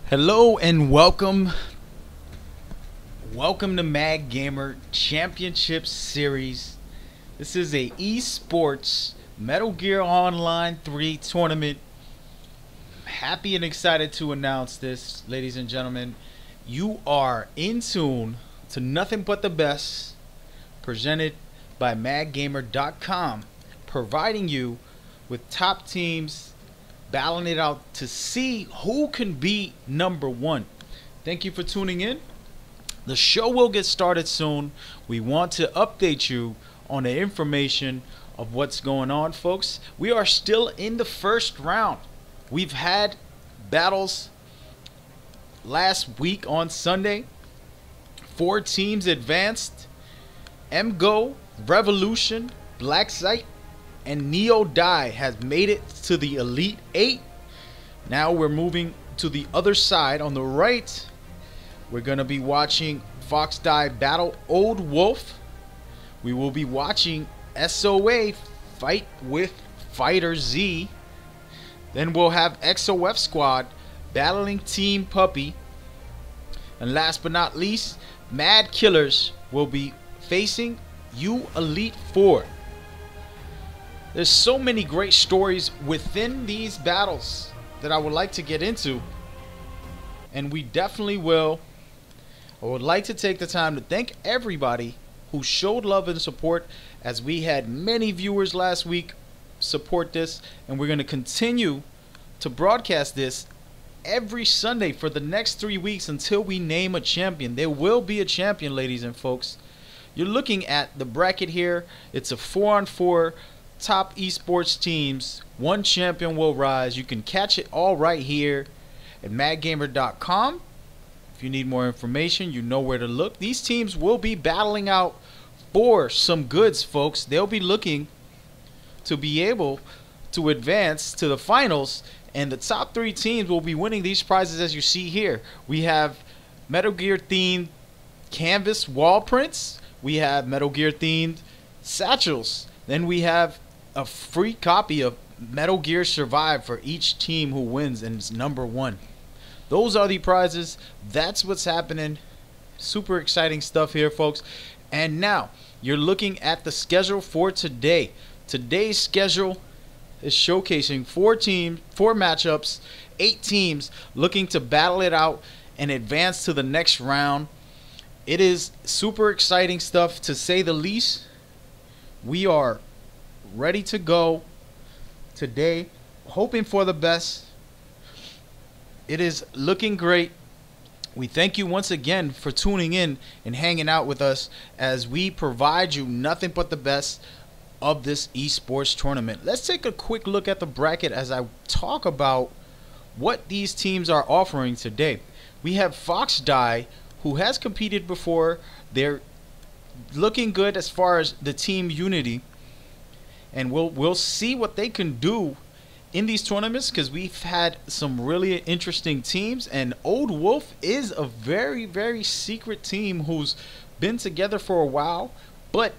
Hello and welcome to MagGamer Championship Series. This is a esports Metal Gear Online 3 tournament. Happy and excited to announce this, ladies and gentlemen. You are in tune to nothing but the best, presented by MagGamer.com, providing you with top teams, battling it out to see who can be number one. Thank you for tuning in. The show will get started soon. We want to update you on the information of what's going on, folks. We are still in the first round. We've had battles last week on Sunday. 4 teams advanced. MGO, Revolution, Black Site, and Neo Die has made it to the Elite 8. Now we're moving to the other side. On the right, we're going to be watching Fox Die battle Old Wolf. We will be watching SOA fight with Fighter Z. Then we'll have XOF Squad battling Team Puppy. And last but not least, Mad Killers will be facing U Elite 4. There's so many great stories within these battles that I would like to get into, and we definitely will. I would like to take the time to thank everybody who showed love and support, as we had many viewers last week support this, and we're going to continue to broadcast this every Sunday for the next 3 weeks until we name a champion. There will be a champion, ladies and folks. You're looking at the bracket here. It's a 4-on-4 top esports teams. One champion will rise. You can catch it all right here at maggamer.com. If you need more information, you know where to look. These teams will be battling out for some goods, folks. They'll be looking to be able to advance to the finals, and the top 3 teams will be winning these prizes. As you see here, we have Metal Gear themed canvas wall prints. We have Metal Gear themed satchels. Then we have a free copy of Metal Gear Survive for each team who wins and is number 1. Those are the prizes. That's what's happening. Super exciting stuff here, folks. And now you're looking at the schedule for today. Today's schedule is showcasing 4 matchups, 8 teams looking to battle it out and advance to the next round. It is super exciting stuff, to say the least. We are ready to go today, hoping for the best. It is looking great. We thank you once again for tuning in and hanging out with us as we provide you nothing but the best of this esports tournament. Let's take a quick look at the bracket as I talk about what these teams are offering today. We have Fox Die, who has competed before. They're looking good as far as the team unity, and we'll see what they can do in these tournaments, because we've had some really interesting teams, and Old Wolf is a very secret team who's been together for a while, but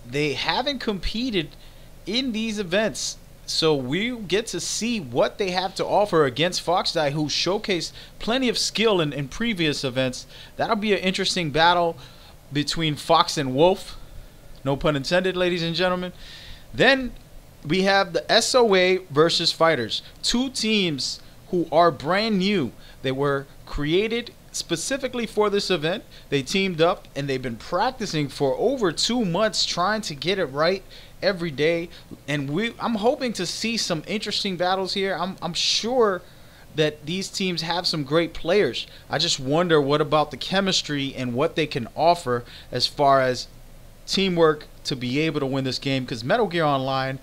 they haven't competed in these events. So we get to see what they have to offer against Fox Die, who showcased plenty of skill in previous events. That'll be an interesting battle between Fox and Wolf. No pun intended, ladies and gentlemen. Then we have the SOA versus Fighters. 2 teams who are brand new. They were created specifically for this event. They teamed up and they've been practicing for over 2 months, trying to get it right every day, and I'm hoping to see some interesting battles here. I'm sure that these teams have some great players. I just wonder what about the chemistry and what they can offer as far as teamwork to be able to win this game, because Metal Gear Online,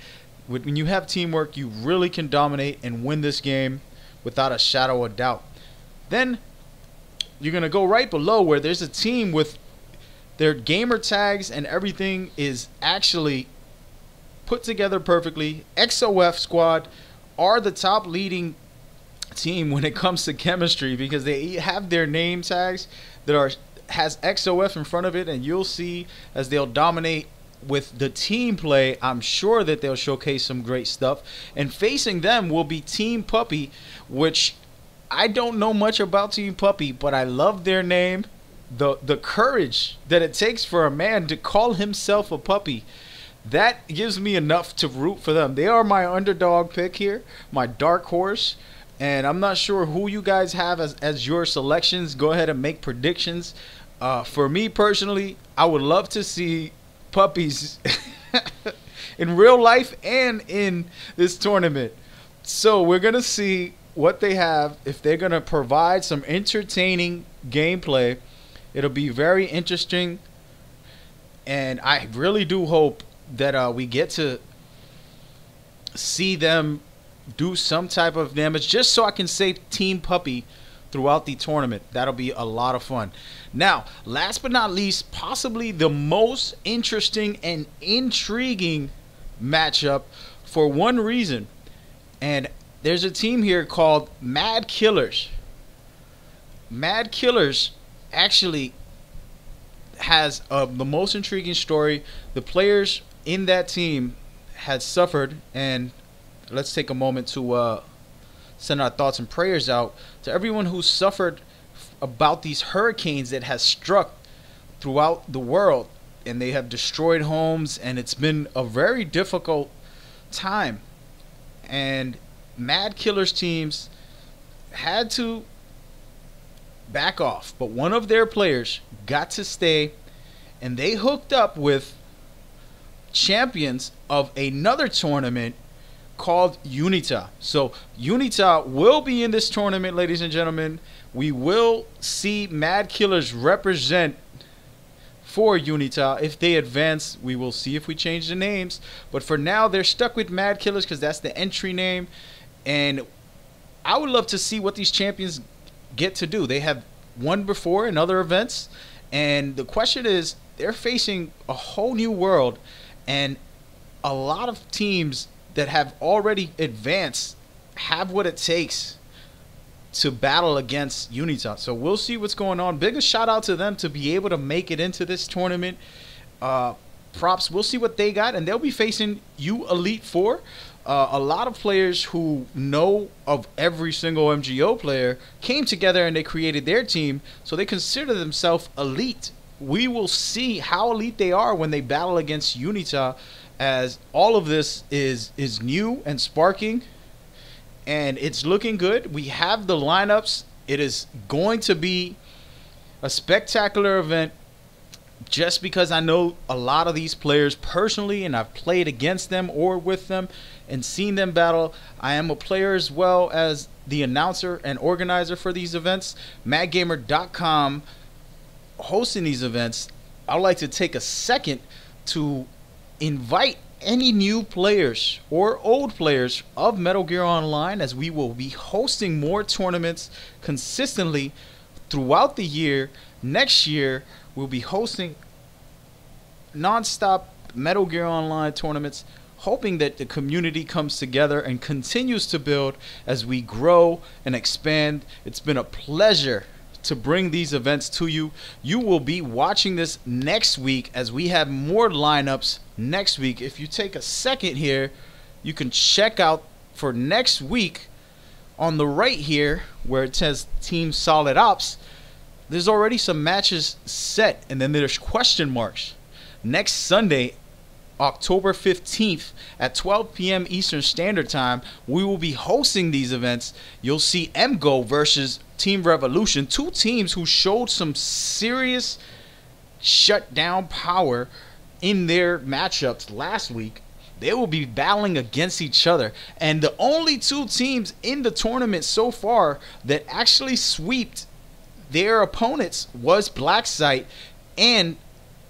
when you have teamwork, you really can dominate and win this game without a shadow of doubt. Then you're going to go right below where there's a team with their gamer tags and everything is actually put together perfectly. XOF Squad are the top leading team when it comes to chemistry, because they have their name tags that has XOF in front of it, and you'll see as they'll dominate with the team play. I'm sure that they'll showcase some great stuff, and facing them will be Team Puppy, which I don't know much about Team Puppy, but I love their name. The courage that it takes for a man to call himself a puppy, that gives me enough to root for them. They are my underdog pick here, my dark horse. And I'm not sure who you guys have as your selections. Go ahead and make predictions. For me personally, I would love to see puppies in real life and in this tournament. So we're going to see what they have, if they're going to provide some entertaining gameplay. It'll be very interesting. And I really do hope that we get to see them do some type of damage, just so I can save Team Puppy throughout the tournament. That'll be a lot of fun. Now, last but not least, possibly the most interesting and intriguing matchup for one reason. And there's a team here called Mad Killers. Mad Killers actually has the most intriguing story. The players in that team had suffered, and let's take a moment to send our thoughts and prayers out to everyone who suffered about these hurricanes that has struck throughout the world, and they have destroyed homes, and it's been a very difficult time. And Mad Killers teams had to back off, but one of their players got to stay, and they hooked up with champions of another tournament called Unita. So Unita will be in this tournament, ladies and gentlemen. We will see Mad Killers represent for Unita. If they advance, we will see if we change the names, but for now they're stuck with Mad Killers because that's the entry name. And I would love to see what these champions get to do. They have won before in other events, and the question is, they're facing a whole new world, and a lot of teams that have already advanced have what it takes to battle against Unita. So we'll see what's going on. Biggest shout out to them to be able to make it into this tournament. Props. We'll see what they got, and they'll be facing U Elite 4. A lot of players who know of every single MGO player came together and they created their team, so they consider themselves elite. We will see how elite they are when they battle against Unita, as all of this is new and sparking, and it's looking good. We have the lineups. It is going to be a spectacular event, just because I know a lot of these players personally, and I've played against them or with them and seen them battle. I am a player as well as the announcer and organizer for these events. MagGamer.com hosting these events. I'd like to take a second to invite any new players or old players of Metal Gear Online, as we will be hosting more tournaments consistently throughout the year. Next year we'll be hosting non-stop Metal Gear Online tournaments, hoping that the community comes together and continues to build as we grow and expand. It's been a pleasure to bring these events to you. You will be watching this next week, as we have more lineups next week. If you take a second here, you can check out for next week on the right here where it says Team Solid Ops. There's already some matches set, and then there's question marks. Next Sunday, October 15th at 12 p.m. Eastern Standard Time, we will be hosting these events. You'll see MGO versus Team Revolution, two teams who showed some serious shutdown power in their matchups last week. They will be battling against each other, and the only two teams in the tournament so far that actually sweeped their opponents was Black Site and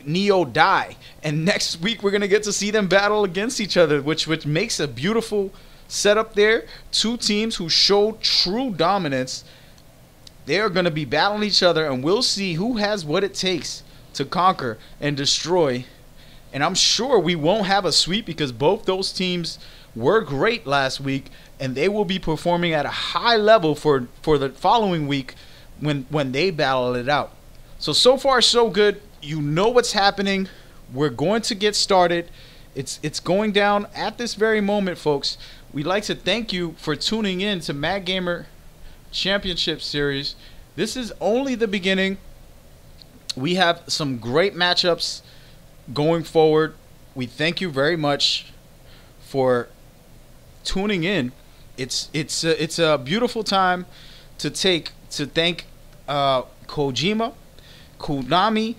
Neo Die. And next week we're gonna get to see them battle against each other, which makes a beautiful setup there. Two teams who showed true dominance. They are gonna be battling each other, and we'll see who has what it takes to conquer and destroy. And I'm sure we won't have a sweep, because both those teams were great last week, and they will be performing at a high level for the following week when they battle it out. So far so good. You know what's happening. We're going to get started. It's going down at this very moment, folks. We'd like to thank you for tuning in to MagGamer Championship Series. This is only the beginning. We have some great matchups going forward. We thank you very much for tuning in. It's a beautiful time to thank Kojima, Konami,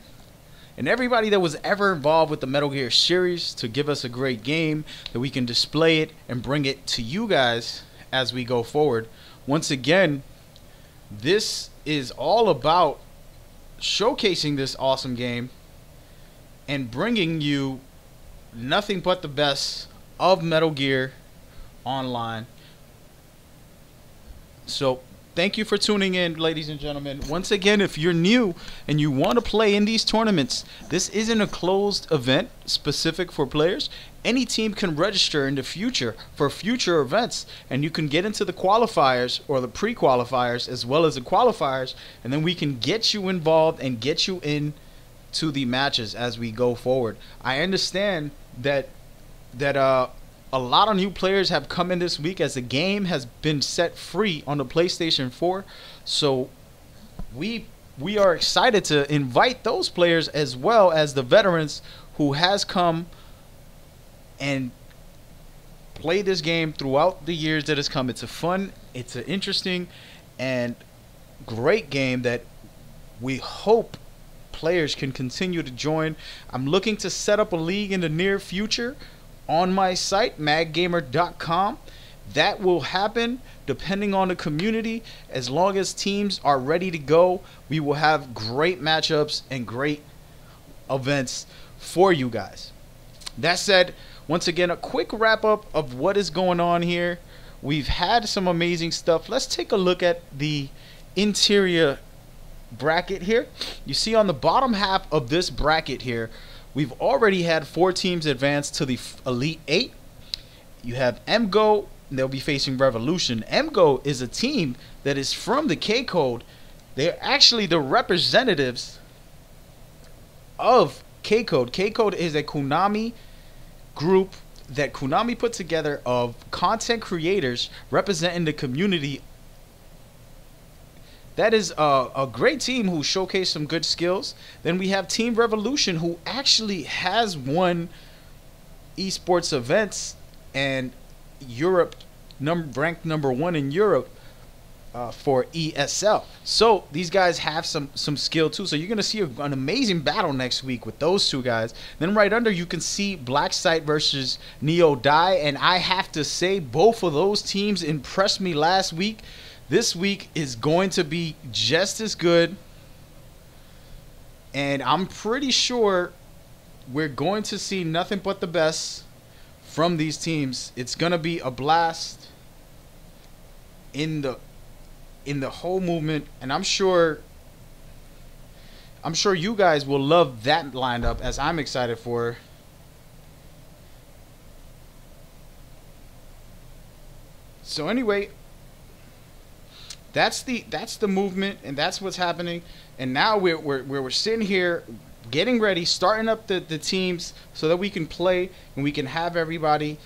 and everybody that was ever involved with the Metal Gear series to give us a great game that we can display it and bring it to you guys as we go forward. Once again, this is all about showcasing this awesome game and bringing you nothing but the best of Metal Gear Online. So thank you for tuning in, ladies and gentlemen. Once again, if you're new and you want to play in these tournaments, this isn't a closed event specific for players. Any team can register in the future for future events, and you can get into the qualifiers or the pre-qualifiers as well as the qualifiers, and then we can get you involved and get you in to the matches as we go forward. I understand that a lot of new players have come in this week as the game has been set free on the PlayStation 4. So we are excited to invite those players as well as the veterans who has come and played this game throughout the years that has come. It's a fun, it's an interesting and great game that we hope players can continue to join. I'm looking to set up a league in the near future on my site, MagGamer.com. That will happen depending on the community. As long as teams are ready to go, we will have great matchups and great events for you guys. That said, once again, a quick wrap up of what is going on here. We've had some amazing stuff. Let's take a look at the interior bracket here. You see on the bottom half of this bracket here, we've already had 4 teams advance to the Elite 8. You have MGO, and they'll be facing Revolution. MGO is a team that is from the K-Code. They're actually the representatives of K-Code. K-Code is a Konami group that Konami put together of content creators representing the community. That is a great team who showcased some good skills. Then we have Team Revolution, who actually has won esports events and Europe, ranked number 1 in Europe for ESL. So these guys have some skill too. So you're going to see an amazing battle next week with those 2 guys. Then right under you can see Black Site versus Neo Dai. And I have to say both of those teams impressed me last week. This week is going to be just as good, and I'm pretty sure we're going to see nothing but the best from these teams. It's going to be a blast in the whole movement, and I'm sure you guys will love that lineup as I'm excited for. So anyway, that's the movement, and that's what's happening. And now we're sitting here getting ready, starting up the teams so that we can play and we can have everybody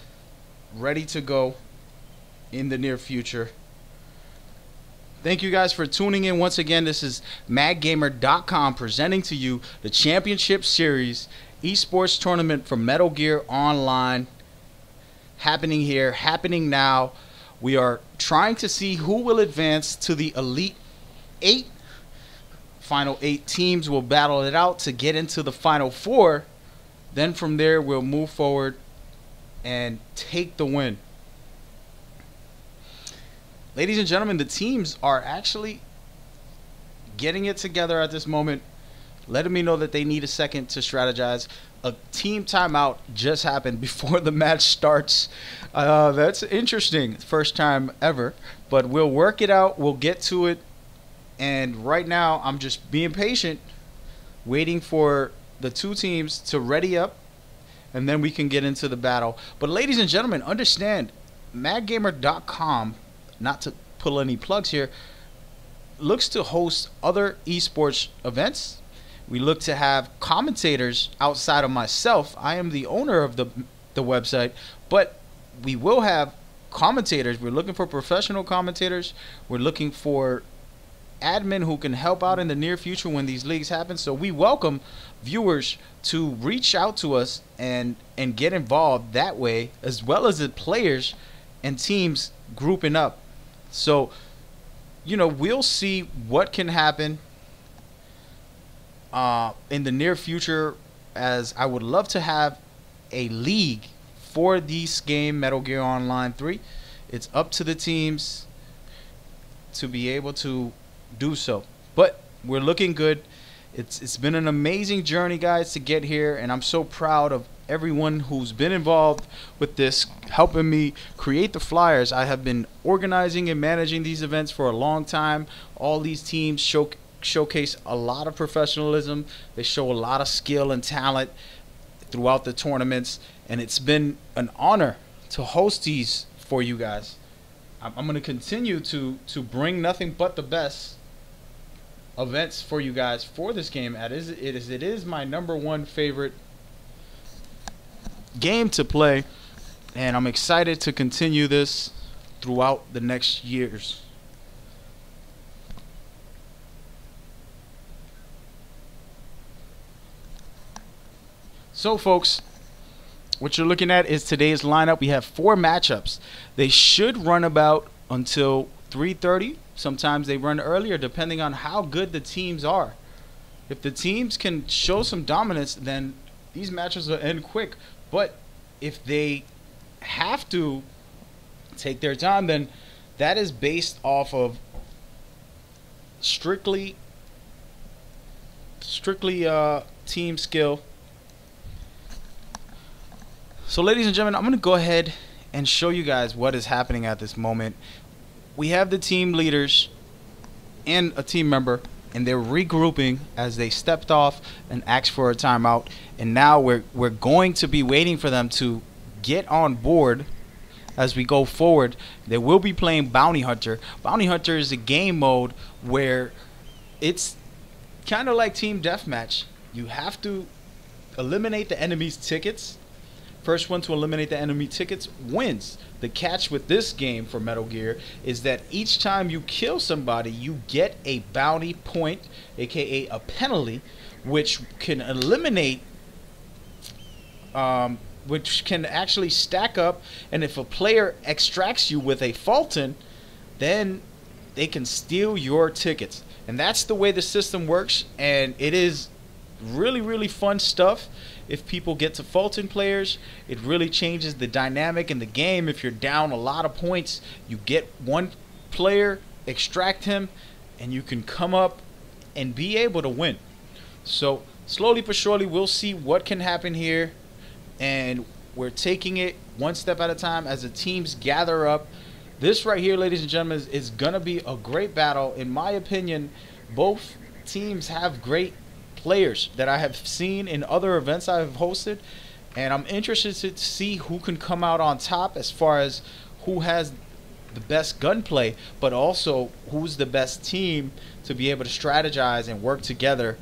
ready to go in the near future. Thank you guys for tuning in once again. This is MagGamer.com presenting to you the Championship Series Esports Tournament for Metal Gear Online. Happening here, happening now. We are trying to see who will advance to the Elite 8. Final 8 teams will battle it out to get into the Final 4. Then from there, we'll move forward and take the win. Ladies and gentlemen, the teams are actually getting it together at this moment, letting me know that they need a second to strategize. A team timeout just happened before the match starts. That's interesting. First time ever. But we'll work it out. We'll get to it. And right now, I'm just being patient, waiting for the 2 teams to ready up, and then we can get into the battle. But ladies and gentlemen, understand, MagGamer.com, not to pull any plugs here, looks to host other esports events. We look to have commentators outside of myself. I am the owner of the website, but we will have commentators. We're looking for professional commentators. We're looking for admin who can help out in the near future when these leagues happen. So we welcome viewers to reach out to us and get involved that way, as well as the players and teams grouping up. So, you know, we'll see what can happen in the near future, as I would love to have a league for this game, Metal Gear Online 3. It's up to the teams to be able to do so, but we're looking good. It's been an amazing journey, guys, to get here, and I'm so proud of everyone who's been involved with this, helping me create the flyers. I have been organizing and managing these events for a long time. All these teams showcase a lot of professionalism. They show a lot of skill and talent throughout the tournaments, and it's been an honor to host these for you guys. I'm going to continue to bring nothing but the best events for you guys for this game. It is my #1 favorite game to play, and I'm excited to continue this throughout the next years. So folks, what you're looking at is today's lineup. We have 4 matchups. They should run about until 3:30. Sometimes they run earlier, depending on how good the teams are. If the teams can show some dominance, then these matches will end quick. But if they have to take their time, then that is based off of strictly team skill. So ladies and gentlemen, I'm going to go ahead and show you guys what is happening at this moment. We have the team leaders and a team member, and they're regrouping as they stepped off and asked for a timeout. And now we're going to be waiting for them to get on board as we go forward. They will be playing Bounty Hunter. Bounty Hunter is a game mode where it's kind of like Team Deathmatch. You have to eliminate the enemy's tickets. First one to eliminate the enemy tickets wins. The catch with this game for Metal Gear is that each time you kill somebody, you get a bounty point, aka a penalty, which can eliminate, which can actually stack up. And if a player extracts you with a Fulton, then they can steal your tickets. And that's the way the system works, and it is really fun stuff. If people get to Fulton players, it really changes the dynamic in the game. If you're down a lot of points, you get one player, extract him, and you can come up and be able to win. So slowly but surely, we'll see what can happen here, and we're taking it one step at a time as the teams gather up. This right here, ladies and gentlemen, is gonna be a great battle. In my opinion, both teams have great players that I have seen in other events I have hosted, and I'm interested to see who can come out on top as far as who has the best gunplay, but also who's the best team to be able to strategize and work together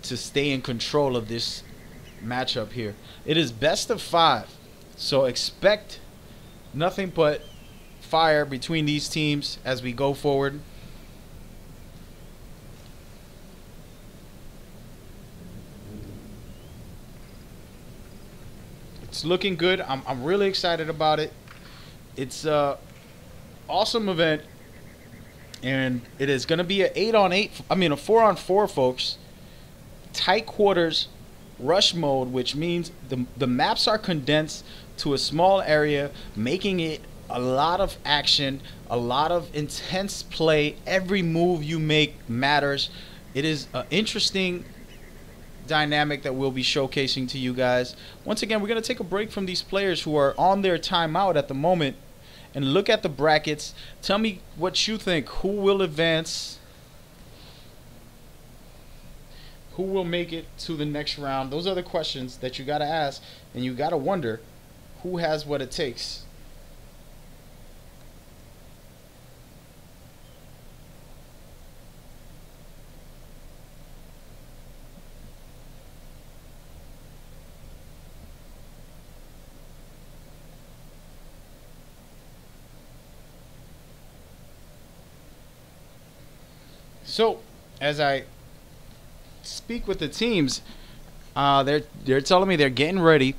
to stay in control of this matchup here. It is best of 5, so expect nothing but fire between these teams as we go forward. It's looking good. I'm really excited about it. It's a awesome event, and it is going to be a 8-on-8. I mean a 4-on-4, folks. Tight quarters, rush mode, which means the maps are condensed to a small area, making it a lot of action, a lot of intense play. Every move you make matters. It is an interesting dynamic that we'll be showcasing to you guys. Once again, we're going to take a break from these players who are on their timeout at the moment and look at the brackets. Tell me what you think. Who will advance? Who will make it to the next round? Those are the questions that you got to ask, and you got to wonder who has what it takes. So, as I speak with the teams, they're telling me they're getting ready.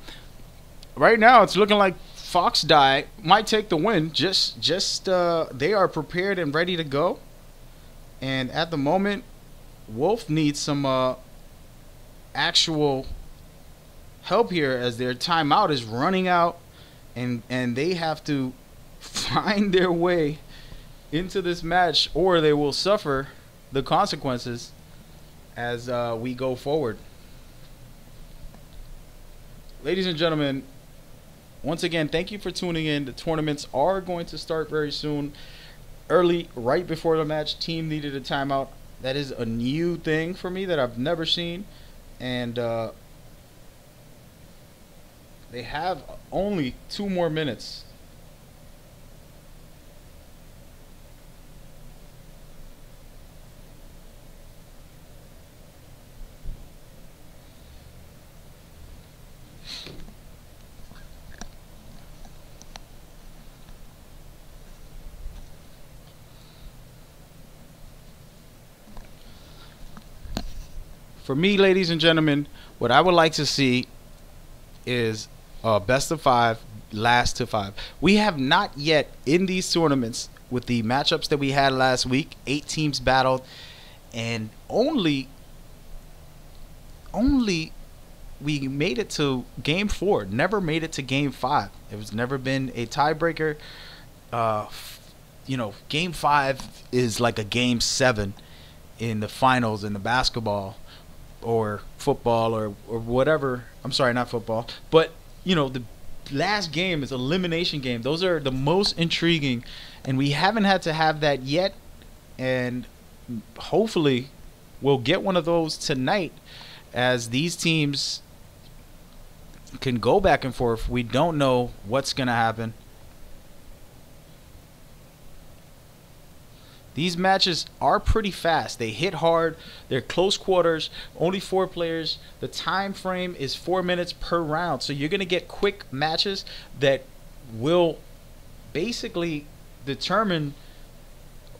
Right now, it's looking like Fox Die might take the win. Just they are prepared and ready to go. And at the moment, Wolf needs some actual help here as their timeout is running out, and they have to find their way into this match, or they will suffer the consequences as we go forward. Ladies and gentlemen, once again, thank you for tuning in. The tournaments are going to start very soon. Early, right before the match, team needed a timeout. That is a new thing for me that I've never seen. And they have only 2 more minutes. For me, ladies and gentlemen, what I would like to see is best of 5, last to 5. We have not yet in these tournaments, with the matchups that we had last week, 8 teams battled, and only we made it to game 4. Never made it to game 5. It was never been a tiebreaker. Game 5 is like a game 7 in the finals in the basketball or football or whatever. I'm sorry, not football. But, the last game is elimination game. Those are the most intriguing, and we haven't had to have that yet. And hopefully we'll get one of those tonight, as these teams can go back and forth. We don't know what's going to happen. These matches are pretty fast. They hit hard. They're close quarters. Only 4 players. The time frame is 4 minutes per round. So you're going to get quick matches that will basically determine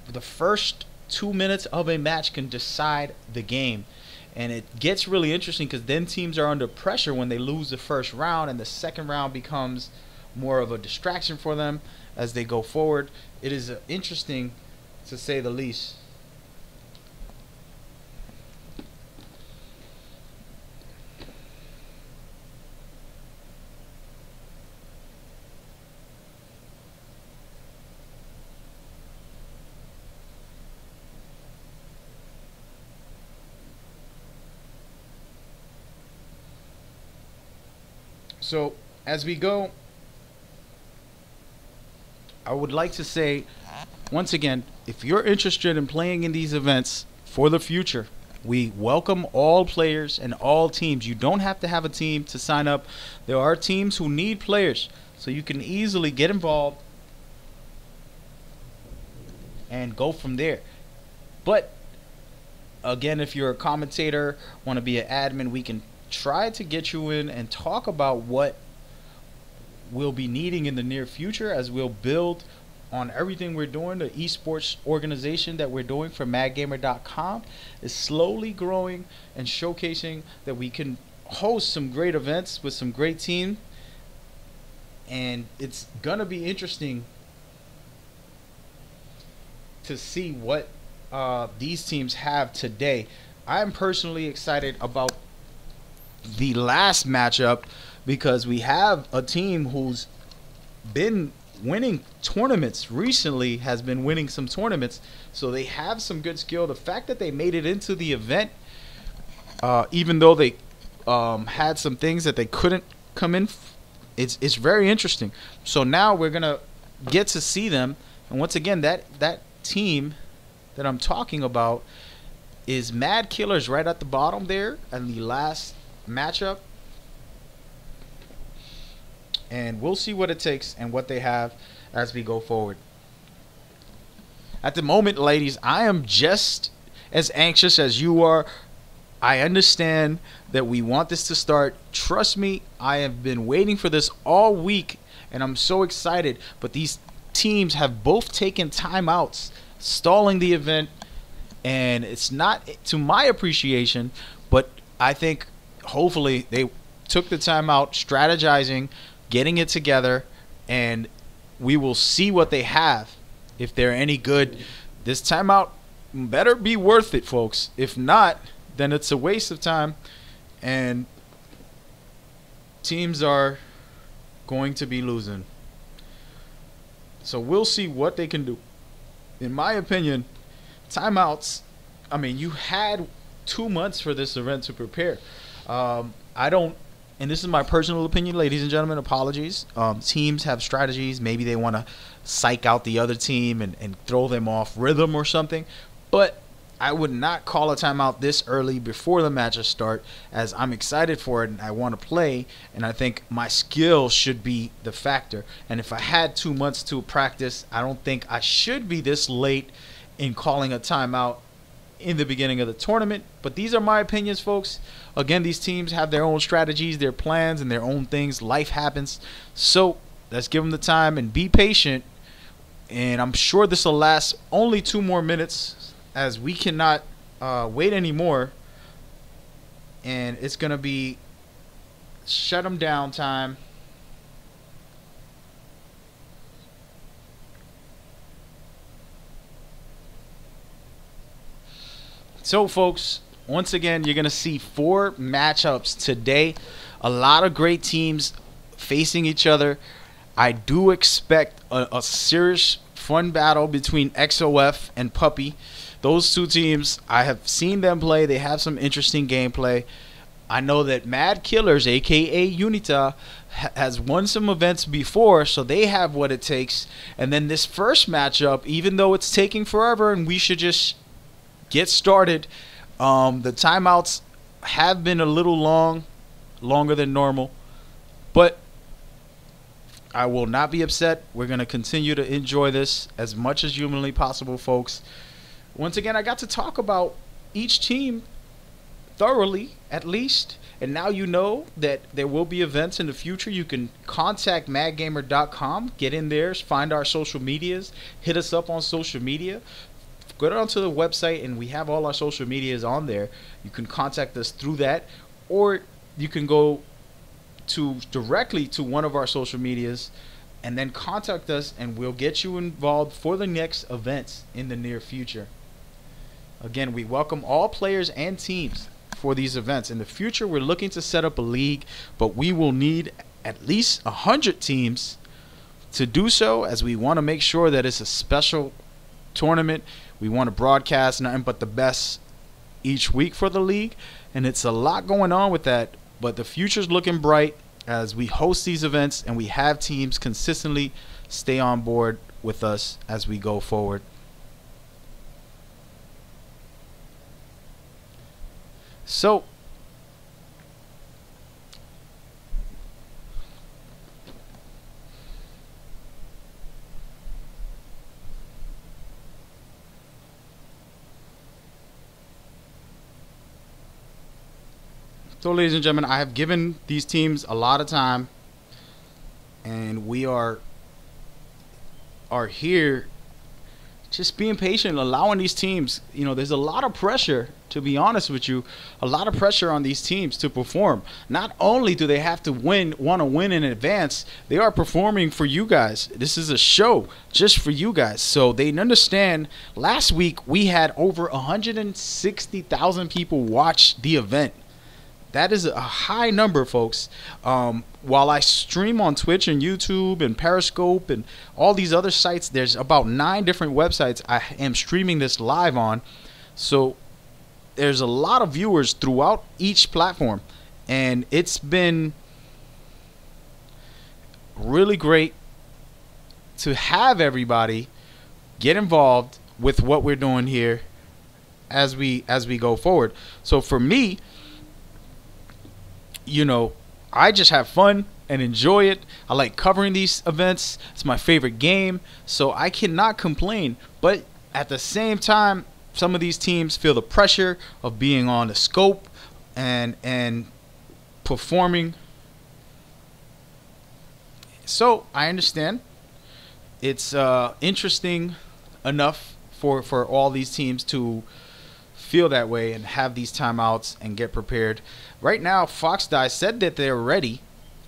the first 2 minutes of a match can decide the game. And it gets really interesting because then teams are under pressure when they lose the first round, and the second round becomes more of a distraction for them as they go forward. It is interesting, to say the least. So as we go, I would like to say, once again, if you're interested in playing in these events for the future, we welcome all players and all teams. You don't have to have a team to sign up. There are teams who need players, so you can easily get involved and go from there. But again, if you're a commentator, want to be an admin, we can try to get you in and talk about what we'll be needing in the near future, as we'll build on everything we're doing. The Esports Organization that we're doing for MagGamer.com is slowly growing and showcasing that we can host some great events with some great teams. And it's going to be interesting to see what these teams have today. I'm personally excited about the last matchup because we have a team who's been winning tournaments recently, has been winning some tournaments, so they have some good skill. The fact that they made it into the event, even though they had some things that they couldn't come in, it's very interesting. So now we're gonna get to see them, and once again, that team that I'm talking about is Mad Killers right at the bottom there in the last matchup. And we'll see what it takes and what they have as we go forward. At the moment, ladies, I am just as anxious as you are. I understand that we want this to start. Trust me, I have been waiting for this all week, and I'm so excited. But these teams have both taken timeouts, stalling the event, and it's not to my appreciation, but I think hopefully they took the time out, strategizing, getting it together, and we will see what they have. If they're any good, this timeout better be worth it, folks. If not, then it's a waste of time, and teams are going to be losing. So we'll see what they can do. In my opinion, timeouts, I mean, you had 2 months for this event to prepare. I don't, and this is my personal opinion, ladies and gentlemen, apologies. Teams have strategies. Maybe they want to psych out the other team and throw them off rhythm or something. But I would not call a timeout this early before the matches start, as I'm excited for it and I want to play, and I think my skill should be the factor. And if I had 2 months to practice, I don't think I should be this late in calling a timeout in the beginning of the tournament. But these are my opinions, folks. Again, these teams have their own strategies, their plans, and their own things. Life happens. So let's give them the time and be patient. And I'm sure this will last only 2 more minutes, as we cannot wait anymore. And it's going to be shut them down time. So, folks, once again, you're going to see 4 matchups today. A lot of great teams facing each other. I do expect a serious, fun battle between XOF and Puppy. Those 2 teams, I have seen them play. They have some interesting gameplay. I know that Mad Killers, a.k.a. Unita, has won some events before, so they have what it takes. And then this first matchup, even though it's taking forever and we should just get started, the timeouts have been a little longer than normal, but I will not be upset. We're going to continue to enjoy this as much as humanly possible, folks. Once again, I got to talk about each team thoroughly, at least, and now you know that there will be events in the future. You can contact MagGamer.com, get in there, find our social medias, hit us up on social media. Go down to the website, and we have all our social medias on there. You can contact us through that, or you can go directly to one of our social medias and then contact us, and we'll get you involved for the next events in the near future. Again, we welcome all players and teams for these events. In the future, we're looking to set up a league, but we will need at least 100 teams to do so, as we want to make sure that it's a special tournament. We want to broadcast nothing but the best each week for the league, and it's a lot going on with that. But the future's looking bright as we host these events and we have teams consistently stay on board with us as we go forward. So ladies and gentlemen, I have given these teams a lot of time, and we are here just being patient, allowing these teams, there's a lot of pressure, to be honest with you, a lot of pressure on these teams to perform. Not only do they have to want to win in advance, they are performing for you guys. This is a show just for you guys, so they understand. Last week we had over 160,000 people watch the event. That is a high number, folks. While I stream on Twitch and YouTube and Periscope and all these other sites, there's about 9 different websites I am streaming this live on. So there's a lot of viewers throughout each platform, and it's been really great to have everybody get involved with what we're doing here as we go forward. So for me, I just have fun and enjoy it. I like covering these events. It's my favorite game, so I cannot complain. But at the same time, some of these teams feel the pressure of being on the scope and performing. So I understand. It's interesting enough for all these teams to feel that way and have these timeouts and get prepared. Right now, Fox Die said that they're ready.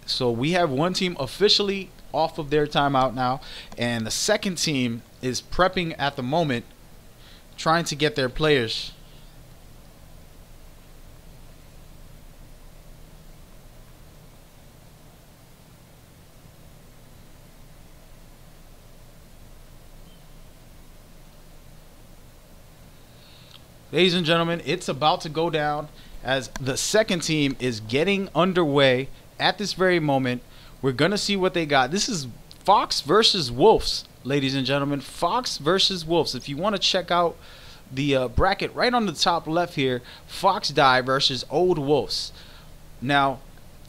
So we have one team officially off of their timeout now, and the second team is prepping at the moment, trying to get their players. Ladies and gentlemen, it's about to go down as the second team is getting underway at this very moment. We're going to see what they got. This is Fox versus Wolves, ladies and gentlemen. Fox versus Wolves. If you want to check out the bracket right on the top left here, Fox Die versus Old Wolves. Now,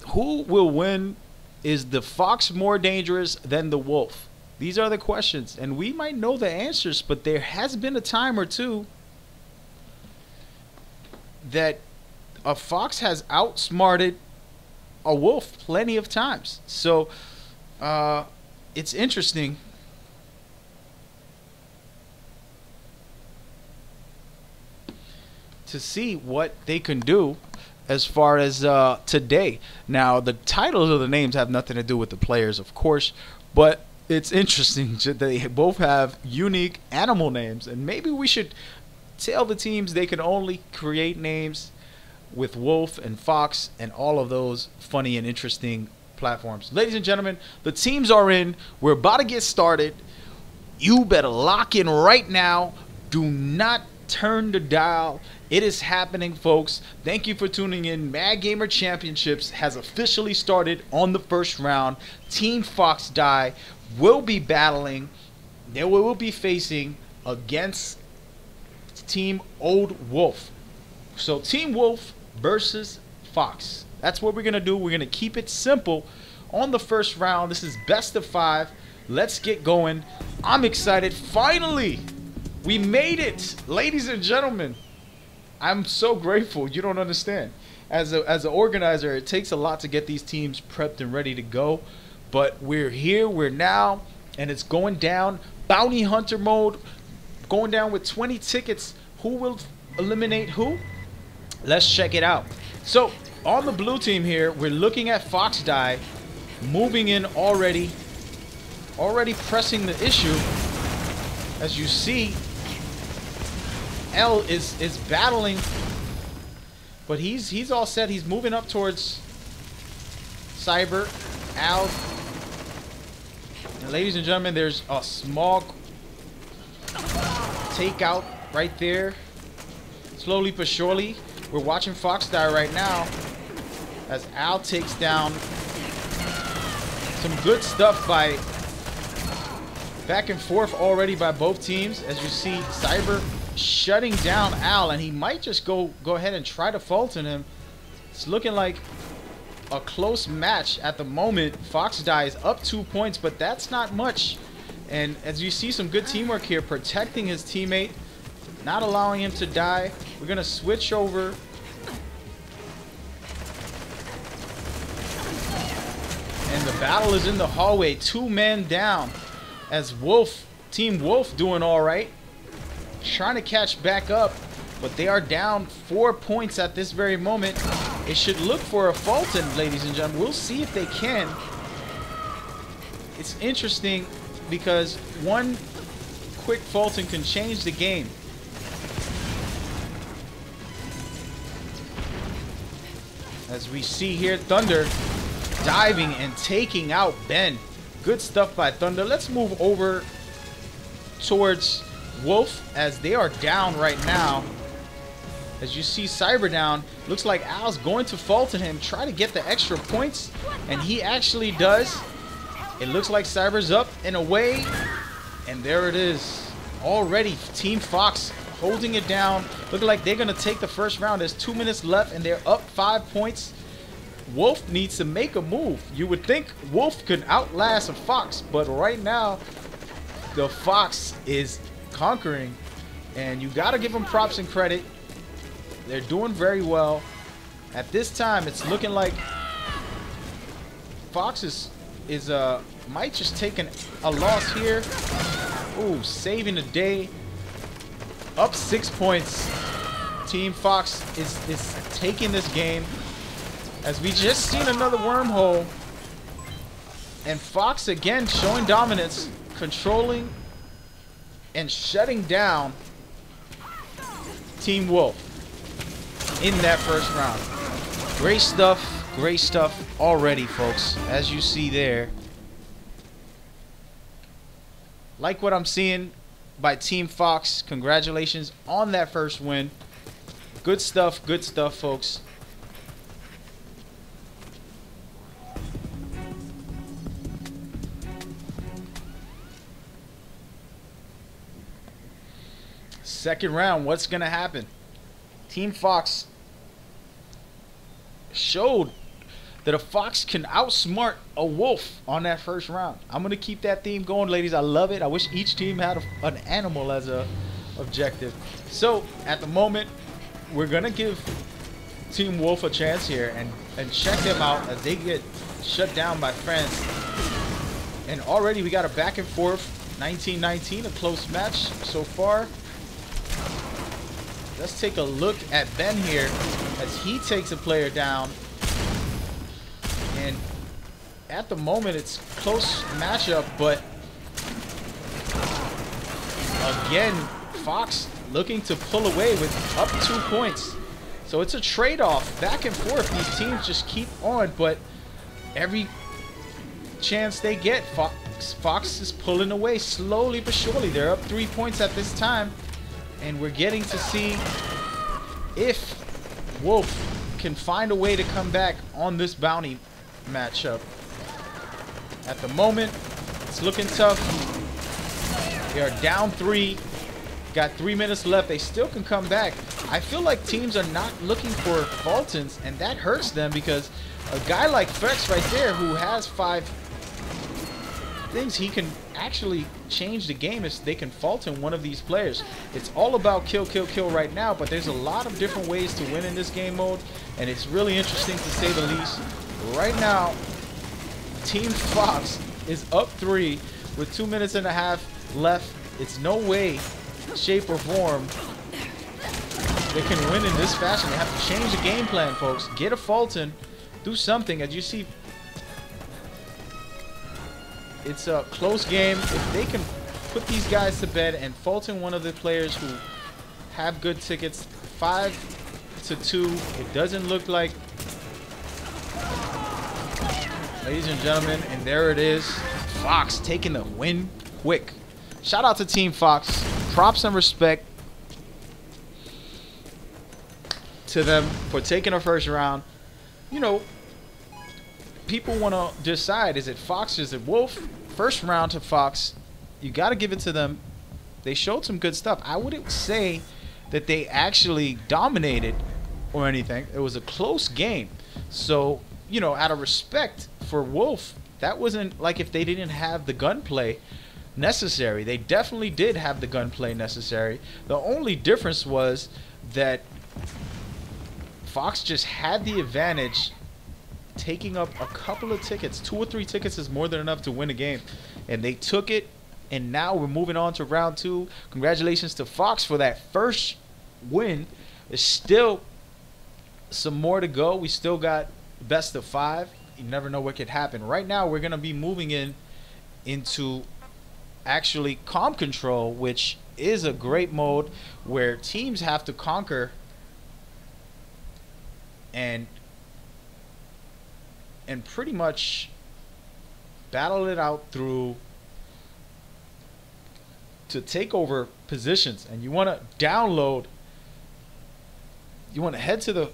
who will win? Is the Fox more dangerous than the Wolf? These are the questions, and we might know the answers, but there has been a time or two that a Fox has outsmarted a Wolf plenty of times. So it's interesting. To see what they can do as far as today. Now, the titles of the names have nothing to do with the players, of course, but it's interesting that they both have unique animal names, and maybe we should tell the teams they can only create names with Wolf and Fox and all of those funny and interesting platforms. Ladies and gentlemen, the teams are in. We're about to get started. You better lock in right now. Do not turn the dial. It is happening, folks. Thank you for tuning in. MagGamer Championships has officially started on the first round. Team Fox Die will be battling. They will be facing against Team Old Wolf. So Team Wolf versus Fox. That's what we're going to do. We're going to keep it simple on the first round. This is best of 5. Let's get going. I'm excited. Finally, we made it, ladies and gentlemen. I'm so grateful. You don't understand. As an organizer, it takes a lot to get these teams prepped and ready to go. But we're here. We're now. And it's going down. Bounty Hunter mode. Going down with 20 tickets. Who will eliminate who? Let's check it out. So on the blue team here, we're looking at Fox Die moving in already pressing the issue. As you see, L is battling, but he's all set. He's moving up towards Cyber. Al, and ladies and gentlemen, there's a small takeout right there. Slowly but surely, we're watching Fox Die right now as Al takes down some good stuff by back and forth already by both teams. As you see, Cyber shutting down Al, and he might just go ahead and try to Fulton him. It's looking like a close match at the moment. Fox Die is up 2 points, but that's not much. And as you see, some good teamwork here, protecting his teammate, not allowing him to die. We're gonna switch over. And the battle is in the hallway. 2 men down as Team Wolf doing all right. Trying to catch back up, but they are down 4 points at this very moment. They should look for a Fulton, ladies and gentlemen. We'll see if they can. It's interesting because one quick Fulton can change the game. As we see here, Thunder diving and taking out Ben. Good stuff by Thunder. Let's move over towards Wolf as they are down right now. As you see Cyber down, looks like Al's going to Fulton him, try to get the extra points, and he actually does. It looks like Cyber's up and away, and there it is. Already Team Fox holding it down. Looking like they're going to take the first round. There's 2 minutes left, and they're up 5 points. Wolf needs to make a move. You would think Wolf could outlast a Fox, but right now, the Fox is conquering, and you got to give them props and credit. They're doing very well. At this time, it's looking like Fox is might just take a loss here. Ooh, saving the day. Up 6 points. Team Fox is taking this game. As we just seen another wormhole. And Fox again showing dominance, controlling and shutting down Team Wolf in that first round. Great stuff already, folks, as you see there. Like what I'm seeing by Team Fox. Congratulations on that first win. Good stuff, folks. Second round, what's going to happen? Team Fox showed that a fox can outsmart a wolf on that first round. I'm going to keep that theme going, ladies. I love it. I wish each team had an animal as a objective. So, at the moment, we're going to give Team Wolf a chance here and check them out as they get shut down by friends. And already we got a back and forth. 19-19, a close match so far. Let's take a look at Ben here as he takes a player down. And at the moment, it's close matchup, but again, Fox looking to pull away with up 2 points. So it's a trade-off, back and forth. These teams just keep on, but every chance they get, Fox is pulling away slowly but surely. They're up 3 points at this time. And we're getting to see if Wolf can find a way to come back on this bounty matchup. At the moment, it's looking tough. They are down 3. Got 3 minutes left. They still can come back. I feel like teams are not looking for Fultons, and that hurts them because a guy like Fex right there who has 5 things, he can actually change the game if they can Fulton one of these players. It's all about kill right now, but there's a lot of different ways to win in this game mode, and it's really interesting to say the least. Right now, Team Fox is up 3 with 2.5 minutes left. It's no way, shape, or form they can win in this fashion. They have to change the game plan, folks. Get a Fulton, do something. As you see, it's a close game. If they can put these guys to bed and Fulton one of the players who have good tickets, 5-2. It doesn't look like, ladies and gentlemen, and there it is. Fox taking the win quick. Shout out to Team Fox. Props and respect to them for taking the first round. You know, people want to decide, is it Fox, is it Wolf? First round to Fox. You got to give it to them. They showed some good stuff. I wouldn't say that they actually dominated or anything. It was a close game. So, you know, out of respect for Wolf, that wasn't like if they didn't have the gunplay necessary. They definitely did have the gunplay necessary. The only difference was that Fox just had the advantage, taking up a couple of tickets. 2 or 3 tickets is more than enough to win a game, and they took it. And now we're moving on to round 2. Congratulations to Fox for that first win. There's still some more to go. We still got best of 5. You never know what could happen. Right now we're gonna be moving into actually comp control, which is a great mode where teams have to conquer and pretty much battle it out through to take over positions. And you want to download, you want to head to the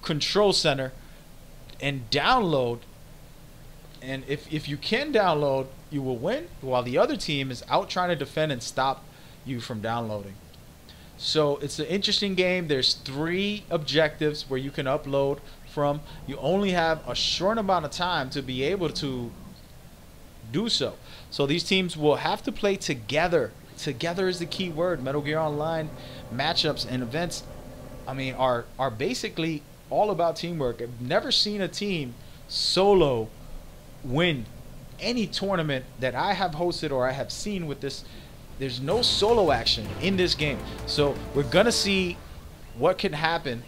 control center and download, and if you can download, you will win, while the other team is out trying to defend and stop you from downloading. So it's an interesting game. There's 3 objectives where you can upload from. You only have a short amount of time to be able to do so. So these teams will have to play together. Together is the key word. Metal Gear Online matchups and events, I mean, are basically all about teamwork. I've never seen a team solo win any tournament that I have hosted or I have seen with this. There's no solo action in this game. So we're gonna see what can happen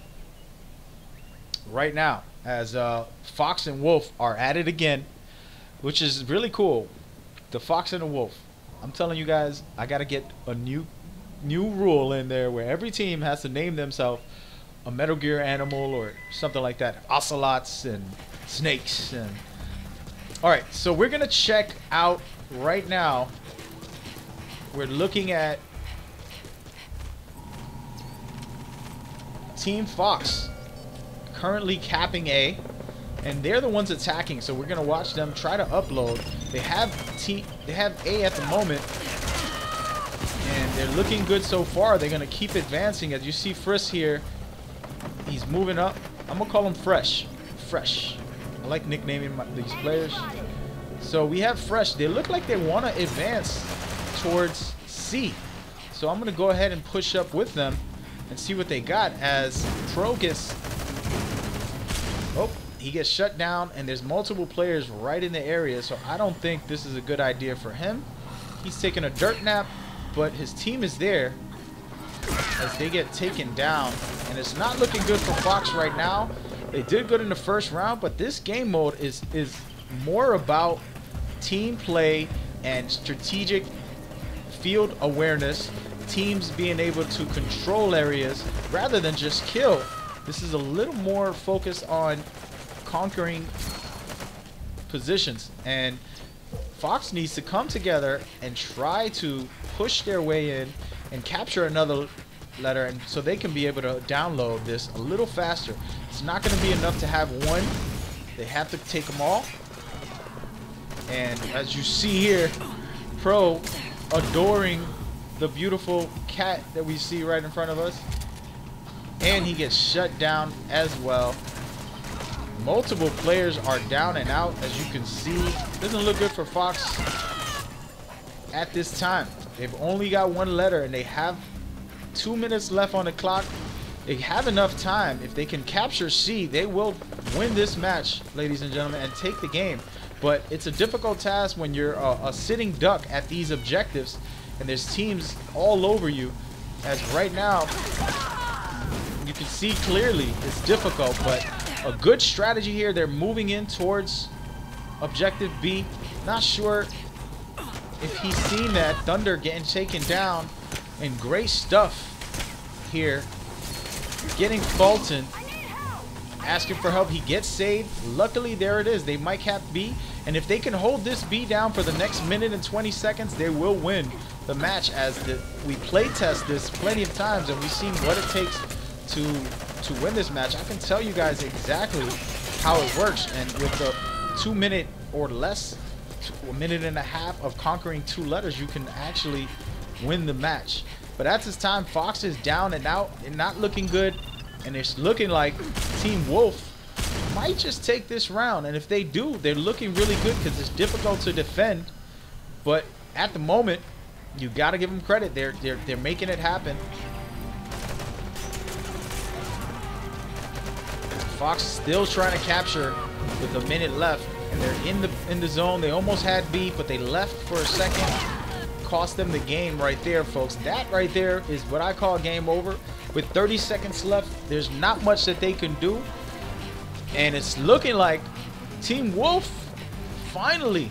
right now as Fox and Wolf are at it again, which is really cool. The Fox and the Wolf. I'm telling you guys, I gotta get a new rule in there where every team has to name themselves a Metal Gear animal or something like that. Ocelots and snakes. And alright, so we're gonna check out right now. We're looking at Team Fox currently capping A, and they're the ones attacking, so we're gonna watch them try to upload. They have A at the moment, and they're looking good so far. They're gonna keep advancing. As you see Frisk here, he's moving up. I'm gonna call him Fresh. I like nicknaming these players. So we have Fresh. They look like they want to advance towards C, so I'm gonna go ahead and push up with them and see what they got. As Pro gets, he gets shut down, and there's multiple players right in the area, so I don't think this is a good idea for him. He's taking a dirt nap, but his team is there as they get taken down, and it's not looking good for Fox right now. They did good in the first round, but this game mode is more about team play and strategic field awareness, teams being able to control areas rather than just kill. This is a little more focused on conquering positions, and Fox needs to come together and try to push their way in and capture another letter, and so they can be able to download this a little faster. It's not going to be enough to have one. They have to take them all. And as you see here, Pro adoring the beautiful cat that we see right in front of us, and he gets shut down as well. Multiple players are down and out, as you can see. Doesn't look good for Fox at this time. They've only got one letter, and they have 2 minutes left on the clock. They have enough time. If they can capture C, they will win this match, ladies and gentlemen, and take the game. But it's a difficult task when you're a sitting duck at these objectives, and there's teams all over you. As right now, you can see clearly it's difficult, but a good strategy here. They're moving in towards objective B. Not sure if he's seen that. Thunder getting taken down, and great stuff here. Getting Fulton, asking for help. He gets saved. Luckily, there it is. They might cap B, and if they can hold this B down for the next minute and 20 seconds, they will win the match. As we play test this plenty of times, and we've seen what it takes to win this match. I can tell you guys exactly how it works, and with the 2 minute or less, a minute and a half of conquering 2 letters, you can actually win the match. But at this time, Fox is down and out and not looking good, and it's looking like Team Wolf might just take this round. And if they do, they're looking really good because it's difficult to defend. But at the moment, you got to give them credit. They're making it happen. Fox still trying to capture with a minute left, and they're in the zone. They almost had B, but they left for a second. Cost them the game right there, folks. That right there is what I call game over. With 30 seconds left, there's not much that they can do, and it's looking like Team Wolf finally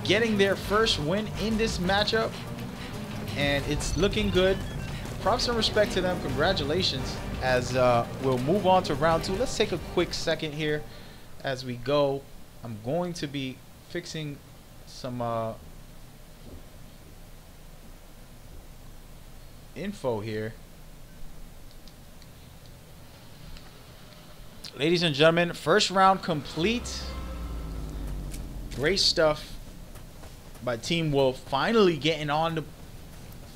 getting their first win in this matchup, and it's looking good. Props and respect to them. Congratulations. As we'll move on to round 2. Let's take a quick second here as we go. I'm going to be fixing some info here. Ladies and gentlemen, first round complete. Great stuff by Team Wolf, finally getting on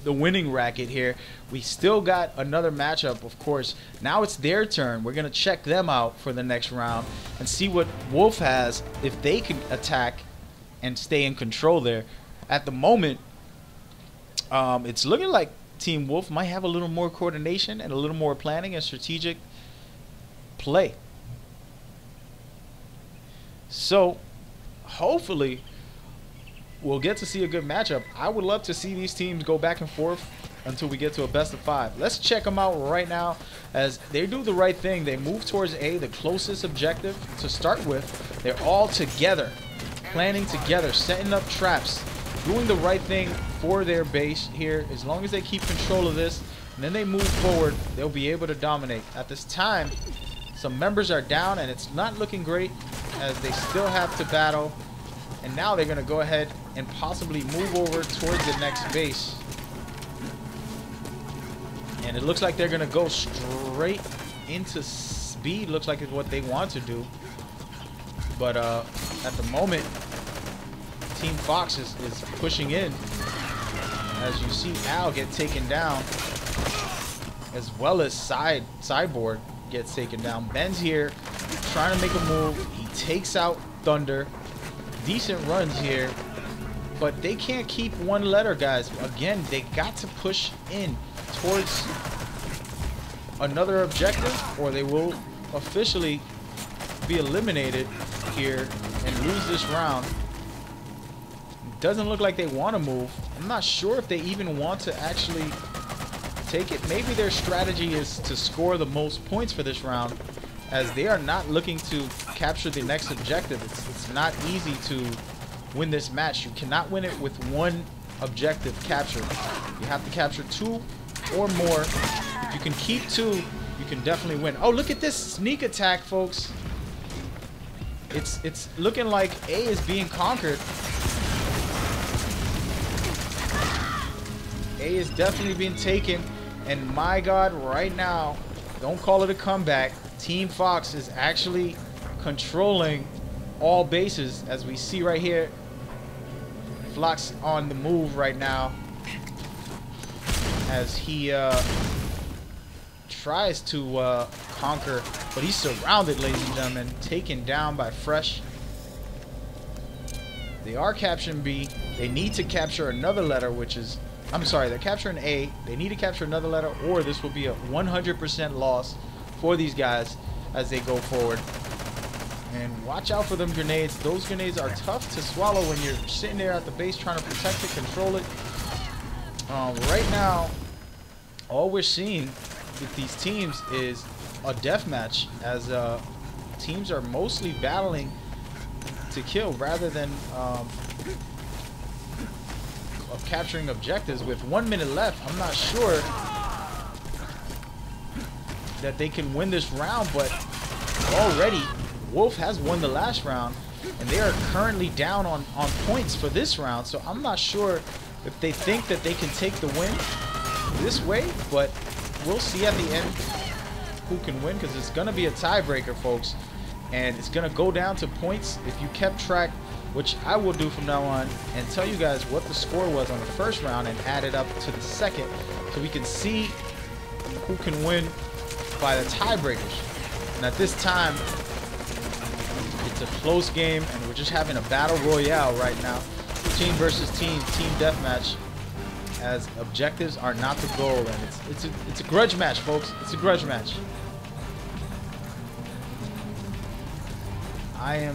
the winning racket here. We still got another matchup, of course. Now it's their turn. We're gonna check them out for the next round and see what Wolf has, if they can attack and stay in control there. At the moment, it's looking like Team Wolf might have a little more coordination and a little more planning and strategic play. So hopefully we'll get to see a good matchup. I would love to see these teams go back and forth until we get to a best of 5. Let's check them out right now as they do the right thing. They move towards A, the closest objective to start with. They're all together, planning together, setting up traps, doing the right thing for their base here. As long as they keep control of this and then they move forward, they'll be able to dominate. At this time, some members are down and it's not looking great as they still have to battle. And now they're going to go ahead and possibly move over towards the next base. And it looks like they're going to go straight into speed. Looks like it's what they want to do. But at the moment, Team Fox is pushing in. As you see Al get taken down, as well as Cyborg gets taken down. Ben's here trying to make a move. He takes out Thunder. Decent runs here, but they can't keep one letter, guys. Again, they got to push in towards another objective or they will officially be eliminated here and lose this round. Doesn't look like they want to move. I'm not sure if they even want to actually take it. Maybe their strategy is to score the most points for this round, as they are not looking to capture the next objective. It's not easy to win this match. You cannot win it with one objective captured. You have to capture 2 or more. If you can keep 2, you can definitely win. Oh, look at this sneak attack, folks. It's looking like A is being conquered. A is definitely being taken, and my God, right now, don't call it a comeback. Team Fox is actually controlling all bases, as we see right here. Flox on the move right now as he tries to conquer, but he's surrounded, ladies and gentlemen, taken down by Fresh. They are capturing B. They need to capture another letter, which is, I'm sorry, they're capturing A. They need to capture another letter, or this will be a 100% loss for these guys as they go forward. And watch out for them grenades. Those grenades are tough to swallow when you're sitting there at the base trying to protect it, control it. Right now, all we're seeing with these teams is a deathmatch, as teams are mostly battling to kill rather than of capturing objectives. With 1 minute left, I'm not sure that they can win this round, but already Wolf has won the last round and they are currently down on points for this round, so I'm not sure if they think that they can take the win this way, but we'll see at the end who can win, because it's going to be a tiebreaker, folks, and it's going to go down to points. If you kept track, which I will do from now on, and tell you guys what the score was on the first round and add it up to the second, so we can see who can win by the tiebreakers. And at this time, it's a close game, and we're just having a battle royale right now. Team versus team deathmatch, as objectives are not the goal, and it's a grudge match, folks. It's a grudge match. I'm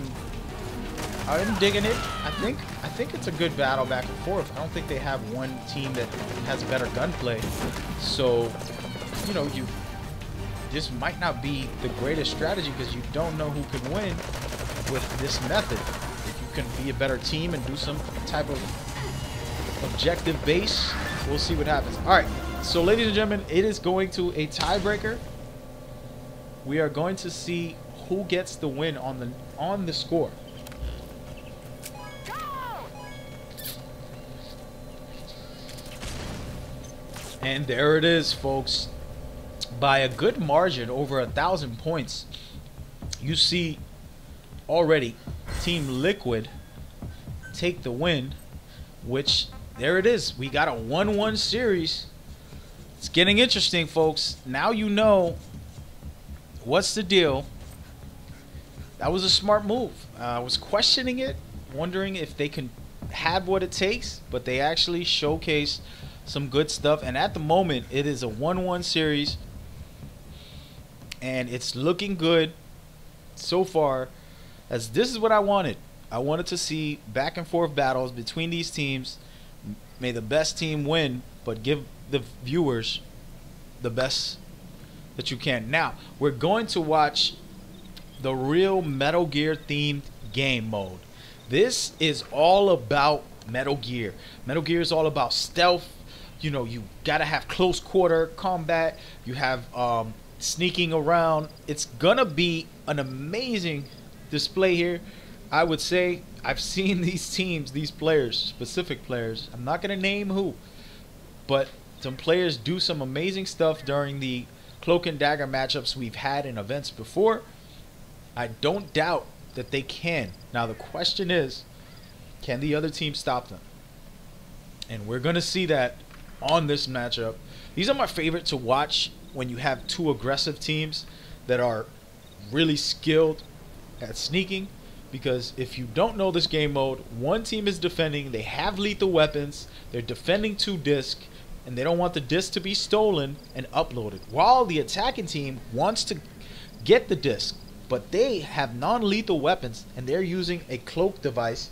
digging it. I think it's a good battle back and forth. I don't think they have one team that has better gunplay, so you know, this might not be the greatest strategy because you don't know who can win with this method. If you can be a better team and do some type of objective base, we'll see what happens. All right, so ladies and gentlemen, it is going to a tiebreaker. We are going to see who gets the win on the score. And there it is, folks. By a good margin, over 1,000 points. You see already Team Liquid take the win, which, there it is. We got a 1-1 series. It's getting interesting, folks. Now you know what's the deal. That was a smart move. I was questioning it, wondering if they can have what it takes, but they actually showcased some good stuff. And at the moment, it is a 1-1 series, and it's looking good so far, as this is what I wanted. I wanted to see back and forth battles between these teams. May the best team win, but give the viewers the best that you can. Now, we're going to watch the real Metal Gear themed game mode. This is all about Metal Gear. Metal Gear is all about stealth. You know, you gotta have close quarter combat. You have sneaking around. It's gonna be an amazing display here. I would say I've seen these teams, these players, specific players. I'm not gonna name who, but some players do some amazing stuff during the cloak and dagger matchups we've had in events before. I don't doubt that they can. Now the question is, can the other team stop them? And we're gonna see that on this matchup. These are my favorite to watch when you have two aggressive teams that are really skilled at sneaking, because if you don't know this game mode, one team is defending, they have lethal weapons, they're defending 2 discs, and they don't want the disc to be stolen and uploaded, while the attacking team wants to get the disc, but they have non-lethal weapons and they're using a cloak device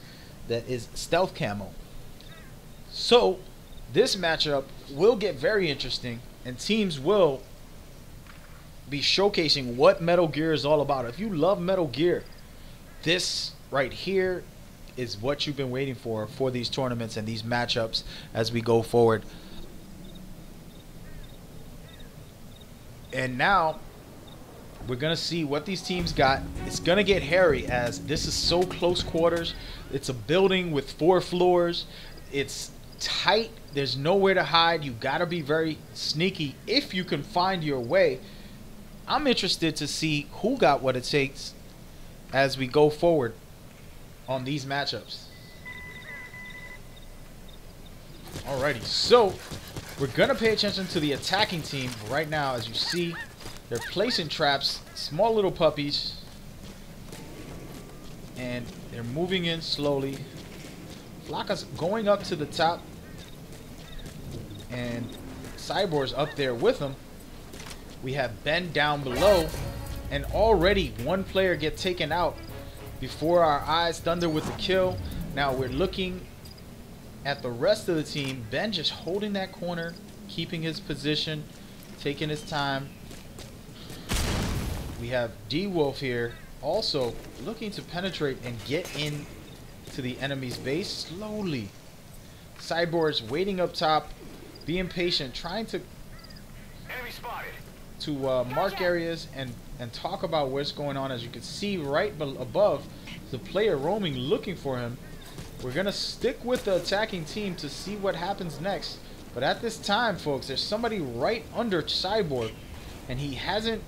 that is stealth camo. So this matchup will get very interesting, and teams will be showcasing what Metal Gear is all about. If you love Metal Gear, this right here is what you've been waiting for these tournaments and these matchups as we go forward. And now we're gonna see what these teams got. It's gonna get hairy as this is so close quarters. It's a building with 4 floors. It's tight. There's nowhere to hide. You gotta be very sneaky if you can find your way. I'm interested to see who got what it takes as we go forward on these matchups. Alrighty, so we're gonna pay attention to the attacking team right now. As you see, they're placing traps, small little puppies, and they're moving in slowly. Flaka's going up to the top, and Cyborg's up there with him. We have Ben down below, and already one player gets taken out before our eyes. Thunder with the kill. Now we're looking at the rest of the team. Ben just holding that corner, keeping his position, taking his time. We have D-Wolf here also looking to penetrate and get in to the enemy's base slowly. Cyborg's waiting up top, being patient, trying to mark areas and talk about what's going on. As you can see right above, the player roaming looking for him. We're gonna stick with the attacking team to see what happens next, but at this time, folks, there's somebody right under Cyborg, and he hasn't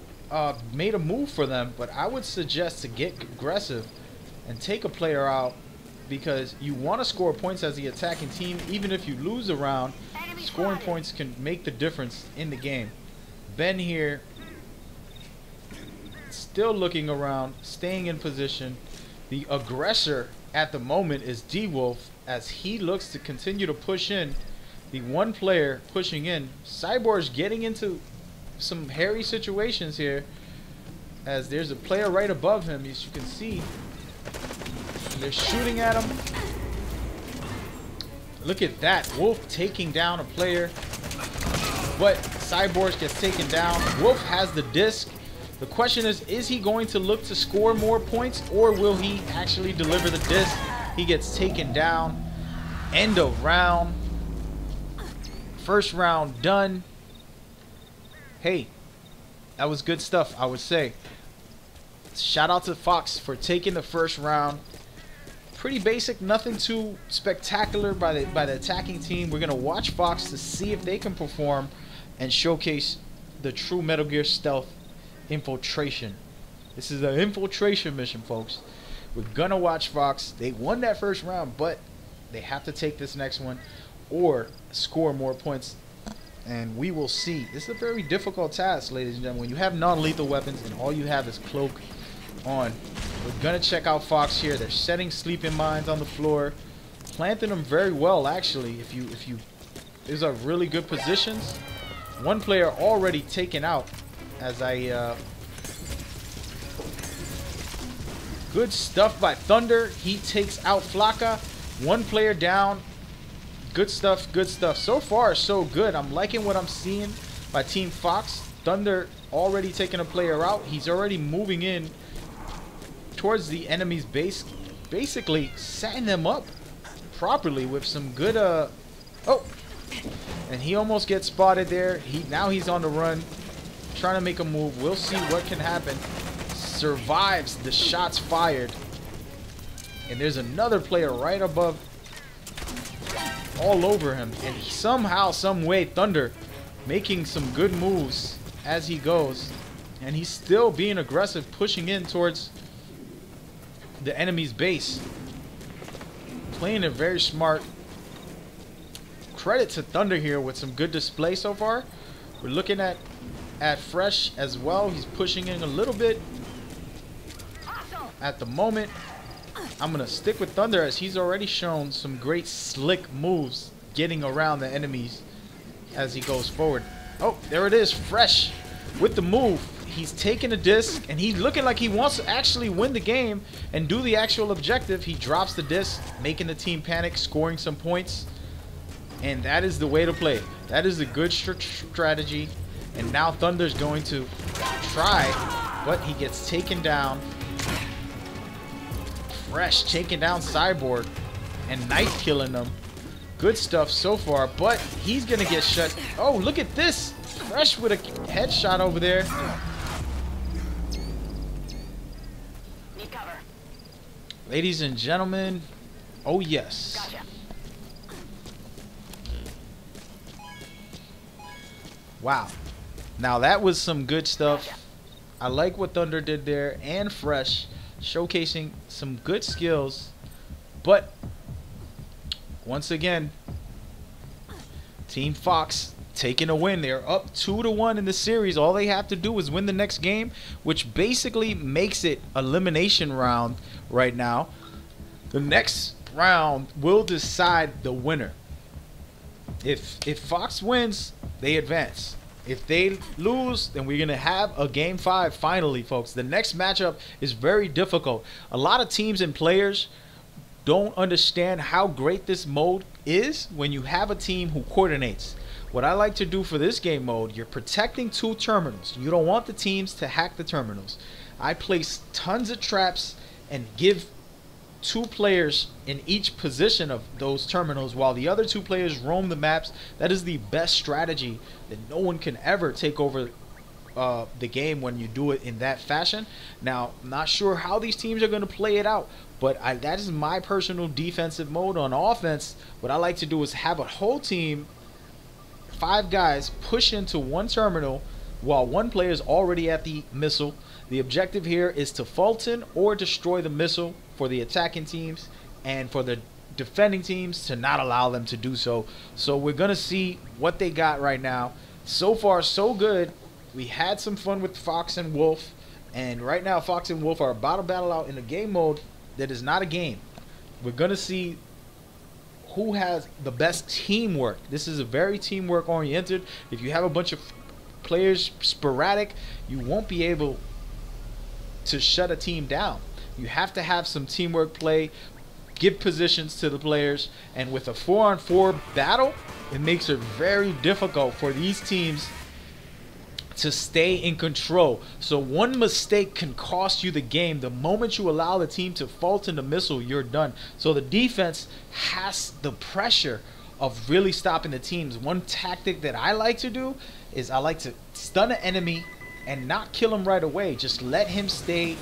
made a move for them. But I would suggest to get aggressive and take a player out, because you want to score points as the attacking team. Even if you lose a round, scoring points can make the difference in the game. Ben here still looking around, staying in position. The aggressor at the moment is D-Wolf, as he looks to continue to push in. The one player pushing in. Cyborg's getting into some hairy situations here, as there's a player right above him, as you can see. And they're shooting at him. Look at that. Wolf taking down a player, but Cyborg gets taken down. Wolf has the disc. The question is he going to look to score more points, or will he actually deliver the disc? He gets taken down. End of round. First round done. Hey, that was good stuff, I would say. Shout out to Fox for taking the first round. Pretty basic, nothing too spectacular by the attacking team. We're gonna watch Fox to see if they can perform and showcase the true Metal Gear Stealth infiltration. This is an infiltration mission, folks. We're gonna watch Fox. They won that first round, but they have to take this next one or score more points, and we will see. This is a very difficult task, ladies and gentlemen. When you have non-lethal weapons and all you have is cloak on. We're gonna check out Fox here. They're setting sleeping mines on the floor, planting them very well, actually. If you these are really good positions. One player already taken out, as good stuff by Thunder. He takes out Flaka. One player down. Good stuff, good stuff. So far, so good. I'm liking what I'm seeing by Team Fox. Thunder already taking a player out. He's already moving in towards the enemy's base, basically setting them up properly with some good oh, and he almost gets spotted there. Now he's on the run, trying to make a move. We'll see what can happen. Survives the shots fired, and there's another player right above, all over him, and somehow, some way, Thunder making some good moves as he goes, and he's still being aggressive, pushing in towards the enemy's base, playing it very smart. Credit to Thunder here with some good display so far. We're looking at Fresh as well. He's pushing in a little bit at the moment. I'm gonna stick with Thunder as he's already shown some great slick moves getting around the enemies as he goes forward. Oh, there it is, Fresh with the move. He's taking a disc and he's looking like he wants to actually win the game and do the actual objective. He drops the disc, making the team panic, scoring some points, and that is the way to play. That is a good strategy. And now Thunder's going to try, but he gets taken down. Fresh taking down Cyborg and Knight killing them. Good stuff so far, but he's gonna get shut. Oh, look at this! Fresh with a headshot over there. Need cover. Ladies and gentlemen, oh yes. Gotcha. Wow. Now that was some good stuff. I like what Thunder did there, and Fresh showcasing some good skills, but once again, Team Fox taking a win. They're up 2-1 in the series. All they have to do is win the next game, which basically makes it elimination round right now. The next round will decide the winner. If Fox wins, they advance. If they lose, then we're going to have a Game 5 finally, folks. The next matchup is very difficult. A lot of teams and players don't understand how great this mode is when you have a team who coordinates. What I like to do for this game mode, you're protecting 2 terminals. You don't want the teams to hack the terminals. I place tons of traps and give 2 players in each position of those terminals while the other 2 players roam the maps. That is the best strategy that no one can ever take over the game when you do it in that fashion. Now, I'm not sure how these teams are going to play it out, but that is my personal defensive mode. On offense, what I like to do is have a whole team, 5 guys, push into 1 terminal while 1 player is already at the missile. The objective here is to Fulton or destroy the missile for the attacking teams, and for the defending teams to not allow them to do so. So we're going to see what they got right now. So far, so good. We had some fun with Fox and Wolf, and right now Fox and Wolf are about to battle out in a game mode that is not a game. We're going to see who has the best teamwork. This is a very teamwork oriented. If you have a bunch of players sporadic, you won't be able to shut a team down. You have to have some teamwork play, give positions to the players, and with a 4-on-4 battle, it makes it very difficult for these teams to stay in control. So one mistake can cost you the game. The moment you allow the team to fault in the missile, you're done. So the defense has the pressure of really stopping the teams. One tactic that I like to do is I like to stun an enemy and not kill him right away. Just let him stay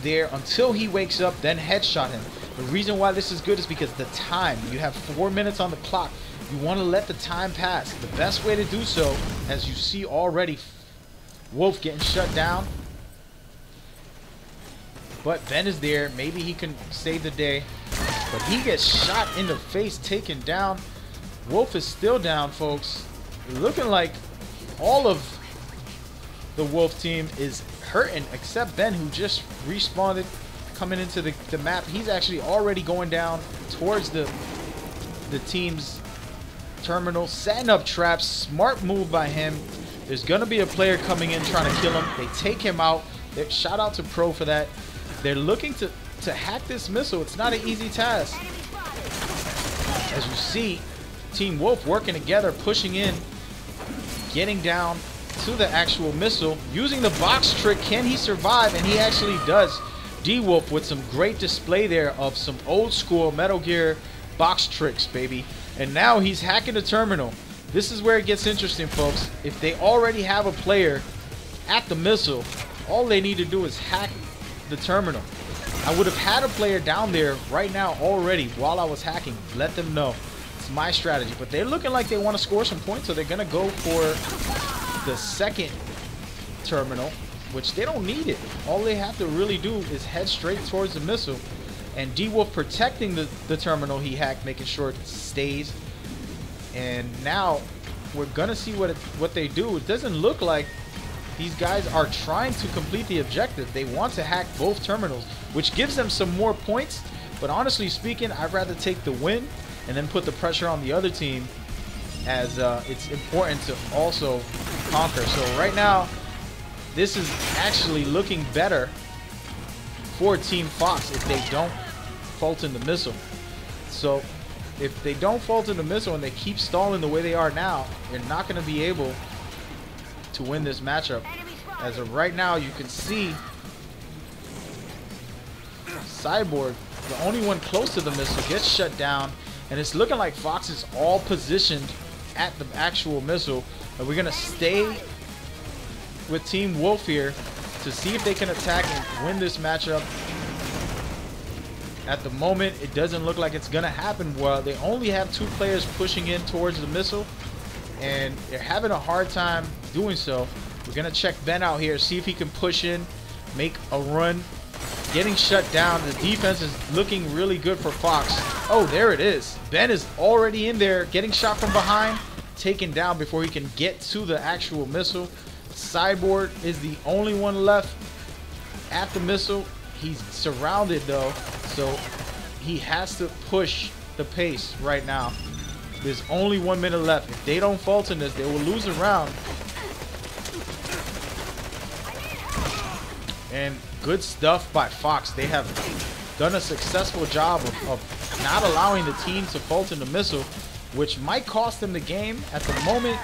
there until he wakes up, then headshot him. The reason why this is good is because the time, you have 4 minutes on the clock. You want to let the time pass. The best way to do so, as you see already, Wolf getting shut down, but Ben is there. Maybe he can save the day, but he gets shot in the face, taken down. Wolf is still down, folks. Looking like all of the Wolf team is hurting except Ben, who just respawned coming into the map. He's actually already going down towards the team's terminal, setting up traps. Smart move by him. There's gonna be a player coming in trying to kill him. They take him out. Shout out to Pro for that. They're looking to hack this missile. It's not an easy task. As you see, Team Wolf working together, pushing in, getting down to the actual missile, using the box trick. Can he survive? And he actually does. D-Wolf with some great display there of some old school Metal Gear box tricks, baby. And now he's hacking the terminal. This is where it gets interesting, folks. If they already have a player at the missile, all they need to do is hack the terminal. I would have had a player down there right now already while I was hacking. Let them know. It's my strategy. But they're looking like they want to score some points, so they're going to go for the second terminal, which they don't need it. All they have to really do is head straight towards the missile. And D-Wolf protecting the terminal he hacked, making sure it stays. And now we're going to see what they do. It doesn't look like these guys are trying to complete the objective. They want to hack both terminals, which gives them some more points. But honestly speaking, I'd rather take the win and then put the pressure on the other team, as it's important to also conquer. So right now, this is actually looking better for Team Fox if they don't fault in the missile. So if they don't fault in the missile and they keep stalling the way they are now, they're not going to be able to win this matchup. As of right now, you can see Cyborg, the only one close to the missile, gets shut down, and it's looking like Fox is all positioned at the actual missile. And we're going to stay with Team Wolf here to see if they can attack and win this matchup. At the moment, it doesn't look like it's going to happen. Well, they only have 2 players pushing in towards the missile, and they're having a hard time doing so. We're going to check Ben out here, see if he can push in, make a run. Getting shut down. The defense is looking really good for Fox. Oh, there it is. Ben is already in there, getting shot from behind, taken down before he can get to the actual missile. Cyborg is the only one left at the missile. He's surrounded though, so he has to push the pace right now. There's only 1 minute left. If they don't fault in this, they will lose a round. And good stuff by Fox. They have done a successful job of not allowing the team to fault in the missile, which might cost them the game. At the moment,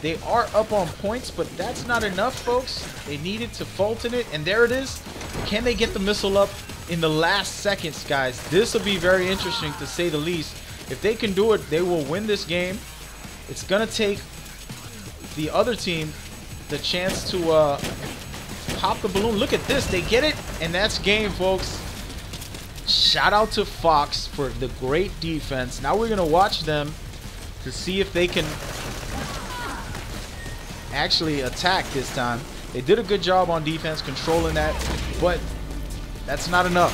they are up on points, but that's not enough, folks. They needed to fault in it, and there it is. Can they get the missile up in the last seconds, guys? This will be very interesting, to say the least. If they can do it, they will win this game. It's going to take the other team the chance to pop the balloon. Look at this. They get it, and that's game, folks. Shout out to Fox for the great defense. Now we're going to watch them to see if they can actually attack this time. They did a good job on defense controlling that, but that's not enough.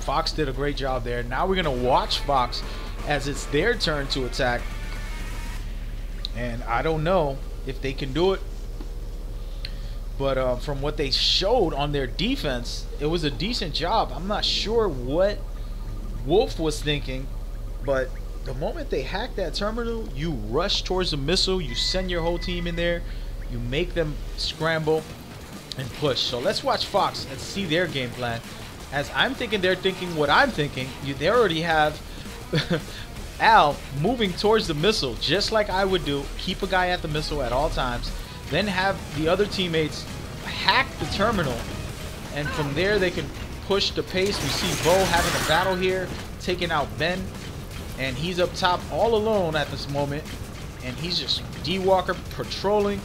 Fox did a great job there. Now we're going to watch Fox as it's their turn to attack. And I don't know if they can do it. But from what they showed on their defense, it was a decent job. I'm not sure what Wolf was thinking, but the moment they hack that terminal, you rush towards the missile, you send your whole team in there, you make them scramble and push. So let's watch Fox and see their game plan. As I'm thinking they're thinking what I'm thinking. They already have Al moving towards the missile, just like I would do. Keep a guy at the missile at all times. Then have the other teammates hack the terminal, and from there they can push the pace. We see Bo having a battle here, taking out Ben, and he's up top all alone at this moment, and he's just D-Walker patrolling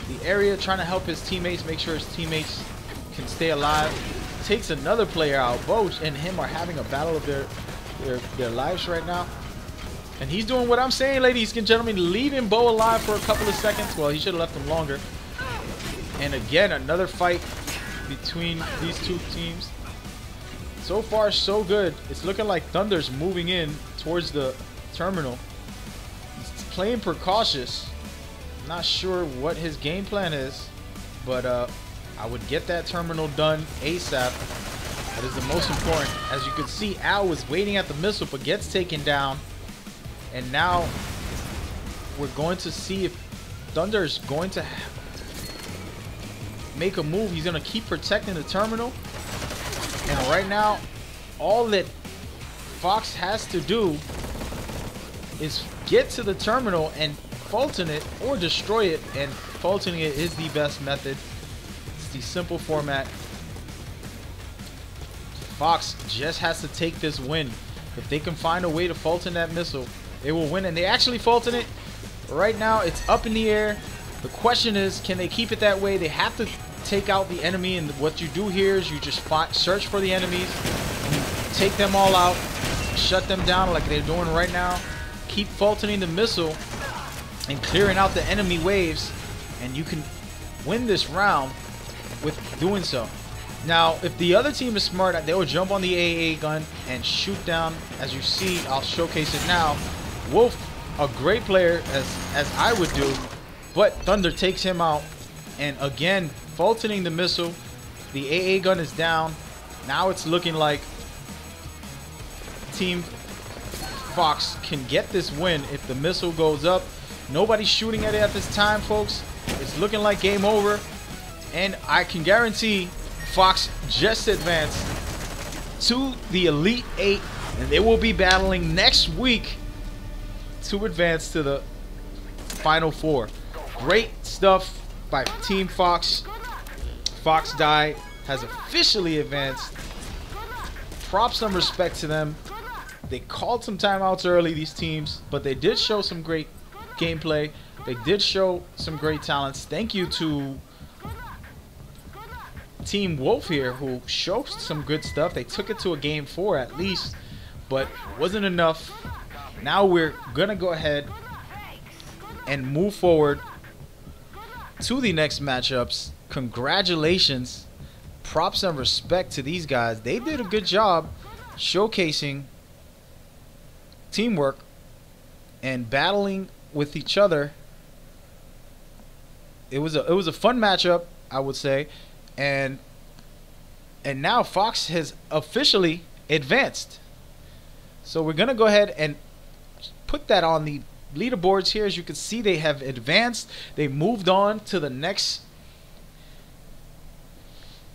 the area, trying to help his teammates, make sure his teammates can stay alive. Takes another player out. Bo and him are having a battle of their lives right now. And he's doing what I'm saying, ladies and gentlemen, leaving Bo alive for a couple of seconds. Well, he should have left him longer. And again, another fight between these two teams. So far, so good. It's looking like Thunder's moving in towards the terminal. He's playing precautious. I'm not sure what his game plan is, but I would get that terminal done ASAP. That is the most important. As you can see, Al was waiting at the missile, but gets taken down. And now we're going to see if Thunder is going to make a move. He's gonna keep protecting the terminal. And right now, all that Fox has to do is get to the terminal and Fulton it or destroy it. And Fultoning it is the best method. It's the simple format. Fox just has to take this win. If they can find a way to Fulton that missile, they will win. And they actually Fulton it. Right now, it's up in the air. The question is, can they keep it that way? They have to take out the enemy. And what you do here is you just search for the enemies. You take them all out. Shut them down like they're doing right now. Keep Fultoning the missile and clearing out the enemy waves. And you can win this round with doing so. Now, if the other team is smart, they will jump on the AA gun and shoot down. As you see, I'll showcase it now. Wolf, a great player, as I would do, but Thunder takes him out. And again, Fultoning the missile. The AA gun is down. Now it's looking like Team Fox can get this win if the missile goes up. Nobody's shooting at it at this time, folks. It's looking like game over. And I can guarantee Fox just advanced to the Elite 8, and they will be battling next week to advance to the Final 4. Great stuff by Team Fox. Fox Die has officially advanced. Props and respect to them. They called some timeouts early, these teams, but they did show some great gameplay. They did show some great talents. Thank you to Team Wolf here, who showed some good stuff. They took it to a game 4 at least, but wasn't enough. Now we're gonna go ahead and move forward to the next matchups. Congratulations, props and respect to these guys. They did a good job showcasing teamwork and battling with each other. It was a fun matchup, I would say. And now Fox has officially advanced. So we're going to go ahead and put that on the leaderboards here. As you can see, they have advanced. They moved on to the next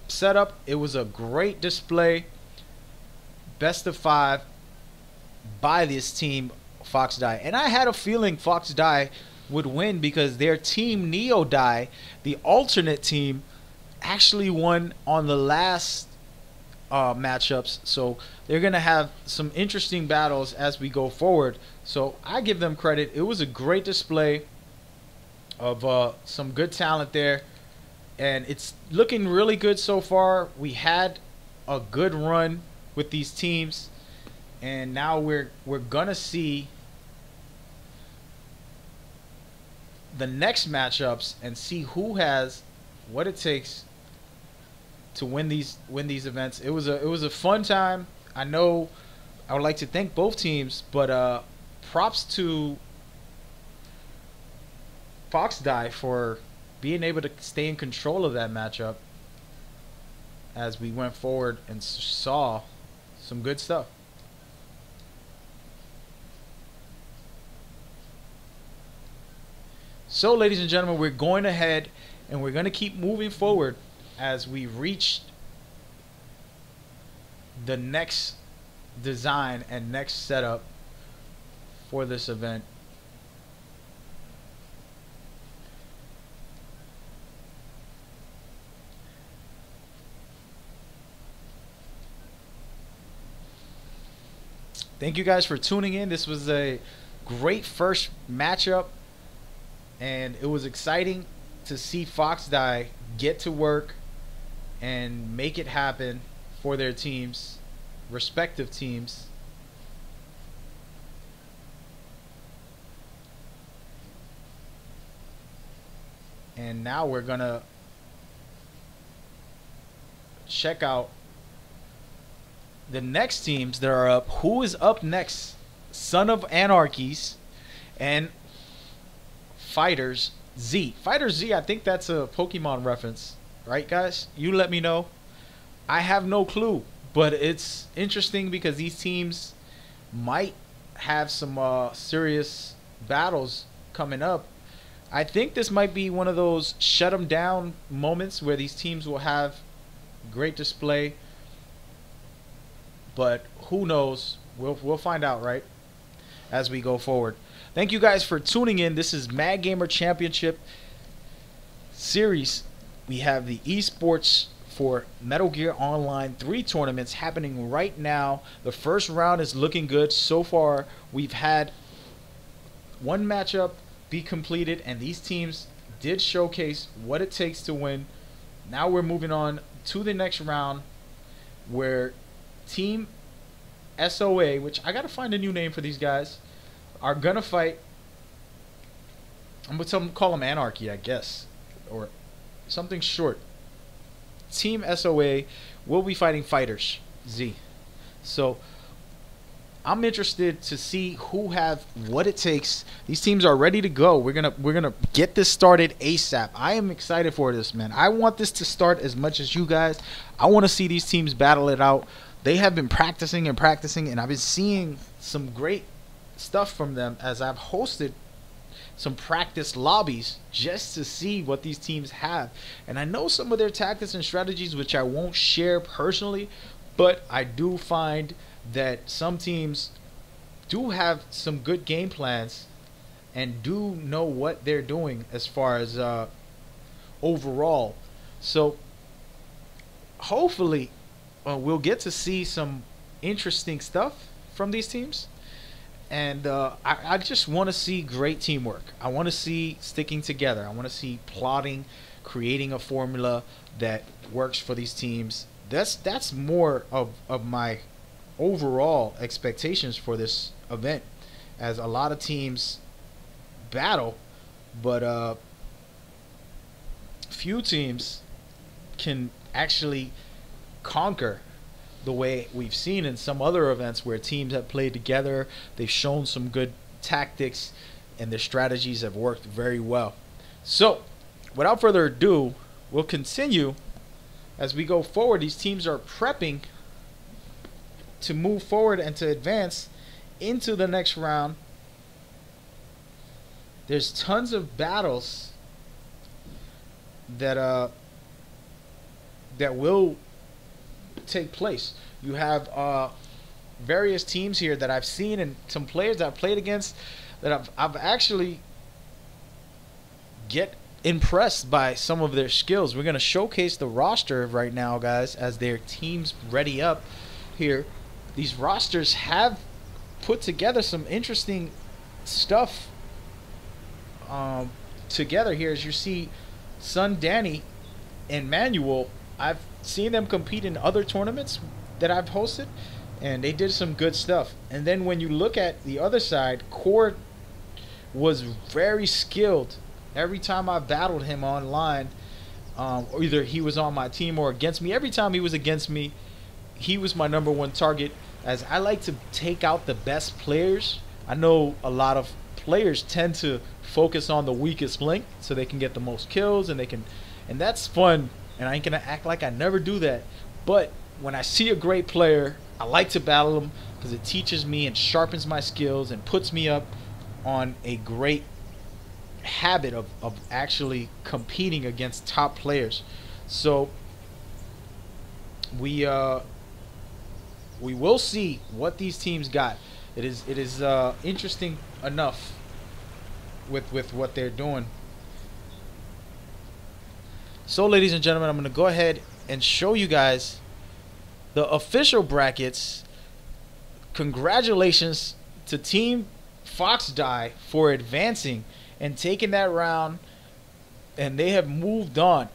setup. It was a great display. Best of 5 by this team, Fox Die. And I had a feeling Fox Die would win because their team Neo Die, the alternate team, actually won on the last matchups. So they're gonna have some interesting battles as we go forward. So I give them credit. It was a great display of some good talent there, and it's looking really good so far. We had a good run with these teams, and now we're gonna see the next matchups and see who has what it takes to win these events. It was a fun time. I know I would like to thank both teams, but props to Fox Die for being able to stay in control of that matchup as we went forward and saw some good stuff. So, ladies and gentlemen, we're going ahead and we're going to keep moving forward as we reach the next design and next setup for this event. Thank you guys for tuning in. This was a great first matchup, and it was exciting to see Fox Die get to work and make it happen for their teams, respective teams. And now we're gonna check out the next teams that are up. Who is up next? Son of Anarchies and Fighters Z. Fighter Z, I think that's a Pokemon reference, right, guys? You let me know. I have no clue, but it's interesting because these teams might have some serious battles coming up. I think this might be one of those shut them down moments where these teams will have great display, but who knows? We'll find out, right, as we go forward. Thank you guys for tuning in. This is MagGamer Championship Series. We have the esports for Metal Gear Online 3 tournaments happening right now. The first round is looking good. So far, we've had one matchup be completed, and these teams did showcase what it takes to win. Now we're moving on to the next round, where Team SOA, which I gotta find a new name for these guys, are gonna fight. I'm gonna call them Anarchy, I guess, or something short. Team SOA will be fighting Fighters Z. So I'm interested to see who have what it takes. These teams are ready to go. We're gonna get this started ASAP. I am excited for this, man. I want this to start as much as you guys. I want to see these teams battle it out. They have been practicing and practicing, and I've been seeing some great stuff from them as I've hosted some practice lobbies just to see what these teams have. And I know some of their tactics and strategies, which I won't share personally, but I do find that some teams do have some good game plans and do know what they're doing as far as overall. So hopefully we'll get to see some interesting stuff from these teams. And I just want to see great teamwork. I want to see sticking together. I want to see plotting, creating a formula that works for these teams. That's more of my overall expectations for this event, as a lot of teams battle, but few teams can actually conquer the way we've seen in some other events where teams have played together. They've shown some good tactics, and their strategies have worked very well. So without further ado, we'll continue as we go forward. These teams are prepping to move forward and to advance into the next round. There's tons of battles that will take place. You have various teams here that I've seen, and some players that I've played against that I've actually get impressed by some of their skills. We're going to showcase the roster right now, guys, as their teams ready up here. These rosters have put together some interesting stuff together here. As you see, Son Danny and Manuel, I've seen them compete in other tournaments that I've hosted, and they did some good stuff. And then when you look at the other side, Cord was very skilled. Every time I battled him online, either he was on my team or against me, every time he was against me, he was my #1 target, as I like to take out the best players. I know a lot of players tend to focus on the weakest link so they can get the most kills, and that's fun. And I ain't gonna act like I never do that. But when I see a great player, I like to battle them because it teaches me and sharpens my skills and puts me up on a great habit of actually competing against top players. So we will see what these teams got. It is interesting enough with what they're doing. So, ladies and gentlemen, I'm going to go ahead and show you guys the official brackets. Congratulations to Team Fox Die for advancing and taking that round, and they have moved on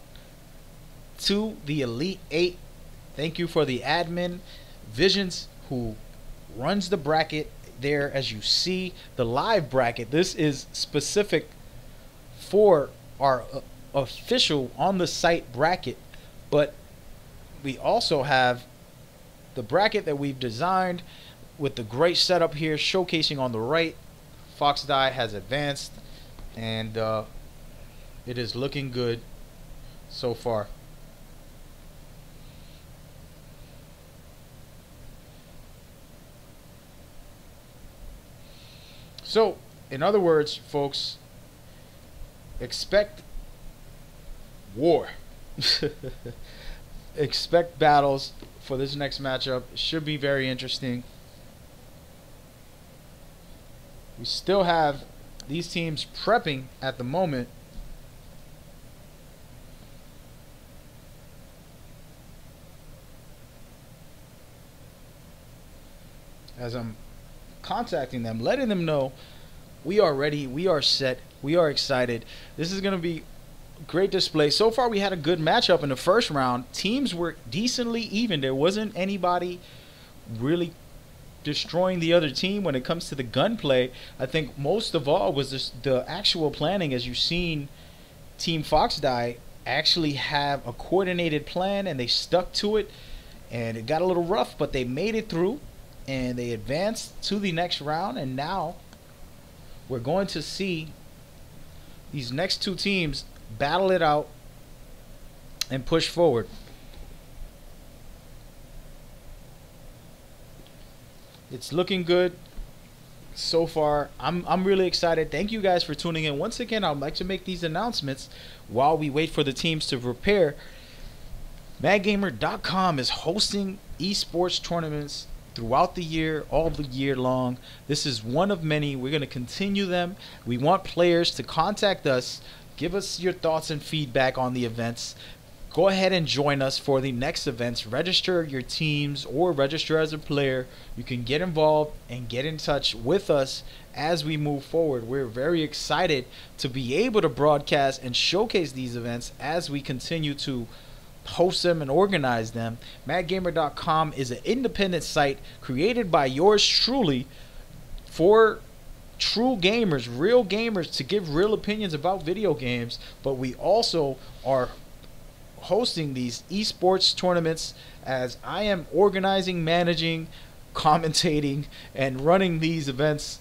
to the Elite 8. Thank you for the admin, Visions, who runs the bracket there. As you see, the live bracket, this is specific for our official on the site bracket, but we also have the bracket that we've designed with the great setup here, showcasing on the right. Fox Die has advanced, and it is looking good so far. So, in other words, folks, expect war. Expect battles for this next matchup. It should be very interesting. We still have these teams prepping at the moment. As I'm contacting them, letting them know we are ready, we are set, we are excited. This is going to be great display. So far we had a good matchup in the first round. Teams were decently even. There wasn't anybody really destroying the other team when it comes to the gunplay. I think most of all was just the actual planning. As you've seen, Team Fox Die actually have a coordinated plan, and they stuck to it, and it got a little rough, but they made it through and they advanced to the next round. And now we're going to see these next two teams battle it out and push forward. It's looking good so far. I'm really excited. Thank you guys for tuning in. Once again, I'd like to make these announcements while we wait for the teams to prepare. MagGamer.com is hosting esports tournaments throughout the year, all the year long. This is one of many. We're going to continue them. We want players to contact us, give us your thoughts and feedback on the events. Go ahead and join us for the next events. Register your teams or register as a player. You can get involved and get in touch with us as we move forward. We're very excited to be able to broadcast and showcase these events as we continue to host them and organize them. MagGamer.com is an independent site created by yours truly for true gamers, real gamers, to give real opinions about video games. But we also are hosting these esports tournaments, as I am organizing, managing, commentating, and running these events.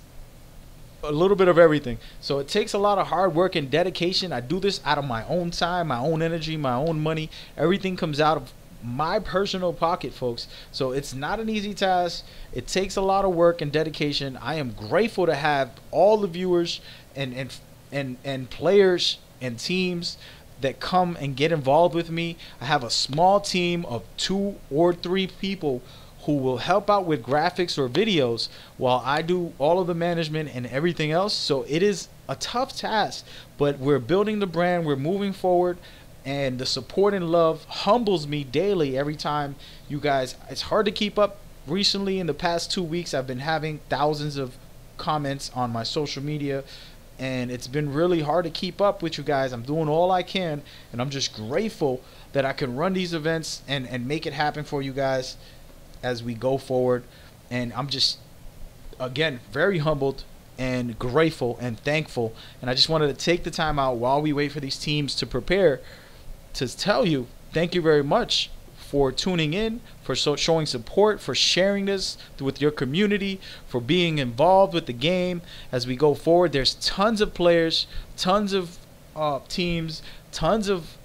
A little bit of everything. So it takes a lot of hard work and dedication. I do this out of my own time, my own energy, my own money. Everything comes out of my personal pocket, folks. So it's not an easy task. It takes a lot of work and dedication. I am grateful to have all the viewers and players and teams that come and get involved with me. I have a small team of 2 or 3 people who will help out with graphics or videos while I do all of the management and everything else. So it is a tough task, but we're building the brand, we're moving forward, and the support and love humbles me daily every time. You guys, it's hard to keep up. Recently, in the past 2 weeks, I've been having thousands of comments on my social media, and it's been really hard to keep up with you guys. I'm doing all I can, and I'm just grateful that I can run these events and make it happen for you guys as we go forward. And I'm just, again, very humbled and grateful and thankful. And I just wanted to take the time out while we wait for these teams to prepare to tell you thank you very much for tuning in, for showing support, for sharing this with your community, for being involved with the game as we go forward. There's tons of players, tons of teams, tons of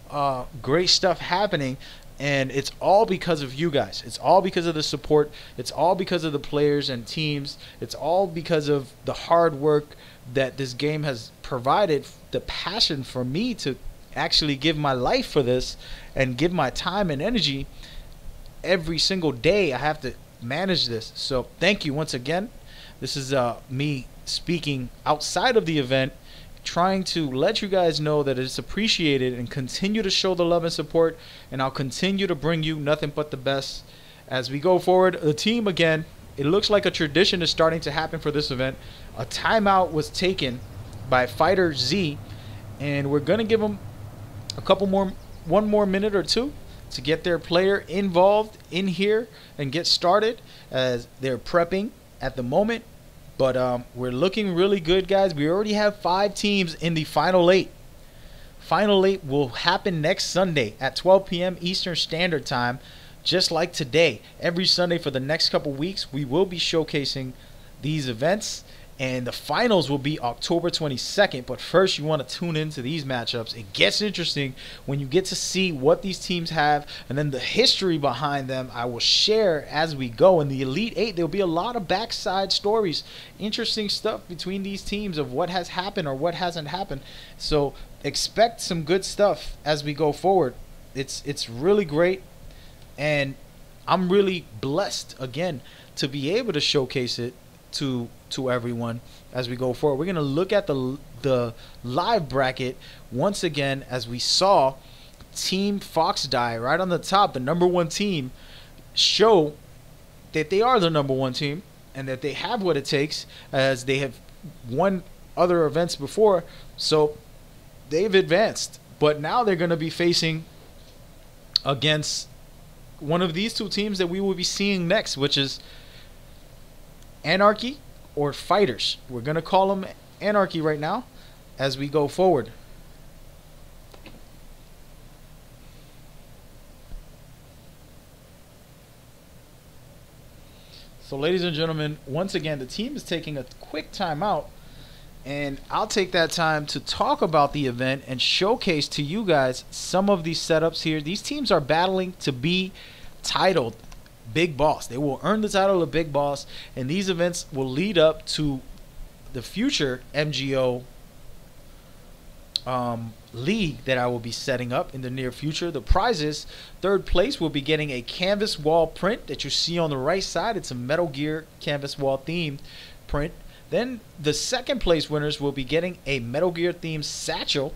great stuff happening. And it's all because of you guys. It's all because of the support. It's all because of the players and teams. It's all because of the hard work that this game has provided, the passion for me to actually give my life for this and give my time and energy every single day. I have to manage this. So thank you once again. This is me speaking outside of the event, trying to let you guys know that it's appreciated, and continue to show the love and support, and I'll continue to bring you nothing but the best as we go forward. The team, again, it looks like a tradition is starting to happen for this event. A timeout was taken by Fighter Z, and we're gonna give them one more minute or two to get their player involved in here and get started, as they're prepping at the moment. But we're looking really good, guys. We already have 5 teams in the Final 8. Final 8 will happen next Sunday at 12 p.m. Eastern Standard Time, just like today. Every Sunday for the next couple weeks, we will be showcasing these events. And the finals will be October 22nd. But first, you want to tune into these matchups. It gets interesting when you get to see what these teams have, and then the history behind them I will share as we go. In the Elite 8, there will be a lot of backside stories, interesting stuff between these teams of what has happened or what hasn't happened. So expect some good stuff as we go forward. It's really great, and I'm really blessed again to be able to showcase it to everyone as we go forward. We're gonna look at the live bracket once again, as we saw Team Fox Die right on the top, the #1 team, show that they are the #1 team and that they have what it takes, as they have won other events before, so they've advanced. But now they're going to be facing against one of these two teams that we will be seeing next, which is Anarchy or Fighters. We're going to call them Anarchy right now as we go forward. So ladies and gentlemen, once again, the team is taking a quick timeout, and I'll take that time to talk about the event and showcase to you guys some of these setups here. These teams are battling to be titled Big Boss. They will earn the title of Big Boss, and these events will lead up to the future MGO league that I will be setting up in the near future. The prizes: third place will be getting a canvas wall print that you see on the right side. It's a Metal Gear canvas wall themed print. Then the second place winners will be getting a Metal Gear themed satchel,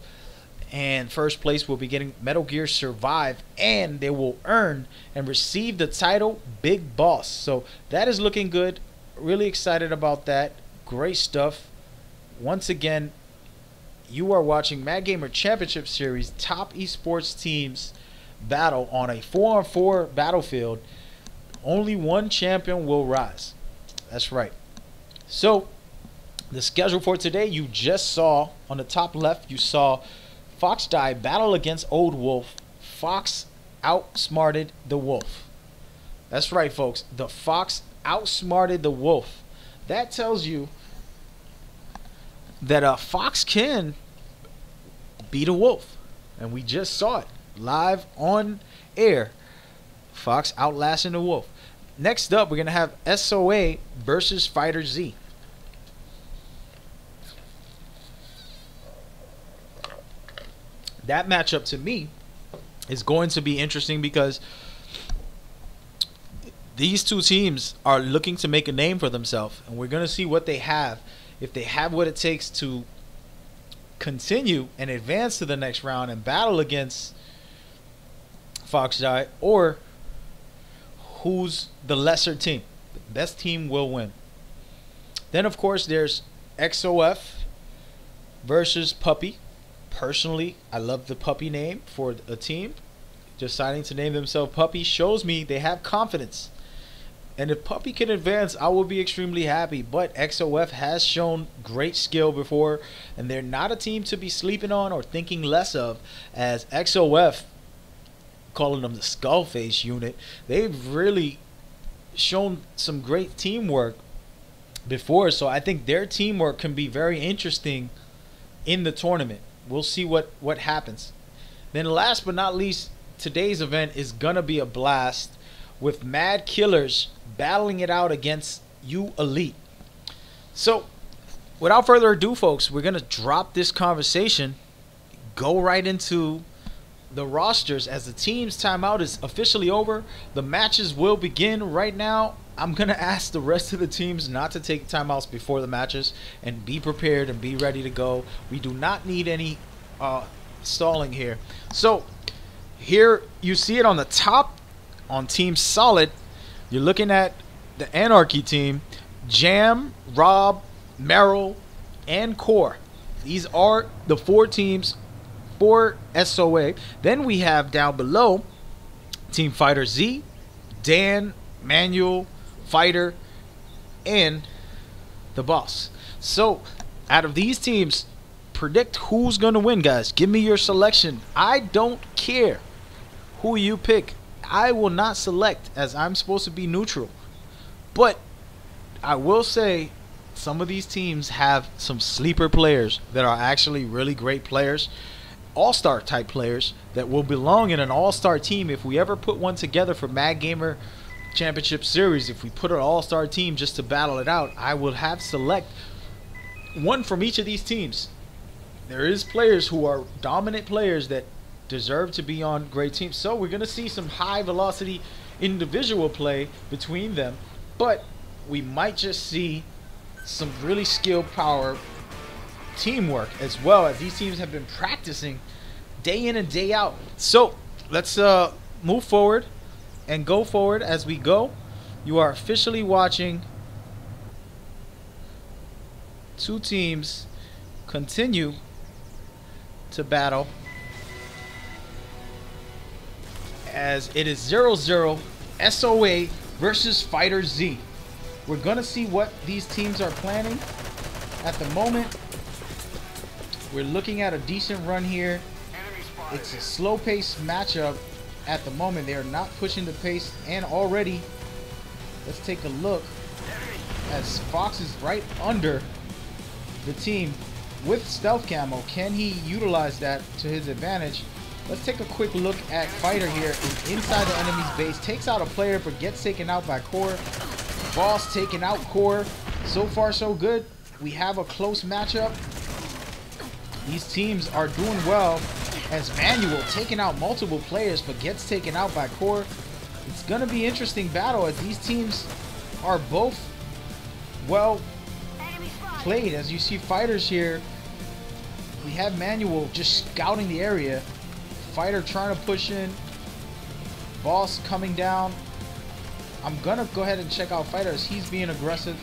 and first place will be getting Metal Gear Survive, and they will earn and receive the title Big Boss. So that is looking good. Really excited about that. Great stuff. Once again, you are watching MagGamer Championship Series top esports teams battle on a 4-on-4 battlefield. Only one champion will rise. That's right. So the schedule for today, you just saw on the top left, you saw Fox Die battle against Old Wolf. Fox outsmarted the Wolf. That's right, folks. The Fox outsmarted the Wolf. That tells you that a Fox can beat a Wolf, and we just saw it live on air. Fox outlasting the Wolf. Next up, we're gonna have SOA versus Fighter Z. That matchup to me is going to be interesting because these two teams are looking to make a name for themselves, and we're gonna see what they have. If they have what it takes to continue and advance to the next round and battle against Fox Die, or who's the lesser team. The best team will win. Then of course there's XOF versus Puppy. Personally, I love the Puppy name for a team. Deciding to name themselves Puppy shows me they have confidence. And if Puppy can advance, I will be extremely happy. But XOF has shown great skill before, and they're not a team to be sleeping on or thinking less of, as XOF, calling them the Skullface unit, they've really shown some great teamwork before. So I think their teamwork can be very interesting in the tournament. We'll see what happens. Then last but not least, today's event is going to be a blast, with Mad Killers battling it out against You Elite. So without further ado, folks, we're going to drop this conversation, go right into the rosters, as the team's timeout is officially over. The matches will begin right now. I'm going to ask the rest of the teams not to take timeouts before the matches, and be prepared and be ready to go. We do not need any stalling here. So here you see it on the top. On Team Solid, you're looking at the Anarchy team: Jam, Rob, Merrill, and Core. These are the four teams for SOA. Then we have down below Team Fighter Z, Dan, Manuel, Fighter, and the Boss. So out of these teams, predict who's gonna win, guys. Give me your selection. I don't care who you pick. I will not select, as I'm supposed to be neutral. But I will say some of these teams have some sleeper players that are actually really great players, all-star type players that will belong in an all-star team. If we ever put one together for MagGamer Championship Series, if we put an all-star team just to battle it out, I will have select one from each of these teams. there is players who are dominant players that deserve to be on great teams. So we're going to see some high velocity individual play between them, but we might just see some really skilled power teamwork as well, as these teams have been practicing day in and day out. So let's move forward and go forward as we go. You are officially watching two teams continue to battle, as it is 0-0 SOA versus Fighter Z. We're gonna see what these teams are planning. At the moment, we're looking at a decent run here. It's a slow-paced matchup at the moment. They are not pushing the pace, and already, let's take a look, as Fox is right under the team with stealth camo. Can he utilize that to his advantage? Let's take a quick look at Fighter here. Inside the enemy's base, takes out a player but gets taken out by Core. Boss taking out Core. So far so good. We have a close matchup. These teams are doing well, as Manual taking out multiple players but gets taken out by Core. It's going to be an interesting battle, as these teams are both well played. As you see Fighters here, we have Manual just scouting the area. Fighter trying to push in. Boss coming down. I'm going to go ahead and check out Fighter, as he's being aggressive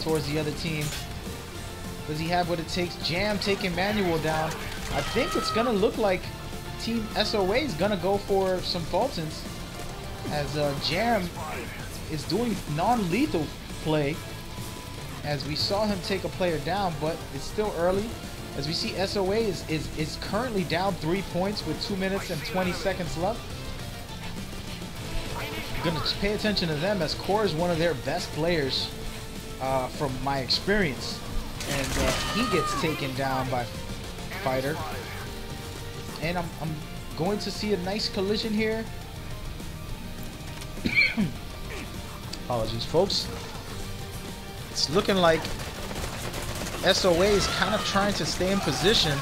towards the other team. Does he have what it takes? Jam taking Manual down. I think it's going to look like Team SOA is going to go for some Fultons, as Jam is doing non-lethal play, as we saw him take a player down, but it's still early. As we see, SOA is currently down 3 points with 2 minutes and 20 seconds left. I'm going to pay attention to them, as Core is one of their best players from my experience. And he gets taken down by Fighter. And I'm going to see a nice collision here. Apologies, folks. It's looking like SOA is kind of trying to stay in position,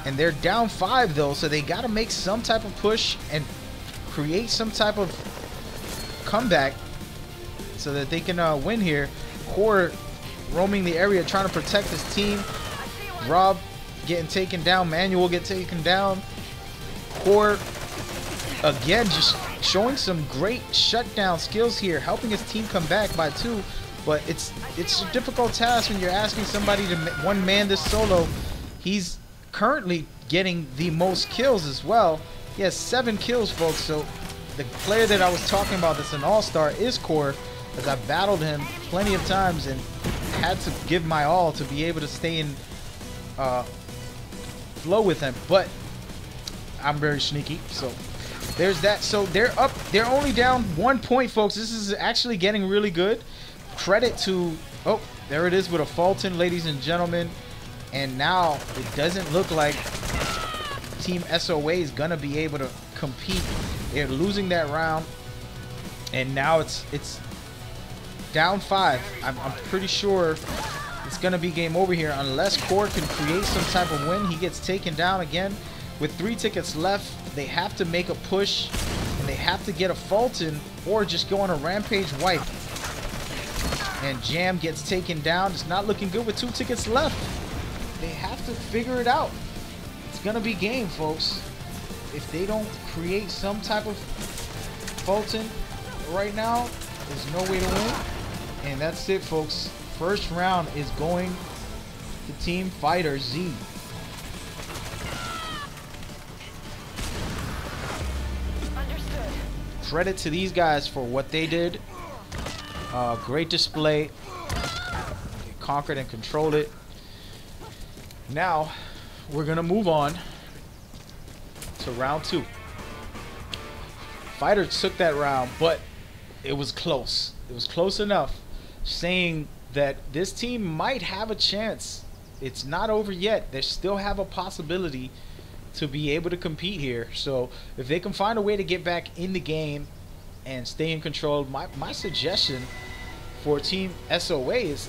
and they're down 5 though, so they got to make some type of push and create some type of comeback so that they can win here. Core roaming the area trying to protect his team. Rob getting taken down. Manual get taken down. Core again just showing some great shutdown skills here, helping his team come back by 2. But it's a difficult task when you're asking somebody to one-man this solo. He's currently getting the most kills as well. He has 7 kills, folks. So the player that I was talking about that's an all-star is Core, as I battled him plenty of times and had to give my all to be able to stay in flow with him. But I'm very sneaky, so there's that. So they're up. They're only down 1 point, folks. This is actually getting really good. Credit to, oh, there it is with a Fulton, ladies and gentlemen. And now it doesn't look like Team SOA is gonna be able to compete. They're losing that round, and now it's down 5. I'm pretty sure it's gonna be game over here unless Core can create some type of win. He gets taken down again with 3 tickets left. They have to make a push, and they have to get a Fulton or just go on a rampage wipe. And Jam gets taken down. It's not looking good with 2 tickets left. They have to figure it out. It's gonna be game, folks. If they don't create some type of Fulton right now, there's no way to win. And that's it, folks. First round is going to Team Fighter Z. Understood. Credit to these guys for what they did. Great display. They conquered and controlled it. Now we're gonna move on to round 2. Fighter took that round, but it was close. It was close enough, saying that this team might have a chance. It's not over yet. They still have a possibility to be able to compete here. So if they can find a way to get back in the game and stay in control, my suggestion for Team SOA is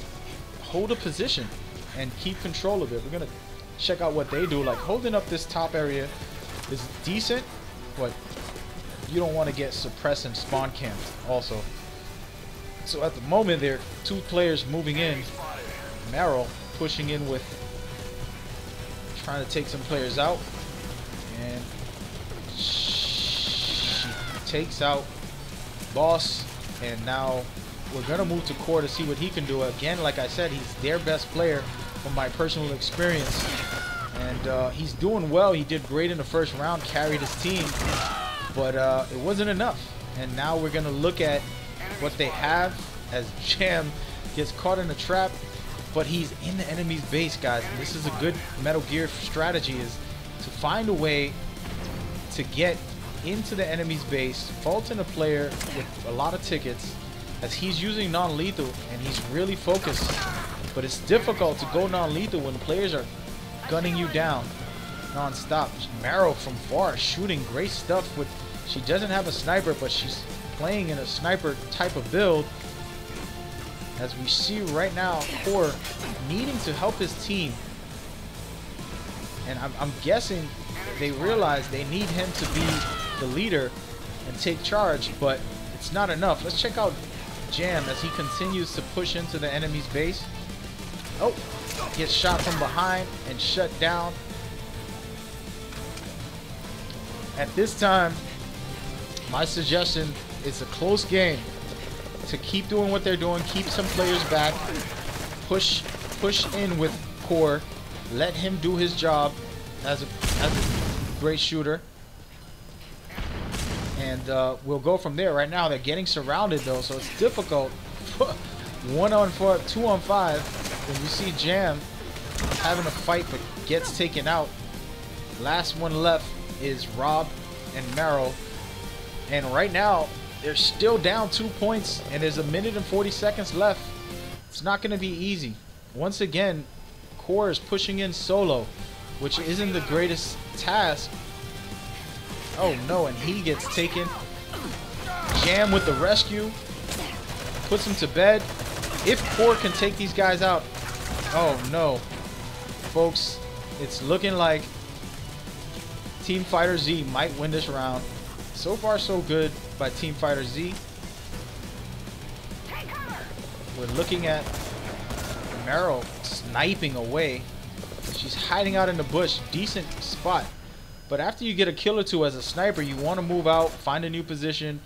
hold a position and keep control of it. We're gonna check out what they do. Like, holding up this top area is decent, but you don't want to get suppressed and spawn camped also. So at the moment, there are 2 players moving in. Meryl pushing in with trying to take some players out, and she takes out Boss. And now we're gonna move to Core to see what he can do. Again, like I said, he's their best player from my personal experience, and he's doing well. He did great in the first round, carried his team, but it wasn't enough. And now we're gonna look at what they have as Jam gets caught in a trap, but he's in the enemy's base, guys. And this is a good Metal Gear strategy, is to find a way to get into the enemy's base, faulting a player with a lot of tickets, as he's using non-lethal and he's really focused. But it's difficult to go non-lethal when players are gunning you down non-stop. Marrow from far shooting great stuff with, she doesn't have a sniper, but she's playing in a sniper type of build. As we see right now, Core needing to help his team. And I'm guessing they realize they need him to be the leader and take charge, but it's not enough. Let's check out Jam as he continues to push into the enemy's base. Oh, gets shot from behind and shut down. At this time, my suggestion is a close game. To keep doing what they're doing, keep some players back, push in with Core, let him do his job as a great shooter, and we'll go from there. Right now they're getting surrounded though, so it's difficult. 1 on 4, 2 on 5. When you see Jam having a fight but gets taken out. Last one left is Rob and Marrow, and right now they're still down 2 points, and there's 1 minute and 40 seconds left. It's not going to be easy. Once again, Core is pushing in solo, which isn't the greatest task. Oh no, and he gets taken. Jam with the rescue. Puts him to bed. If Core can take these guys out. Oh no. Folks, it's looking like Team Fighter Z might win this round. So far so good by Team Fighter Z. We're looking at Meryl sniping away. She's hiding out in the bush. Decent spot. But after you get a kill or 2 as a sniper, you want to move out, find a new position,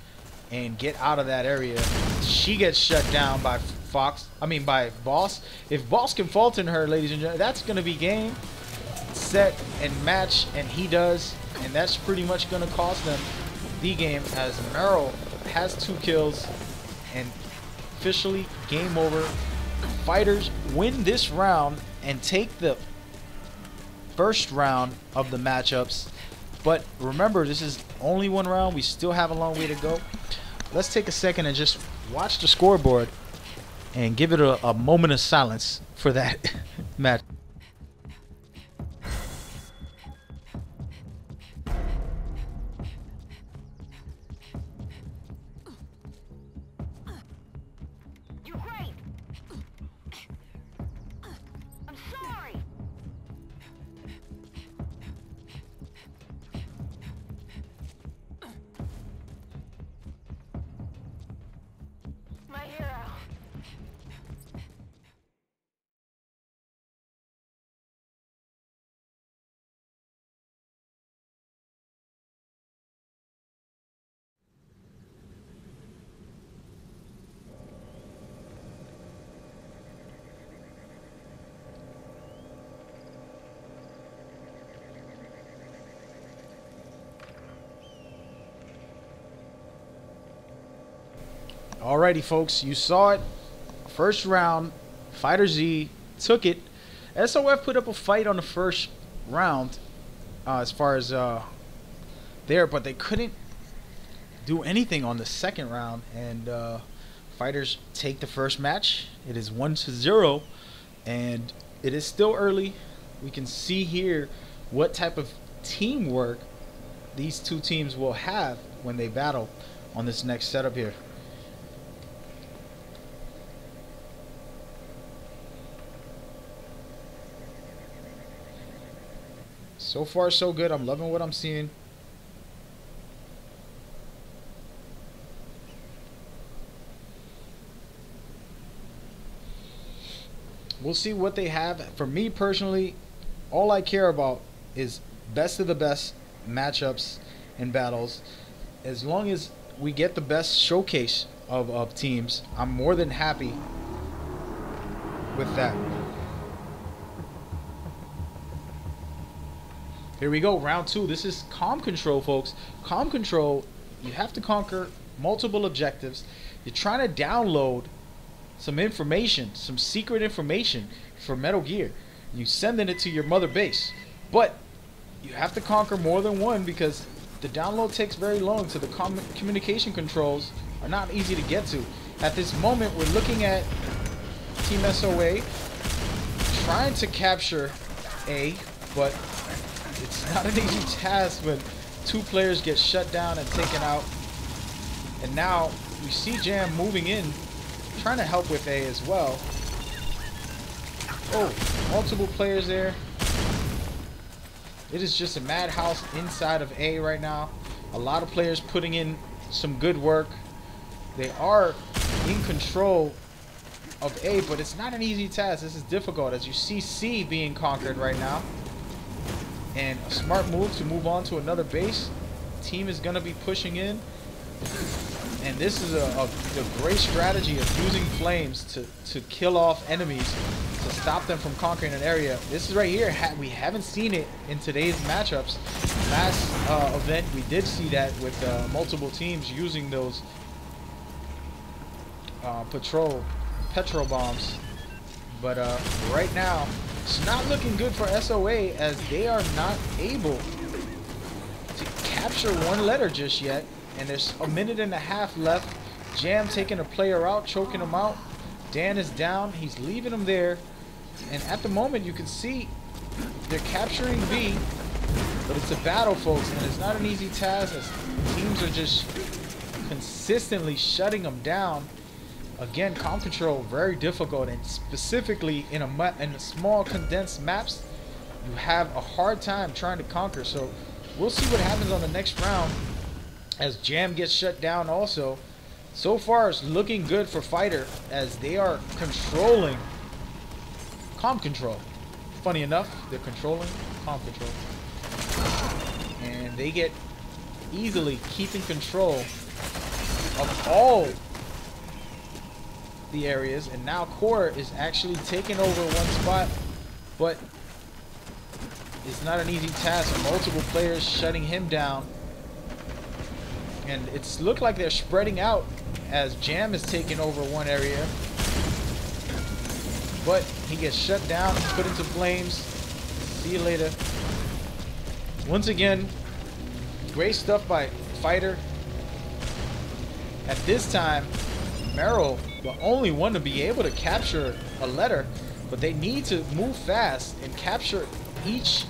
and get out of that area. She gets shut down by by Boss. If Boss can fault in her, ladies and gentlemen, that's going to be game, set, and match, and he does. And that's pretty much going to cost them the game, as Meryl has 2 kills, and officially game over. Fighters win this round and take the first round of the matchups. But remember, this is only 1 round. We still have a long way to go. Let's take a second and just watch the scoreboard and give it a moment of silence for that match. You're great. I'm sorry. My hero. Alrighty, folks, you saw it. First round, Fighter Z took it. SOF put up a fight on the first round, as far as there, but they couldn't do anything on the second round. And Fighters take the first match. It is 1-0, and it is still early. We can see here what type of teamwork these 2 teams will have when they battle on this next setup here. So far, so good. I'm loving what I'm seeing. We'll see what they have. For me personally, all I care about is best of the best matchups and battles. As long as we get the best showcase of teams, I'm more than happy with that. Here we go, round 2. This is Calm Control, folks. Calm Control, you have to conquer multiple objectives. You're trying to download some information, some secret information for Metal Gear. You sending it to your mother base, but you have to conquer more than one because the download takes very long, so the communication controls are not easy to get to. At this moment, we're looking at Team SOA trying to capture A, but it's not an easy task when 2 players get shut down and taken out. And now we see Jam moving in, trying to help with A as well. Oh, multiple players there. It is just a madhouse inside of A right now. A lot of players putting in some good work. They are in control of A, but it's not an easy task. This is difficult, as you see C being conquered right now. And a smart move to move on to another base. Team is going to be pushing in. And this is a great strategy of using flames to kill off enemies, to stop them from conquering an area. This is right here. We haven't seen it in today's matchups. Last event, we did see that with multiple teams using those petrol bombs. But right now, it's not looking good for SOA, as they are not able to capture one letter just yet. And there's a minute and a half left. Jam taking a player out, choking him out. Dan is down. He's leaving him there. And at the moment, you can see they're capturing B. But it's a battle, folks, and it's not an easy task, as teams are just consistently shutting them down. Again, Calm Control, very difficult, and specifically in a small condensed maps, you have a hard time trying to conquer. So we'll see what happens on the next round, as Jam gets shut down also. So far, it's looking good for Fighter, as they are controlling Calm Control. Funny enough, they're controlling Calm Control. And they get easily keeping control of all the areas. And now Core is actually taking over one spot, but it's not an easy task. Multiple players shutting him down. And it's looked like they're spreading out, as Jam is taking over one area. But he gets shut down, put into flames. See you later. Once again, great stuff by Fighter. At this time, Merrill, the only one to be able to capture a letter, but they need to move fast and capture each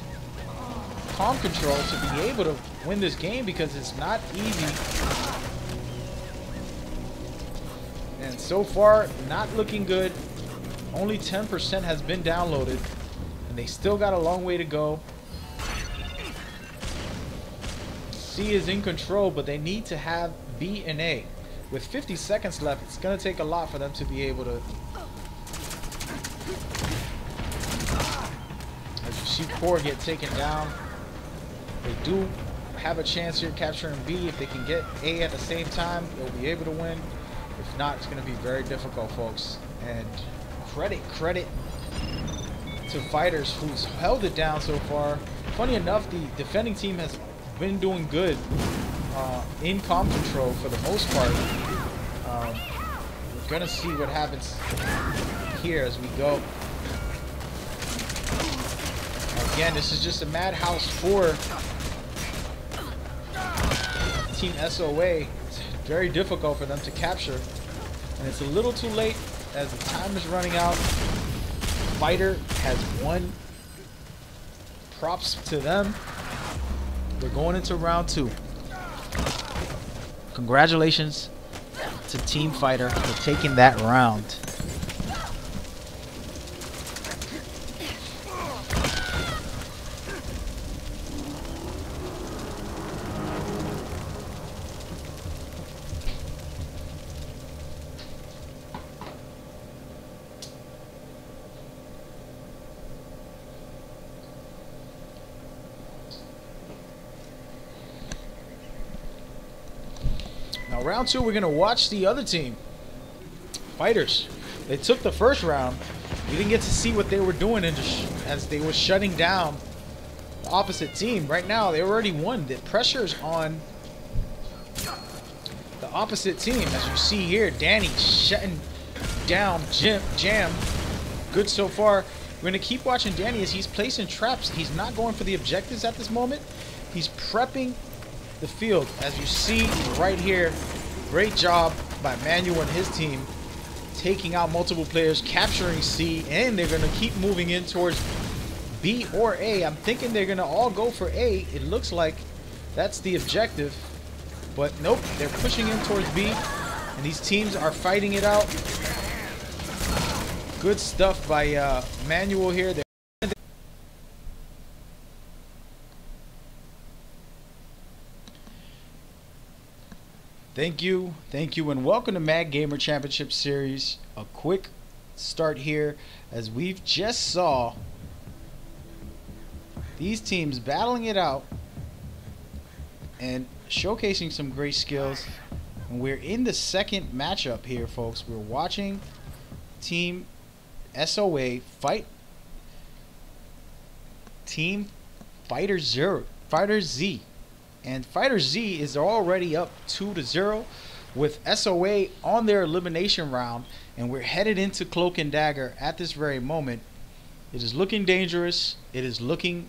Calm Control to be able to win this game, because it's not easy. And so far, not looking good. Only 10% has been downloaded, and they still got a long way to go. C is in control, but they need to have B and A. With 50 seconds left, it's going to take a lot for them to be able to. As you see Core get taken down, they do have a chance here capturing B. If they can get A at the same time, they'll be able to win. If not, it's going to be very difficult, folks. And credit to Fighters, who's held it down so far. Funny enough, the defending team has been doing good in Calm Control for the most part. We're going to see what happens here as we go. Again, this is just a madhouse for Team SOA. It's very difficult for them to capture, and it's a little too late as the time is running out. Fighter has won. Props to them. We're going into round 2. Congratulations to Team Fighter for taking that round. Now round 2, we're going to watch the other team. Fighters. They took the first round. We didn't get to see what they were doing as they were shutting down the opposite team. Right now, they already won. The pressure's on the opposite team. As you see here, Danny shutting down Jam. Good so far. We're going to keep watching Danny as he's placing traps. He's not going for the objectives at this moment. He's prepping the field. As you see right here, great job by Manuel and his team, taking out multiple players, capturing C, and they're going to keep moving in towards B or A. I'm thinking they're going to all go for A. It looks like that's the objective. But nope, they're pushing in towards B, and these teams are fighting it out. Good stuff by Manuel here. Thank you, and welcome to MagGamer Championship Series. A quick start here as we've just saw these teams battling it out and showcasing some great skills. And we're in the second matchup here, folks. We're watching Team SOA fight Team Fighter Z. And Fighter Z is already up 2-0 with SOA on their elimination round, and we're headed into Cloak and Dagger at this very moment. It is looking dangerous. It is looking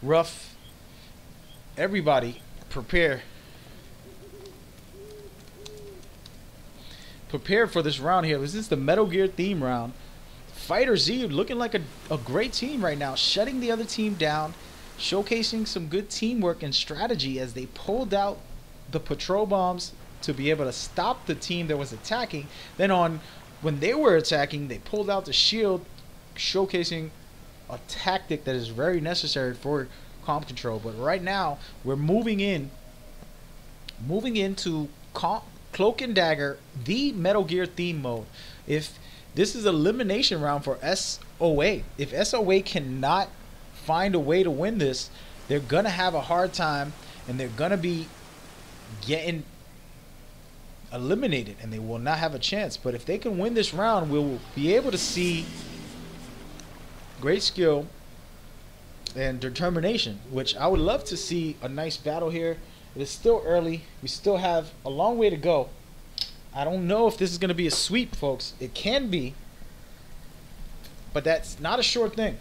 rough. Everybody prepare for this round here. This is the Metal Gear theme round. Fighter Z looking like a great team right now, shutting the other team down, showcasing some good teamwork and strategy as they pulled out the patrol bombs to be able to stop the team that was attacking. Then when they were attacking, they pulled out the shield, showcasing a tactic that is very necessary for comp control. But right now, we're moving into Cloak and Dagger, the Metal Gear theme mode. If this is elimination round for SOA, if SOA cannot find a way to win this, they're gonna have a hard time, and they're gonna be getting eliminated, and they will not have a chance. But if they can win this round, we'll be able to see great skill and determination, which I would love to see a nice battle here. It is still early. We still have a long way to go. I don't know if this is going to be a sweep, folks. It can be, but that's not a sure thing.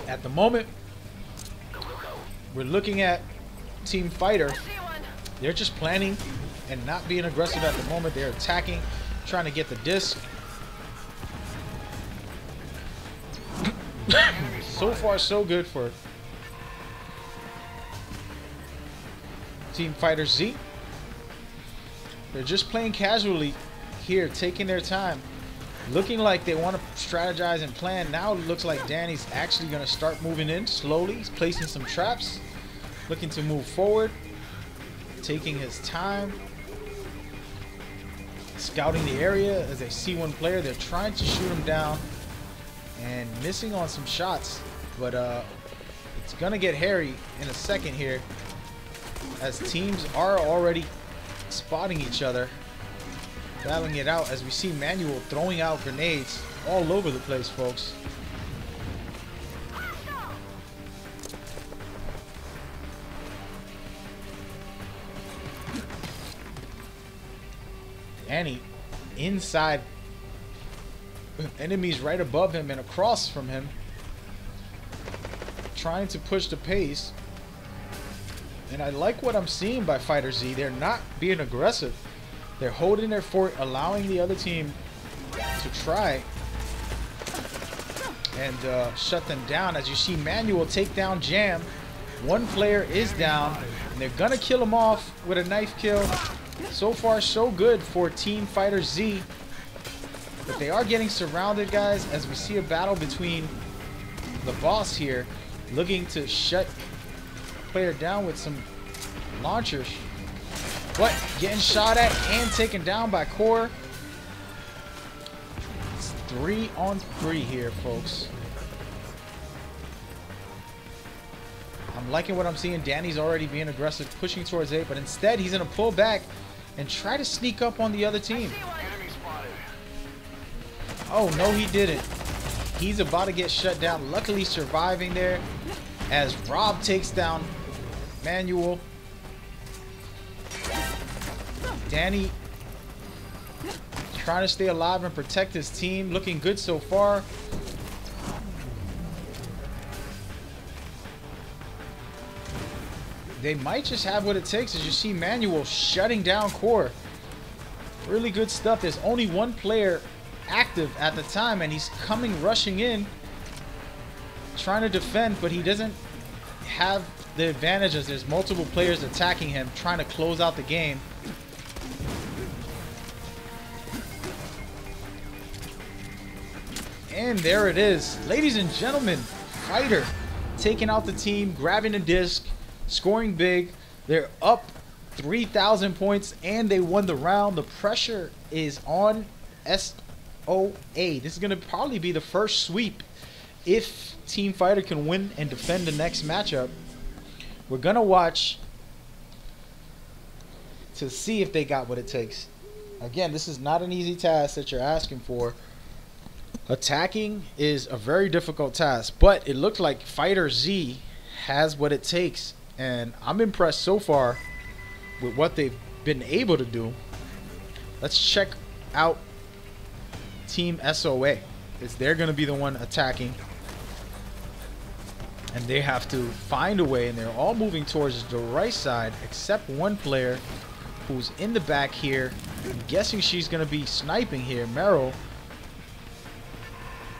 At the moment, we're looking at Team Fighter. They're just planning and not being aggressive at the moment. They're attacking, trying to get the disc. So far, so good for Team Fighter Z. They're just playing casually here, taking their time. Looking like they want to strategize and plan. Now it looks like Danny's actually going to start moving in slowly. He's placing some traps, looking to move forward, taking his time, scouting the area. As they see one player, they're trying to shoot him down and missing on some shots. But it's going to get hairy in a second here, as teams are already spotting each other, battling it out, as we see Manuel throwing out grenades all over the place, folks. Danny inside, enemies right above him and across from him, trying to push the pace. And I like what I'm seeing by Fighter Z. They're not being aggressive. They're holding their fort, allowing the other team to try and shut them down. As you see Manuel take down Jam. One player is down, and they're gonna kill him off with a knife kill. So far, so good for Team Fighter Z. But they are getting surrounded, guys, as we see a battle between the boss here, looking to shut the player down with some launchers. But getting shot at and taken down by Core. It's 3-on-3 here, folks. I'm liking what I'm seeing. Danny's already being aggressive, pushing towards A, but instead he's going to pull back and try to sneak up on the other team. Oh, no, he didn't. He's about to get shut down. Luckily surviving there as Rob takes down Manuel. Danny trying to stay alive and protect his team. Looking good so far. They might just have what it takes, as you see Manuel shutting down Core. Really good stuff. There's only one player active at the time, and he's coming rushing in trying to defend, but he doesn't have the advantage as there's multiple players attacking him, trying to close out the game. And there it is, ladies and gentlemen. Fighter taking out the team, grabbing the disc, scoring big. They're up 3,000 points and they won the round. The pressure is on SOA. This is going to probably be the first sweep if Team Fighter can win and defend the next matchup. We're going to watch to see if they got what it takes. Again, this is not an easy task that you're asking for. Attacking is a very difficult task, but it looked like Fighter Z has what it takes. And I'm impressed so far with what they've been able to do. Let's check out Team SOA. They're going to be the one attacking. And they have to find a way. And they're all moving towards the right side, except one player who's in the back here. I'm guessing she's going to be sniping here, Meryl.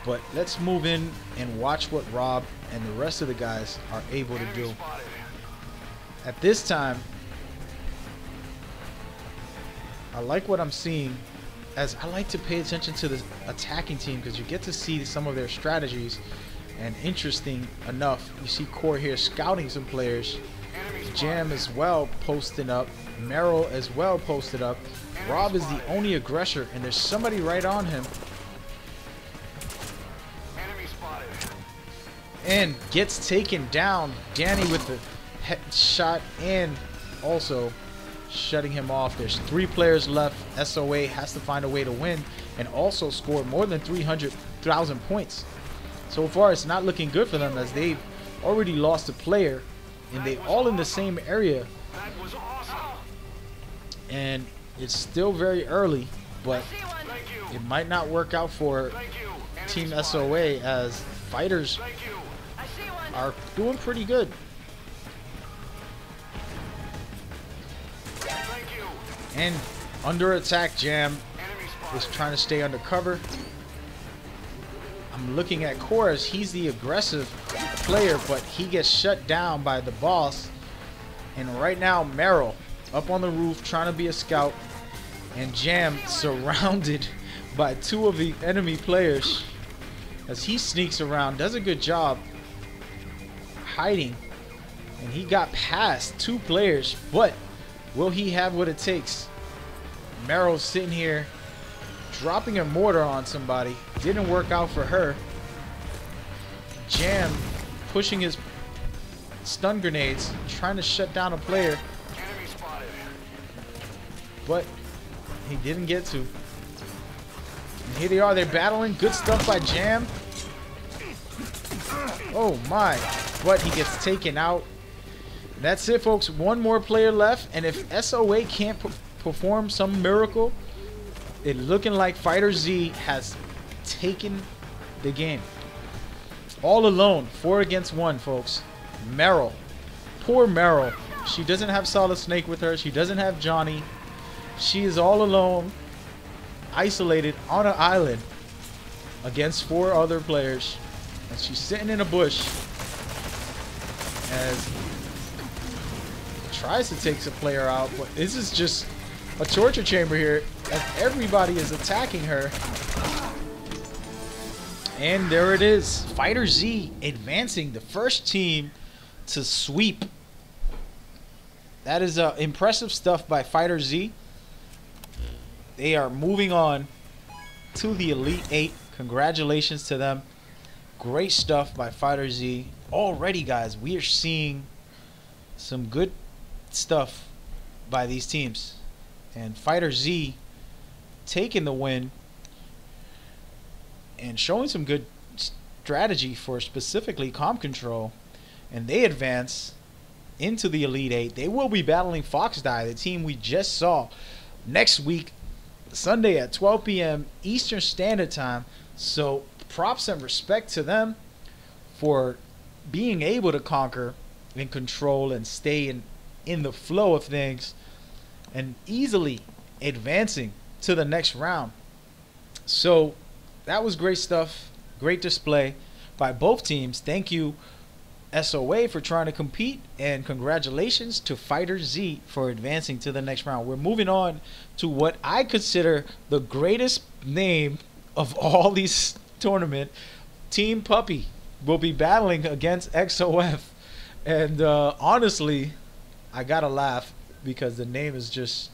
But let's move in and watch what Rob and the rest of the guys are able to do. At this time, I like what I'm seeing, as I like to pay attention to the attacking team because you get to see some of their strategies. And interesting enough, you see Core here scouting some players. Jam as well posting up. Meryl as well posted up. Rob is the only aggressor, and there's somebody right on him. And gets taken down. Danny with the headshot and also shutting him off. There's 3 players left. SOA has to find a way to win and also score more than 300,000 points. So far, it's not looking good for them, as they've already lost a player, and they all in the same area. And it's still very early, but it might not work out for Team SOA, as Fighters are doing pretty good. And under attack, Jam is trying to stay under cover. I'm looking at Core, as he's the aggressive player, but he gets shut down by the boss. And right now, Meryl up on the roof trying to be a scout, and Jam surrounded by 2 of the enemy players as he sneaks around, does a good job hiding, and he got past 2 players, but will he have what it takes? Meryl's sitting here dropping a mortar on somebody. Didn't work out for her. Jam pushing his stun grenades, trying to shut down a player, but he didn't get to. And here they are, they're battling. Good stuff by Jam. Oh my, but he gets taken out. That's it, folks. 1 more player left, and if SOA can't perform some miracle, it looking like Fighter Z has taken the game. All alone, 4 against 1, folks. Meryl, poor Meryl. She doesn't have Solid Snake with her. She doesn't have Johnny. She is all alone, isolated on an island against 4 other players. And she's sitting in a bush as tries to take a player out, but this is just a torture chamber here as everybody is attacking her. And there it is, Fighter Z advancing, the first team to sweep. That is impressive stuff by Fighter Z. They are moving on to the Elite 8. Congratulations to them. Great stuff by Fighter Z. Already, guys, we are seeing some good stuff by these teams. And Fighter Z taking the win and showing some good strategy for specifically comp control. And they advance into the Elite Eight. They will be battling Foxdie, the team we just saw, next week, Sunday at 12 p.m. Eastern Standard Time. So props and respect to them for being able to conquer and control and stay in the flow of things and easily advancing to the next round. So that was great stuff. Great display by both teams. Thank you, SOA, for trying to compete, and congratulations to Fighter Z for advancing to the next round. We're moving on to what I consider the greatest name of all these tournament. Team Puppy will be battling against XOF, and honestly, I gotta laugh because the name is just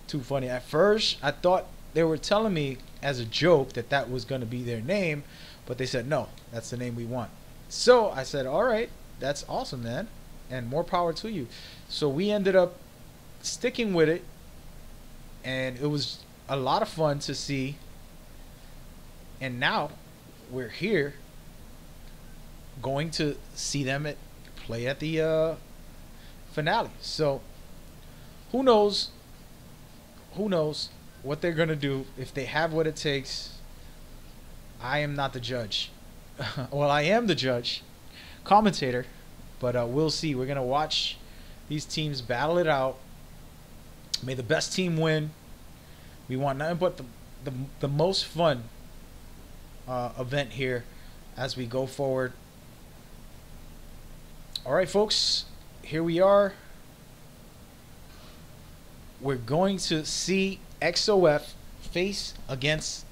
too funny. At first, I thought they were telling me as a joke that that was going to be their name, but they said no, that's the name we want. So I said, all right, that's awesome, man, and more power to you. So we ended up sticking with it, and it was a lot of fun to see. And now we're here going to see them play at the finale. So who knows what they're gonna do, if they have what it takes. I am not the judge. Well, I am the judge, commentator, but we'll see. We're gonna watch these teams battle it out. May the best team win. We want nothing but the most fun event here as we go forward. All right, folks, here we are. We're going to see XOF face against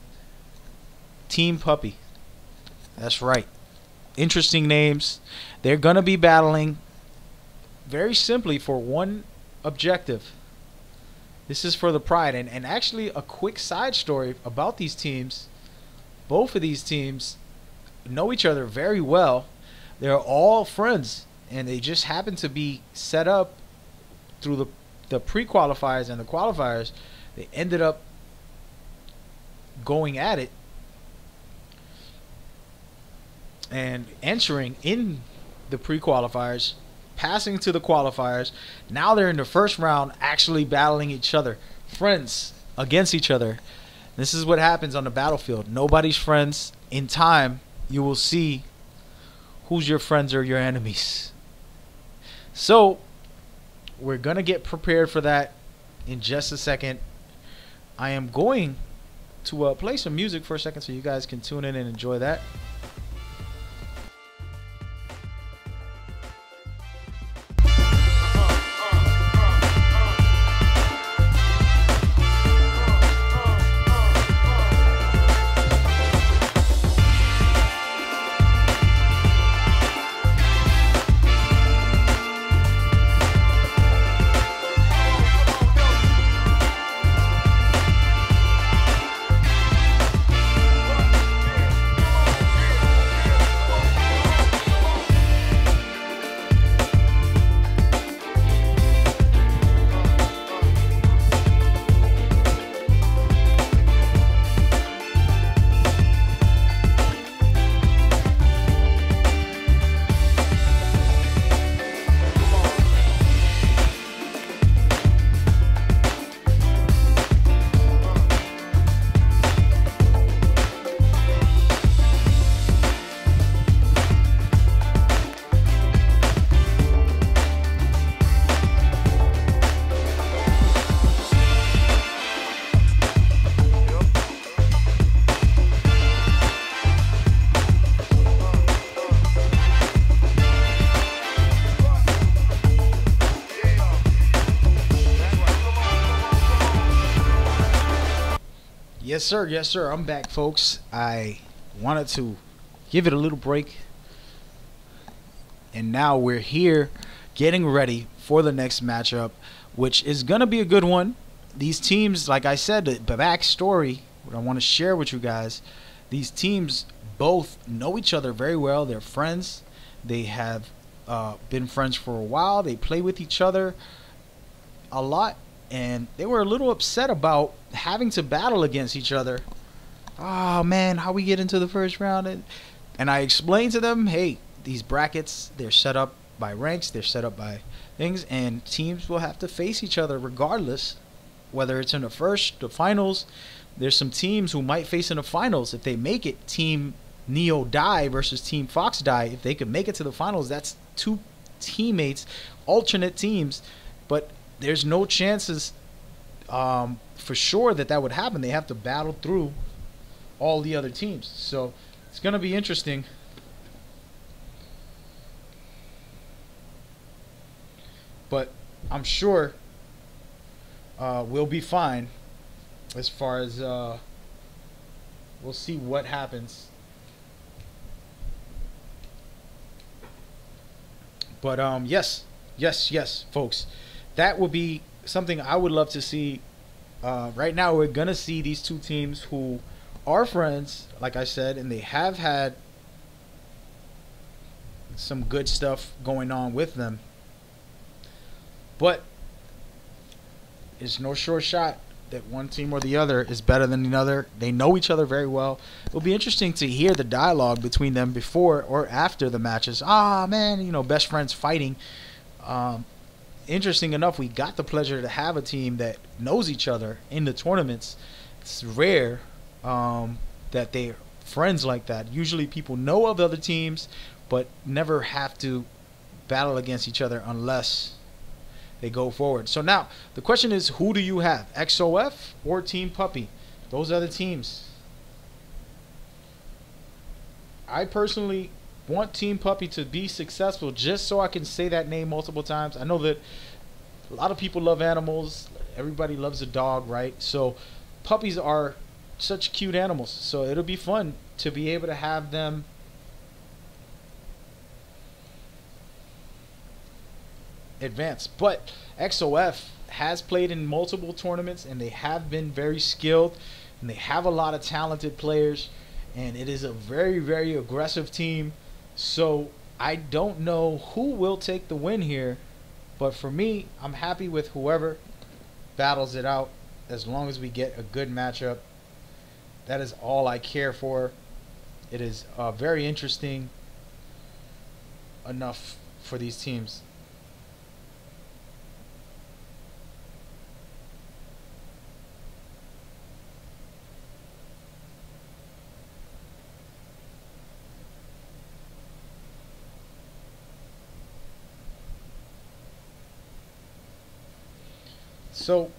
Team Puppy. That's right. Interesting names. They're going to be battling very simply for one objective. This is for the pride. And actually, a quick side story about these teams. Both of these teams know each other very well. They're all friends, and they just happen to be set up through the pre-qualifiers and the qualifiers. They ended up going at it and entering in the pre-qualifiers, passing to the qualifiers. Now they're in the first round, actually battling each other, friends against each other. This is what happens on the battlefield. Nobody's friends. In time, you will see who's your friends or your enemies. So we're gonna get prepared for that in just a second. I am going to play some music for a second so you guys can tune in and enjoy that. Yes, sir. Yes, sir. I'm back, folks. I wanted to give it a little break. And now we're here getting ready for the next matchup, which is going to be a good one. These teams, like I said, the backstory, what I want to share with you guys, these teams both know each other very well. They're friends. They have been friends for a while. They play with each other a lot, and they were a little upset about having to battle against each other. Oh man, how we get into the first round? And I explained to them, hey, these brackets, they're set up by ranks, they're set up by things, and teams will have to face each other regardless, whether it's in the finals. There's some teams who might face in the finals if they make it. Team Neo die versus Team Fox die. If they could make it to the finals, that's two teammates, alternate teams, but there's no chances for sure that would happen. They have to battle through all the other teams, so it's gonna be interesting. But I'm sure we'll be fine as far as we'll see what happens. But yes, folks, that will be something I would love to see. Right now we're gonna see these two teams who are friends, like I said, and they have had some good stuff going on with them, but it's no sure shot that one team or the other is better than the other. They know each other very well. It'll be interesting to hear the dialogue between them before or after the matches. Ah, man, you know, best friends fighting. Interesting enough, we got the pleasure to have a team that knows each other in the tournaments. It's rare that they're friends like that. Usually people know of other teams, but never have to battle against each other unless they go forward. So now the question is, who do you have, XOF or Team Puppy? Those are the teams. I personally want Team Puppy to be successful just so I can say that name multiple times. I know that a lot of people love animals. Everybody loves a dog, right? So puppies are such cute animals, so it'll be fun to be able to have them advance. But XOF has played in multiple tournaments, and they have been very skilled, and they have a lot of talented players, and it is a very, very aggressive team. So I don't know who will take the win here, but for me, I'm happy with whoever battles it out as long as we get a good matchup. That is all I care for. It is very interesting enough for these teams. So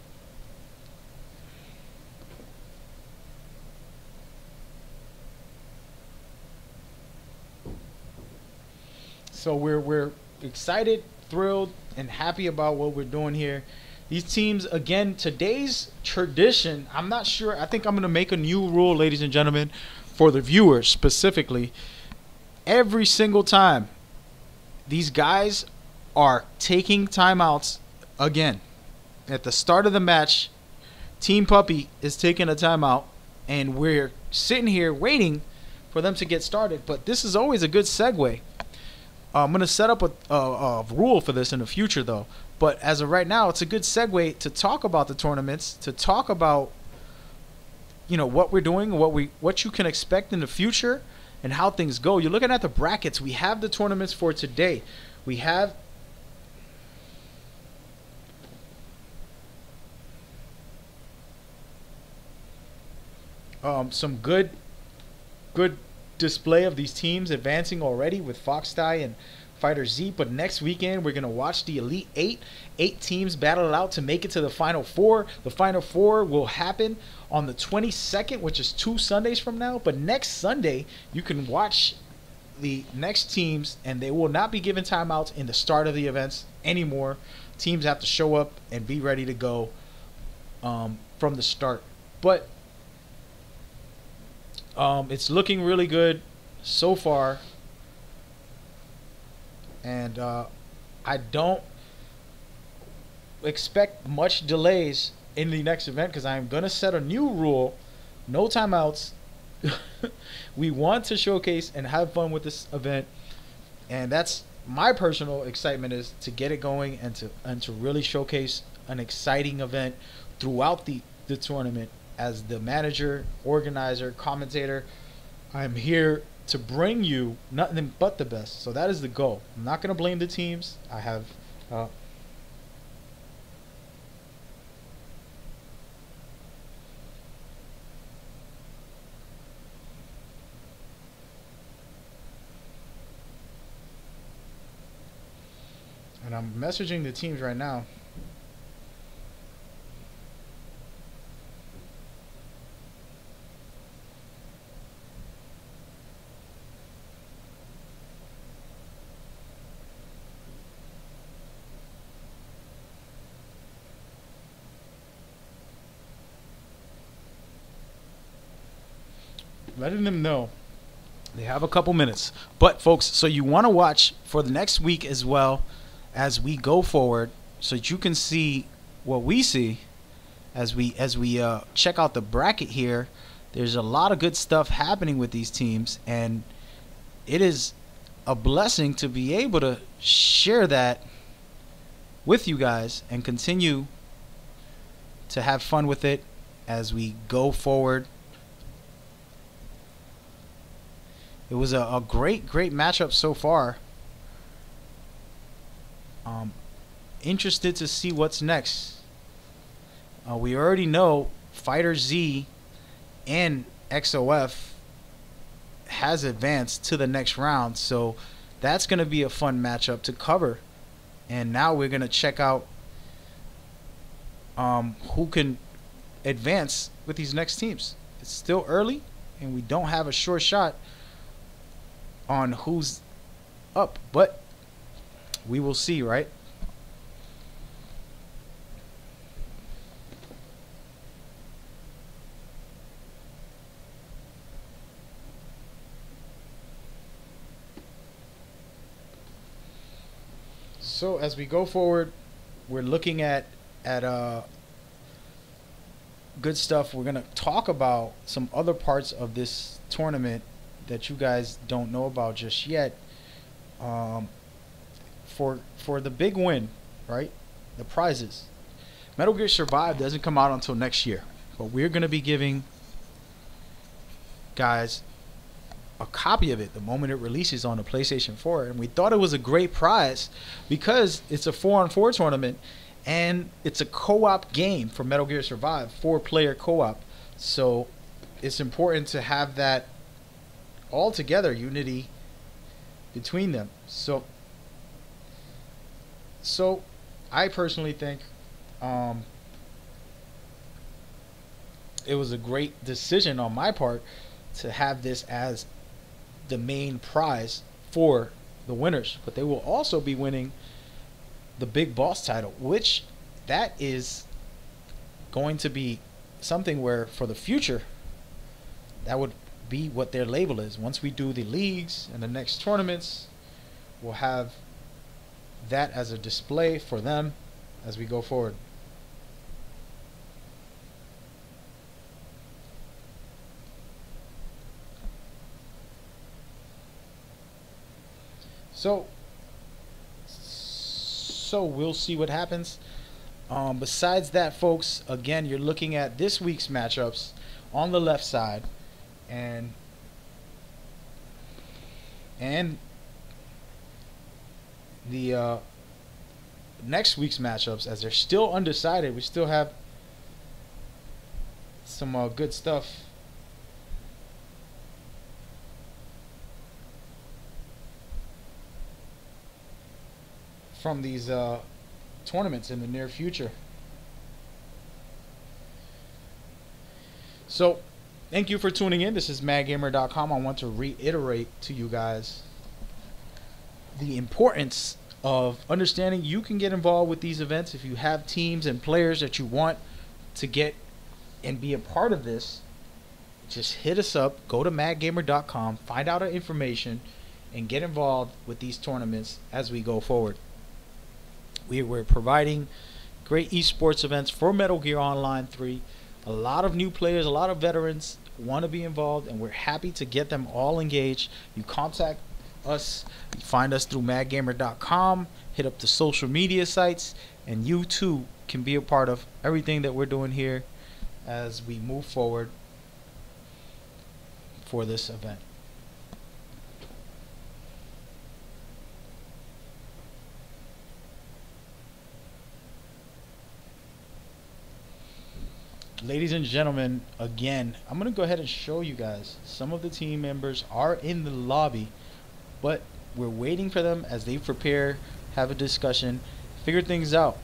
we're excited, thrilled, and happy about what we're doing here. These teams, again, today's tradition, I'm not sure. I think I'm going to make a new rule, ladies and gentlemen, for the viewers specifically. Every single time, these guys are taking timeouts again. At the start of the match, Team Puppy is taking a timeout, and we're sitting here waiting for them to get started. But this is always a good segue. I'm going to set up a rule for this in the future, though. But as of right now, it's a good segue to talk about the tournaments, to talk about, you know, what we're doing, what you can expect in the future, and how things go. You're looking at the brackets. We have the tournaments for today. We have some good display of these teams advancing already with Fox Die and Fighter Z. But next weekend we're gonna watch the Elite Eight teams battle it out to make it to the Final Four. The Final Four will happen on the 22nd, which is 2 Sundays from now. But next Sunday you can watch the next teams, and they will not be given timeouts in the start of the events anymore. Teams have to show up and be ready to go from the start. But it's looking really good so far, and I don't expect much delays in the next event, because I'm going to set a new rule: no timeouts. We want to showcase and have fun with this event, and that's my personal excitement is to get it going and to really showcase an exciting event throughout the tournament. As the manager, organizer, commentator, I'm here to bring you nothing but the best. So that is the goal. I'm not going to blame the teams. I have and I'm messaging the teams right now. Letting them know they have a couple minutes. But folks, so you want to watch for the next week as well as we go forward, so that you can see what we see as we check out the bracket here. There's a lot of good stuff happening with these teams, and it is a blessing to be able to share that with you guys and continue to have fun with it as we go forward. It was a great matchup so far. Interested to see what's next. We already know Fighter Z and XOF has advanced to the next round, so that's going to be a fun matchup to cover. And now we're going to check out who can advance with these next teams. It's still early, and we don't have a sure shot on who's up, but we will see, right? So as we go forward, we're looking at good stuff. We're gonna talk about some other parts of this tournament that you guys don't know about just yet. For the big win, right? The prizes. Metal Gear Survive doesn't come out until next year, but we're gonna be giving guys a copy of it the moment it releases on the PlayStation 4, and we thought it was a great prize because it's a 4-on-4 tournament and it's a co-op game for Metal Gear Survive, 4-player co-op. So it's important to have that all together, unity between them. So I personally think it was a great decision on my part to have this as the main prize for the winners. But they will also be winning the Big Boss title, which that is going to be something where for the future that would be what their label is. Once we do the leagues and the next tournaments, we'll have that as a display for them as we go forward. So we'll see what happens. Besides that, folks, again, you're looking at this week's matchups on the left side, and the next week's matchups, as they're still undecided. We still have some good stuff from these tournaments in the near future. So thank you for tuning in. This is MagGamer.com. I want to reiterate to you guys the importance of understanding you can get involved with these events. If you have teams and players that you want to get and be a part of this, just hit us up. Go to MagGamer.com, find out our information, and get involved with these tournaments as we go forward. We're providing great esports events for Metal Gear Online 3. A lot of new players, a lot of veterans want to be involved, and we're happy to get them all engaged. You contact us. Find us through MagGamer.com. Hit up the social media sites, and you too can be a part of everything that we're doing here as we move forward for this event. Ladies and gentlemen, again, I'm going to go ahead and show you guys some of the team members are in the lobby, but we're waiting for them as they prepare, have a discussion, figure things out.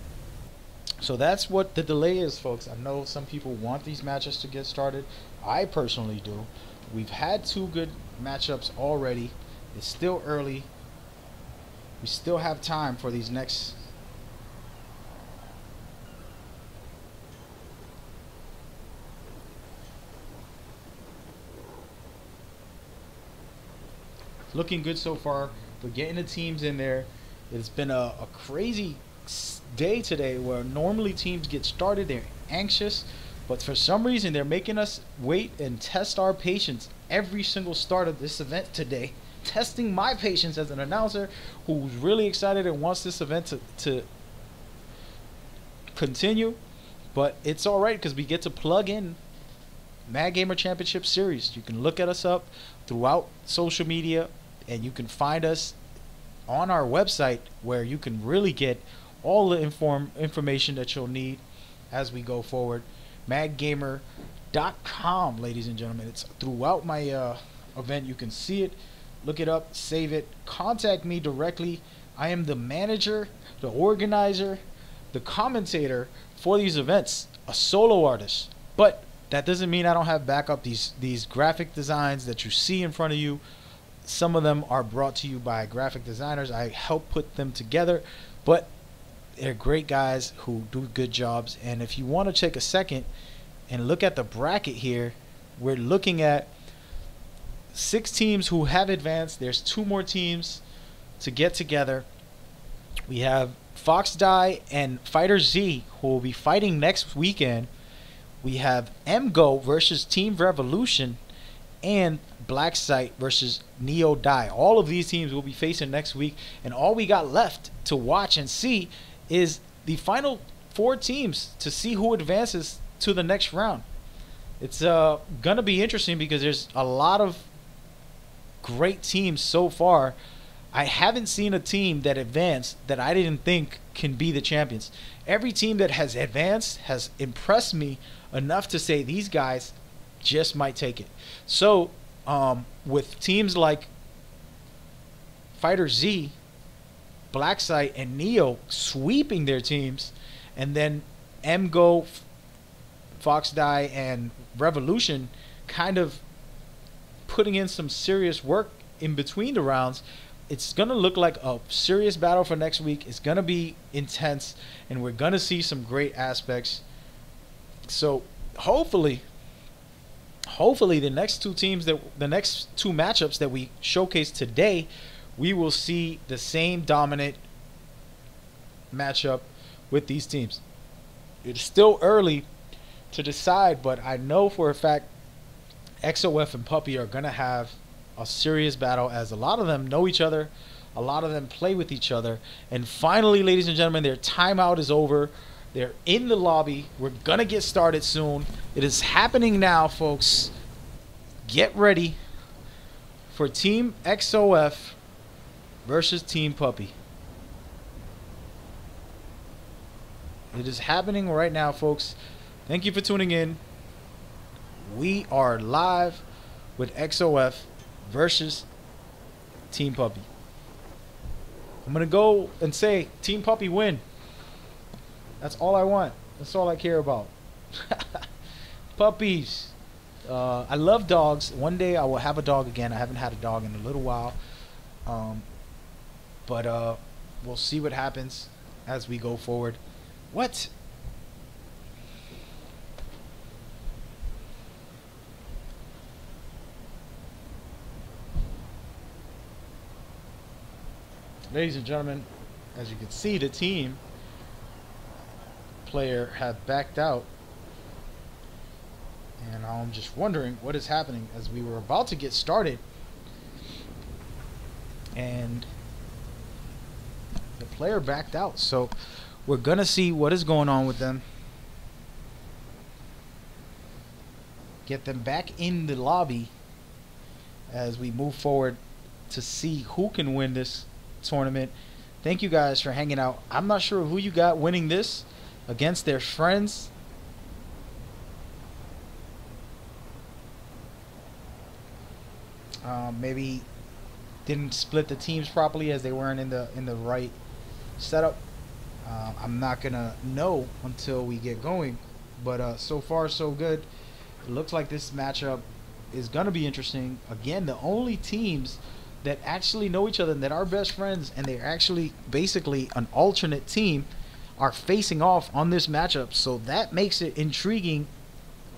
So that's what the delay is, folks. I know some people want these matches to get started. I personally do. We've had 2 good matchups already. It's still early. We still have time for these next. Looking good so far. We're getting the teams in there. It's been a crazy day today where normally teams get started, they're anxious, but for some reason they're making us wait and test our patience every single start of this event today. Testing my patience as an announcer who's really excited and wants this event to continue, but it's alright because we get to plug in MagGamer Championship Series. You can look at us up throughout social media, and you can find us on our website where you can really get all the information that you'll need as we go forward. MagGamer.com, ladies and gentlemen. It's throughout my event. You can see it, look it up, save it, contact me directly. I am the manager, the organizer, the commentator for these events, a solo artist. But that doesn't mean I don't have backup. These graphic designs that you see in front of you, some of them are brought to you by graphic designers. I help put them together, but they're great guys who do good jobs. And if you want to take a second and look at the bracket here, we're looking at 6 teams who have advanced. There's 2 more teams to get together. We have Fox Die and Fighter Z, who will be fighting next weekend. We have MGO versus Team Revolution and Black Site versus Neo Die. All of these teams will be facing next week, and all we got left to watch and see is the final 4 teams to see who advances to the next round. It's gonna be interesting because there's a lot of great teams so far. I haven't seen a team that advanced that I didn't think can be the champions. Every team that has advanced has impressed me enough to say these guys just might take it. So with teams like Fighter Z, Black Site, and Neo sweeping their teams, and then MGO, Fox Die, and Revolution kind of putting in some serious work in between the rounds, it's going to look like a serious battle for next week. It's going to be intense, and we're going to see some great aspects. So hopefully the next 2 teams, the next 2 matchups that we showcase today, we will see the same dominant matchup with these teams. It's still early to decide, but I know for a fact XOF and Puppy are going to have a serious battle, as a lot of them know each other, a lot of them play with each other. And finally, ladies and gentlemen, their timeout is over. They're in the lobby. We're going to get started soon. It is happening now, folks. Get ready for Team XOF versus Team Puppy. It is happening right now, folks. Thank you for tuning in. We are live with XOF versus Team Puppy. I'm going to go and say Team Puppy win. That's all I want. That's all I care about. Puppies. I love dogs. One day I will have a dog again. I haven't had a dog in a little while. But we'll see what happens as we go forward. What? Ladies and gentlemen, as you can see, the team player have backed out, and I'm just wondering what is happening as we were about to get started. and the player backed out. So we're gonna see what is going on with them. Get them back in the lobby as we move forward to see who can win this tournament. Thank you guys for hanging out. I'm not sure who you got winning this against their friends. Maybe didn't split the teams properly as they weren't in the right setup. I'm not gonna know until we get going, but so far so good. It looks like this matchup is gonna be interesting. Again, the only teams that actually know each other and that are best friends, and they're actually basically an alternate team, are facing off on this matchup. So that makes it intriguing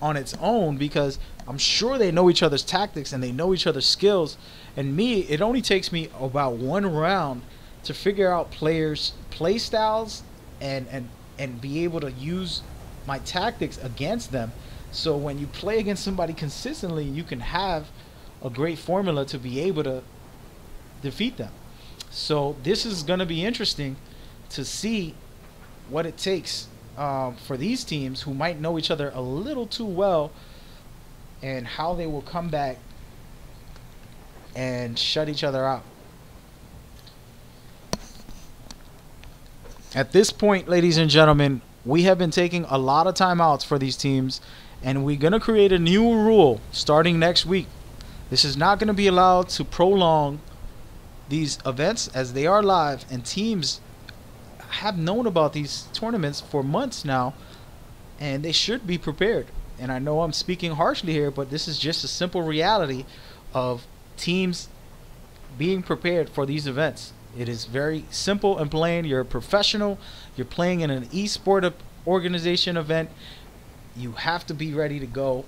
on its own, because I'm sure they know each other's tactics and they know each other's skills. And it only takes me about one round to figure out players' play styles and be able to use my tactics against them. So when you play against somebody consistently, you can have a great formula to be able to defeat them. So this is going to be interesting to see what it takes for these teams who might know each other a little too well, and how they will come back and shut each other out. At this point, ladies and gentlemen, we have been taking a lot of timeouts for these teams, and we're going to create a new rule starting next week. This is not going to be allowed to prolong these events, as they are live, and teams have known about these tournaments for months now, and they should be prepared. And I know I'm speaking harshly here, but this is just a simple reality of teams being prepared for these events. It is very simple and plain. You're a professional. You're playing in an Esports Organization event. You have to be ready to go.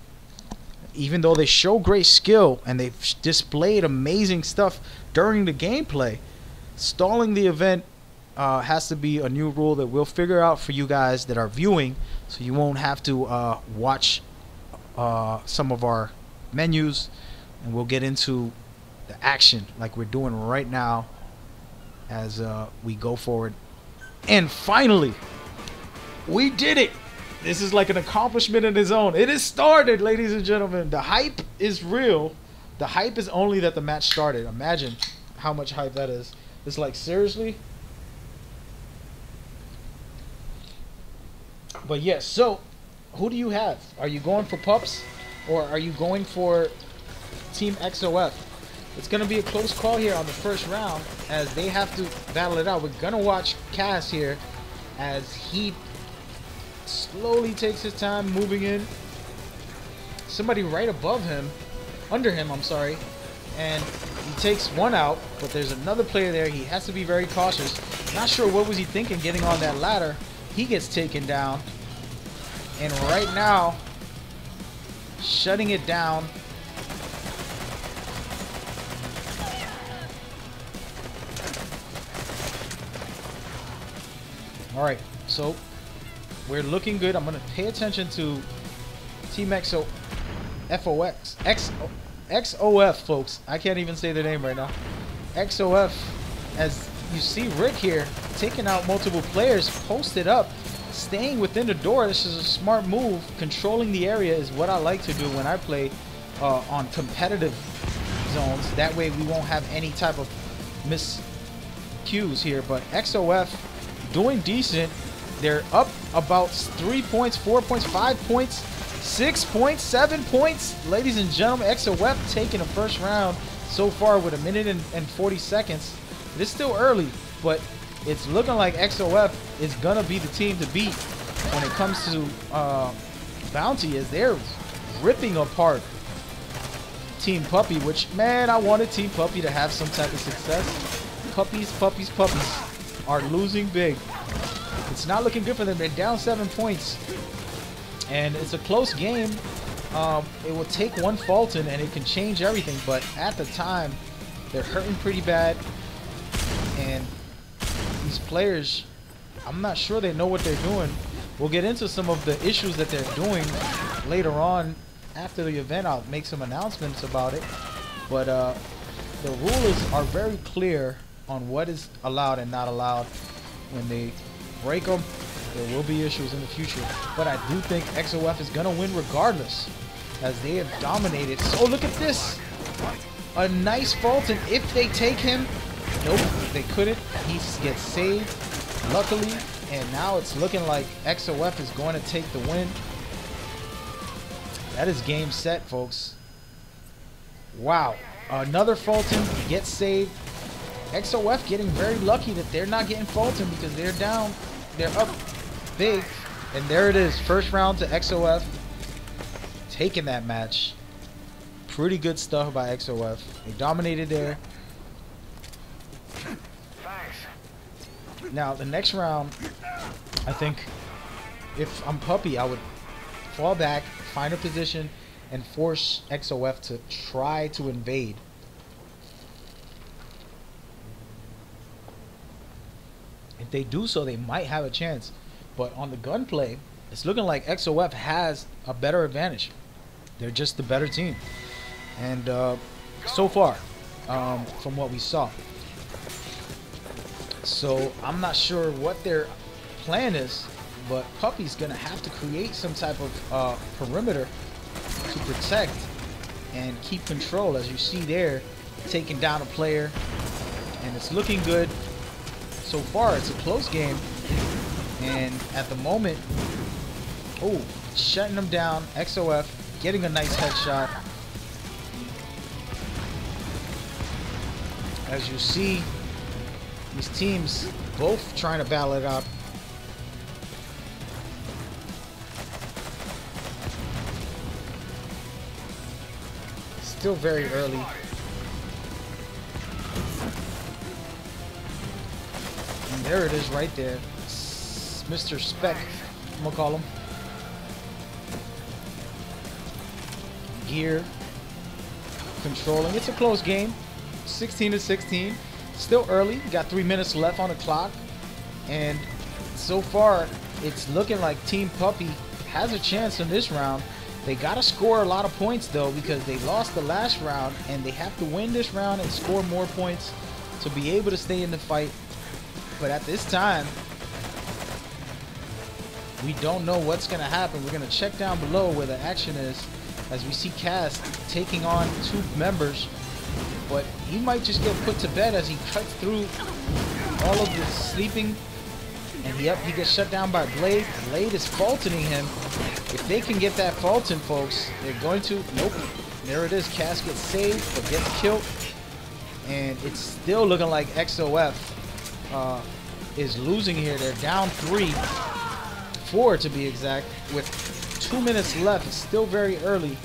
Even though they show great skill and they've displayed amazing stuff during the gameplay, stalling the event has to be a new rule that we'll figure out for you guys that are viewing, so you won't have to watch some of our menus, and we'll get into the action like we're doing right now as we go forward. And finally, we did it. This is like an accomplishment in its own. It has started, ladies and gentlemen. The hype is real. The hype is only that the match started. Imagine how much hype that is. It's like, seriously? But yes, so who do you have? Are you going for Pups, or are you going for Team XOF? It's going to be a close call here on the first round, as they have to battle it out. We're going to watch Cass here as he slowly takes his time moving in. Somebody right above him, under him, I'm sorry, and he takes one out, but there's another player there. He has to be very cautious. Not sure what was he thinking getting on that ladder. He gets taken down, and right now, shutting it down. All right, so we're looking good. I'm gonna pay attention to Team XOF, folks. I can't even say the name right now. XOF, as you see Rick here taking out multiple players, posted up, staying within the door. This is a smart move. Controlling the area is what I like to do when I play on competitive zones. That way we won't have any type of miscues here. But XOF doing decent. They're up about 3 points, 4 points, 5 points, 6 points, 7 points. Ladies and gentlemen, XOF taking the first round so far with 1 minute and 40 seconds. It is still early, but it's looking like XOF is going to be the team to beat when it comes to Bounty, as they're ripping apart Team Puppy, which, man, I wanted Team Puppy to have some type of success. Puppies are losing big. It's not looking good for them. They're down 7 points, and it's a close game. It will take one Fulton and it can change everything, but at the time they're hurting pretty bad, and these players, I'm not sure they know what they're doing. We'll get into some of the issues that they're doing later on after the event. I'll make some announcements about it, but the rules are very clear on what is allowed and not allowed. When they break them, there will be issues in the future. But I do think XOF is going to win regardless, as they have dominated. So look at this. A nice Fulton. If they take him, nope, they couldn't. He gets saved, luckily. And now it's looking like XOF is going to take the win. That is game set, folks. Wow. Another Fulton gets saved. XOF getting very lucky that they're not getting Fulton because they're down. They're up big. And there it is. First round to XOF. Taking that match. Pretty good stuff by XOF. They dominated there. Now, the next round, I think if I'm Puppy, I would fall back, find a position, and force XOF to try to invade. If they do so, they might have a chance. But on the gunplay, it's looking like XOF has a better advantage. They're just the better team. And so far, from what we saw. So I'm not sure what their plan is, but Puppy's going to have to create some type of perimeter to protect and keep control. As you see there, taking down a player. And it's looking good. So far, it's a close game, and at the moment, oh, shutting them down. XOF getting a nice headshot. As you see, these teams both trying to battle it out. Still very early. And there it is right there. Mr. Spec, I'm gonna call him. Gear. Controlling. It's a close game. 16-16. Still early. Got 3 minutes left on the clock. And so far, it's looking like Team Puppy has a chance in this round. They gotta score a lot of points though, because they lost the last round, and they have to win this round and score more points to be able to stay in the fight. But at this time, we don't know what's going to happen. We're going to check down below where the action is, as we see Cass taking on 2 members. But he might just get put to bed as he cuts through all of the sleeping. And he gets shut down by Blade. Blade is Fultoning him. If they can get that Fulton, folks, they're going to. Nope. There it is. Cass gets saved, but gets killed. And it's still looking like XOF is losing here. They're down 4 to be exact, with 2 minutes left. It's still very early.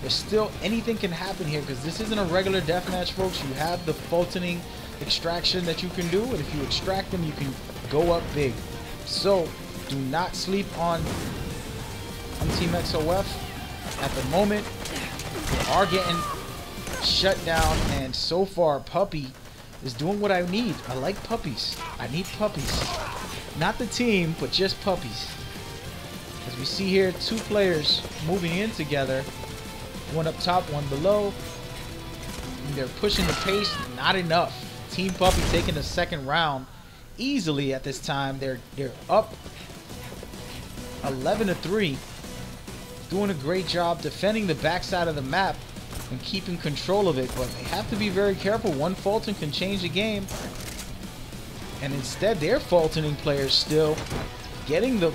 There's still anything can happen here, because this isn't a regular deathmatch, folks. You have the Fultoning extraction that you can do, and if you extract them, you can go up big. So do not sleep on Team XOF. At the moment, they are getting shut down, and so far Puppy is doing what I need. I like puppies. I need puppies. Not the team, but just puppies. As we see here, 2 players moving in together. One up top, one below. And they're pushing the pace. Not enough. Team Puppy taking the second round easily at this time. They're up 11-3. Doing a great job defending the backside of the map and keeping control of it, but they have to be very careful. One Fulton can change the game, and instead they're Fultoning players still, getting the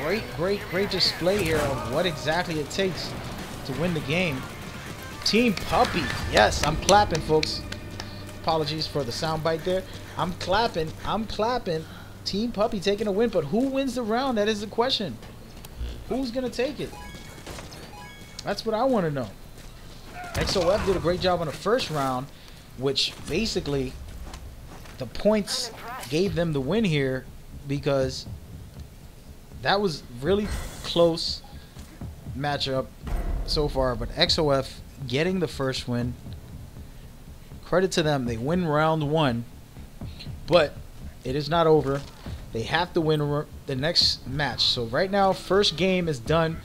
great display here of what exactly it takes to win the game. Team Puppy, yes, I'm clapping, folks. Apologies for the soundbite there. I'm clapping. Team Puppy taking a win, but who wins the round? That is the question. Who's gonna take it? That's what I want to know. XOF did a great job on the first round, which basically the points gave them the win here, because that was really close matchup so far. But XOF getting the first win. Credit to them. They win round 1, but it is not over. They have to win the next match. So right now, first game is done,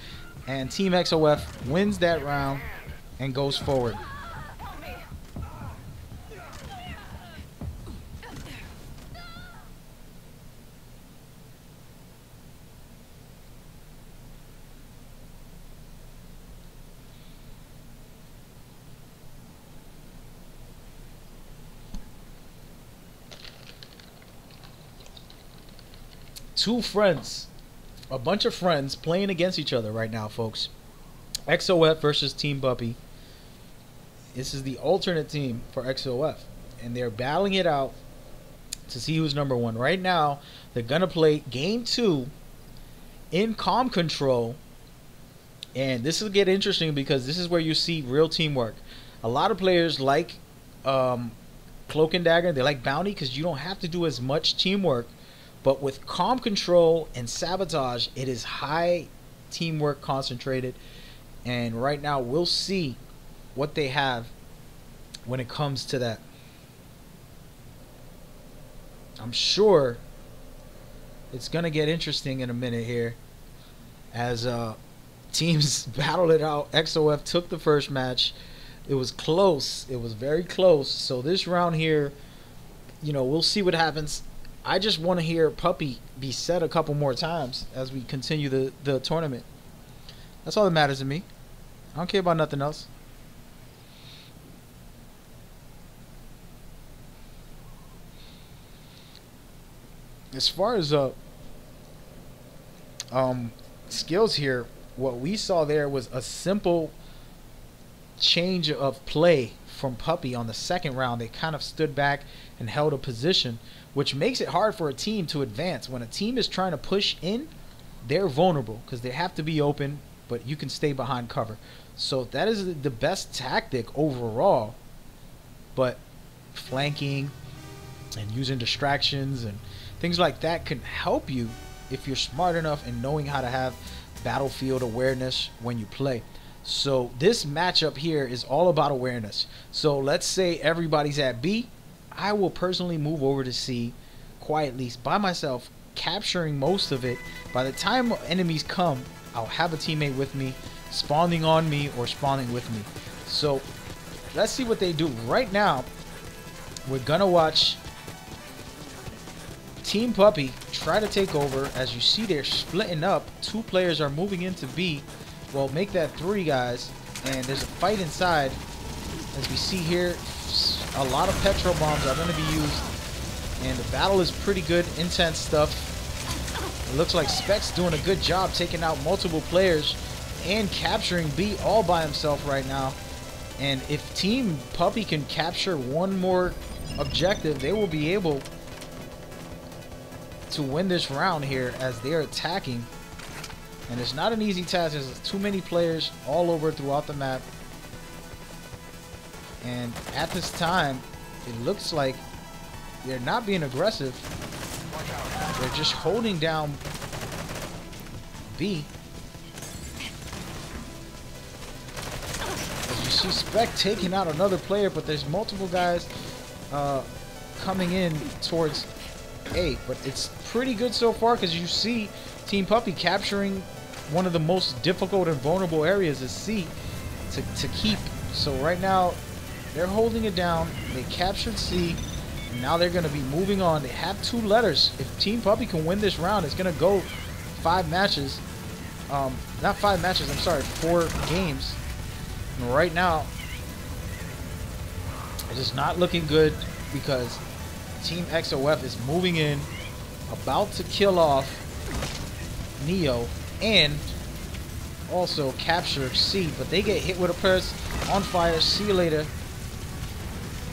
and Team XOF wins that round and goes forward. two friends, a bunch of friends playing against each other right now, folks. XOF versus Team Puppy. This is the alternate team for XOF, and they're battling it out to see who's number one. Right now, they're gonna play game 2 in calm control, and this will get interesting because this is where you see real teamwork. A lot of players like Cloak and Dagger. They like Bounty because you don't have to do as much teamwork. But with calm control and sabotage, it is high teamwork concentrated. And right now, we'll see what they have when it comes to that. I'm sure it's going to get interesting in a minute here as teams battled it out. XOF took the first match. It was close. It was very close. So this round here, you know, we'll see what happens. I just want to hear Puppy be said a couple more times as we continue the tournament. That's all that matters to me. I don't care about nothing else. As far as skills here, what we saw there was a simple change of play from Puppy on the second round. They kind of stood back and held a position, which makes it hard for a team to advance. When a team is trying to push in, they're vulnerable because they have to be open, but you can stay behind cover. So that is the best tactic overall. But flanking and using distractions and things like that can help you if you're smart enough and knowing how to have battlefield awareness when you play. So this matchup here is all about awareness. So let's say everybody's at B. I will personally move over to C quietly by myself, capturing most of it. By the time enemies come, I'll have a teammate with me, spawning on me or spawning with me. So let's see what they do. Right now, we're going to watch Team Puppy try to take over. As you see, they're splitting up. 2 players are moving into B. Well, make that 3 guys, and there's a fight inside. As we see here, a lot of petrol bombs are going to be used, and the battle is pretty good, intense stuff. It looks like Specs doing a good job taking out multiple players and capturing B all by himself right now. And if Team Puppy can capture one more objective, they will be able to win this round here as they're attacking. And it's not an easy task. There's too many players all over throughout the map. And at this time, it looks like they're not being aggressive. They're just holding down B. As you see Spec taking out another player, but there's multiple guys coming in towards A. But it's pretty good so far because you see Team Puppy capturing one of the most difficult and vulnerable areas is C to keep. So right now they're holding it down. They captured C, and now they're going to be moving on. They have 2 letters. If Team Puppy can win this round, it's going to go 5 matches. Not 5 matches, I'm sorry, 4 games. And right now it is not looking good because Team XOF is moving in, about to kill off Neo and also capture C, but they get hit with a press on fire. See you later.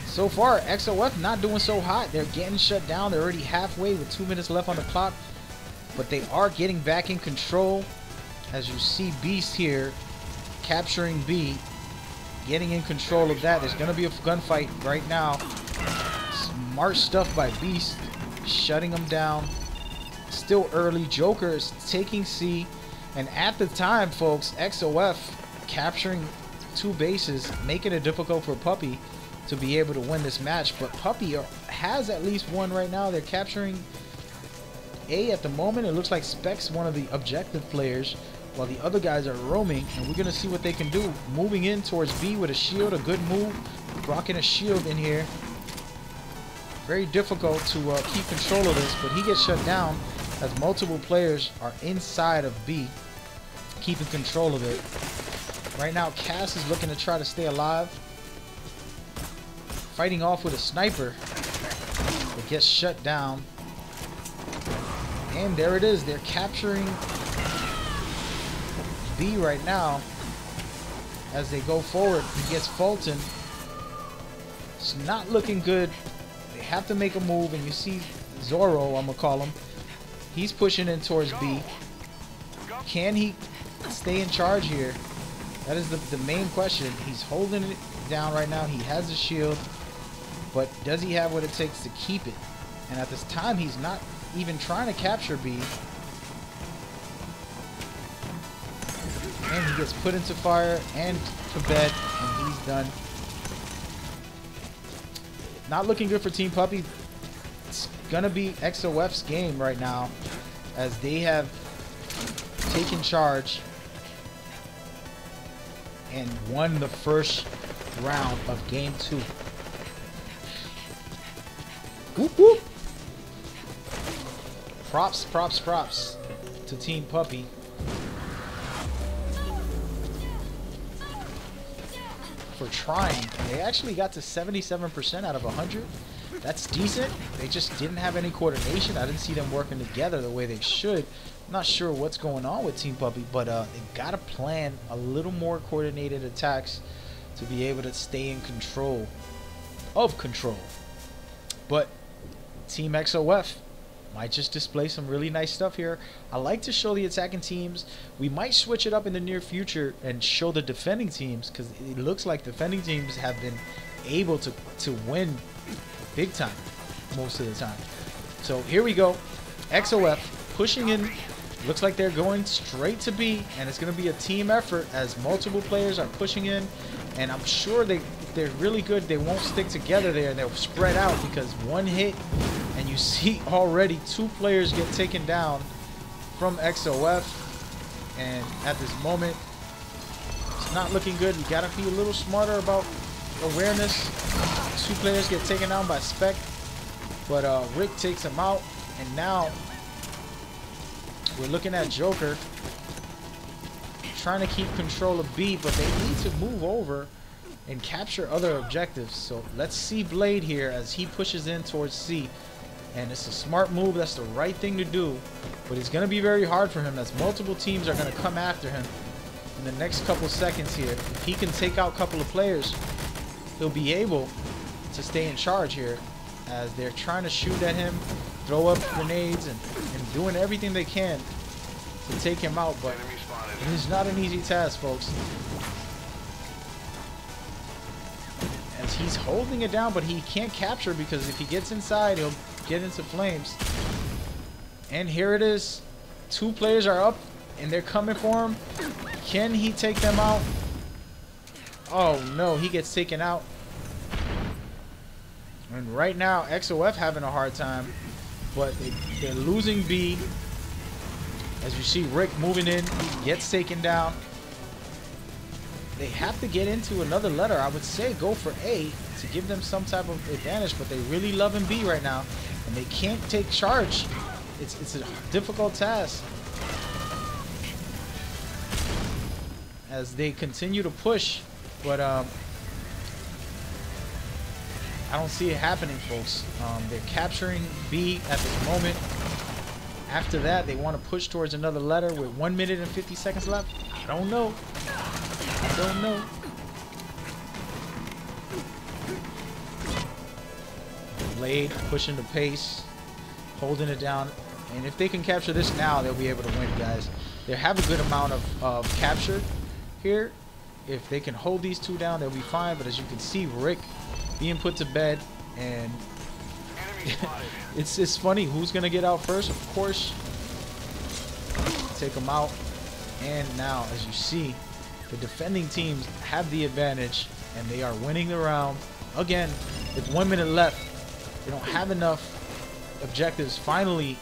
So far, XOF not doing so hot. They're getting shut down. They're already halfway with 2 minutes left on the clock, but they are getting back in control. As you see Beast here capturing B, getting in control of that. There's going to be a gunfight right now. Smart stuff by Beast, shutting them down. Still early. Joker is taking C, and at the time, folks, XOF capturing 2 bases, making it difficult for Puppy to be able to win this match. But Puppy has at least one right now. They're capturing A at the moment. It looks like Specs one of the objective players, while the other guys are roaming, and we're gonna see what they can do. Moving in towards B with a shield, a good move, rocking a shield in here. Very difficult to keep control of this, but he gets shut down as multiple players are inside of B, keeping control of it. Right now, Cass is looking to try to stay alive, fighting off with a sniper, but gets shut down. And there it is. They're capturing B right now as they go forward. He gets Fulton. It's not looking good. They have to make a move, and you see Zorro, I'm gonna call him. He's pushing in towards B. Can he stay in charge here? That is the main question. He's holding it down right now. He has the shield, but does he have what it takes to keep it? And at this time, he's not even trying to capture B. And he gets put into fire and to bed, and he's done. Not looking good for Team Puppy. It's gonna be XOF's game right now, as they have taken charge and won the first round of game 2. Whoop whoop! Props, props, props to Team Puppy. For trying. They actually got to 77% out of 100. That's decent. They just didn't have any coordination. I didn't see them working together the way they should. I'm not sure what's going on with Team Puppy, but they got to plan a little more coordinated attacks to be able to stay in control of control. But Team XOF might just display some really nice stuff here. I like to show the attacking teams. We might switch it up in the near future and show the defending teams, because it looks like defending teams have been able to win big time most of the time. So here we go. XOF pushing in. Looks like they're going straight to B, and it's going to be a team effort as multiple players are pushing in. And I'm sure they're really good. They won't stick together there, and they'll spread out, because one hit and you see already 2 players get taken down from XOF. And at this moment, it's not looking good. You got to be a little smarter about awareness. 2 players get taken down by Spec, but Rick takes him out, and now we're looking at Joker trying to keep control of B, but they need to move over and capture other objectives. So let's see Blade here as he pushes in towards C, and it's a smart move. That's the right thing to do, but it's going to be very hard for him as multiple teams are going to come after him in the next couple seconds here. If he can take out a couple of players, he'll be able to stay in charge here, as they're trying to shoot at him, throw up grenades, and doing everything they can to take him out. But it is not an easy task, folks, as he's holding it down, but he can't capture, because if he gets inside, he'll get into flames. And here it is. 2 players are up, and they're coming for him. Can he take them out? Oh no, he gets taken out. And right now, XOF having a hard time, but they're losing B. As you see Rick moving in, he gets taken down. They have to get into another letter. I would say go for A to give them some type of advantage, but they really loving B right now, and they can't take charge. It's a difficult task as they continue to push, but I don't see it happening, folks. They're capturing B at this moment. After that, they want to push towards another letter with 1 minute and 50 seconds left. I don't know. I don't know. Blade pushing the pace, holding it down. And if they can capture this now, they'll be able to win, guys. They have a good amount of capture here. If they can hold these 2 down, they'll be fine. But as you can see, Rick being put to bed, and it's funny who's gonna get out first. Of course, take them out. And now, as you see, the defending teams have the advantage, and they are winning the round again with 1 minute left. They don't have enough objectives. Finally,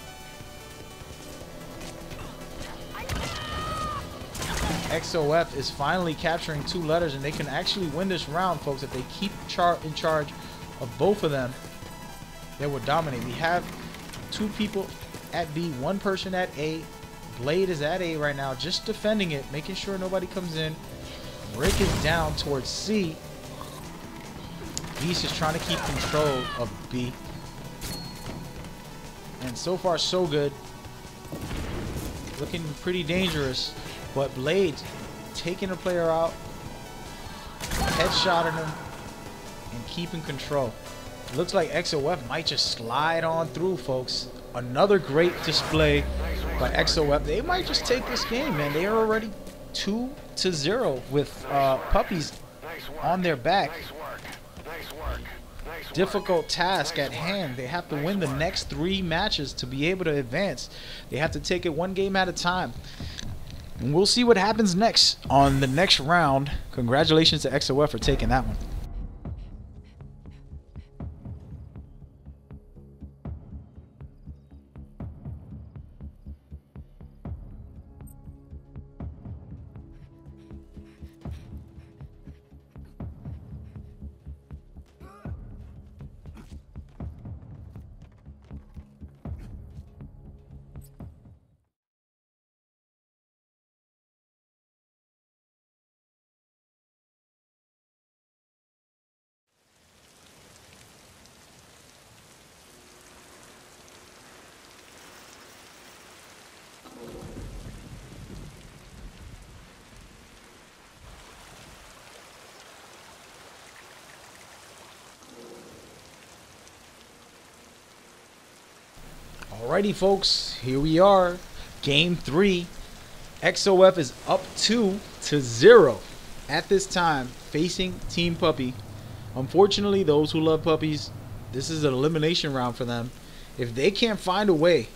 XOF is finally capturing 2 letters, and they can actually win this round, folks, if they keep in charge of both of them. They will dominate. We have 2 people at B, 1 person at A. Blade is at A right now, just defending it, making sure nobody comes in. Rick is down towards C. Beast is trying to keep control of B. And so far, so good. looking pretty dangerous. But Blade taking a player out, headshotting him, and keeping control. It looks like XOF might just slide on through, folks. Another great display by XOF. They might just take this game, man. They are already 2-0 with puppies on their back. Difficult task at hand. They have to win the next 3 matches to be able to advance. They have to take it one game at a time. And we'll see what happens next on the next round. Congratulations to XOF for taking that one. Alrighty, folks, here we are. Game 3. XOF is up 2-0 at this time, facing Team Puppy. Unfortunately, those who love puppies, this is an elimination round for them. If they can't find a way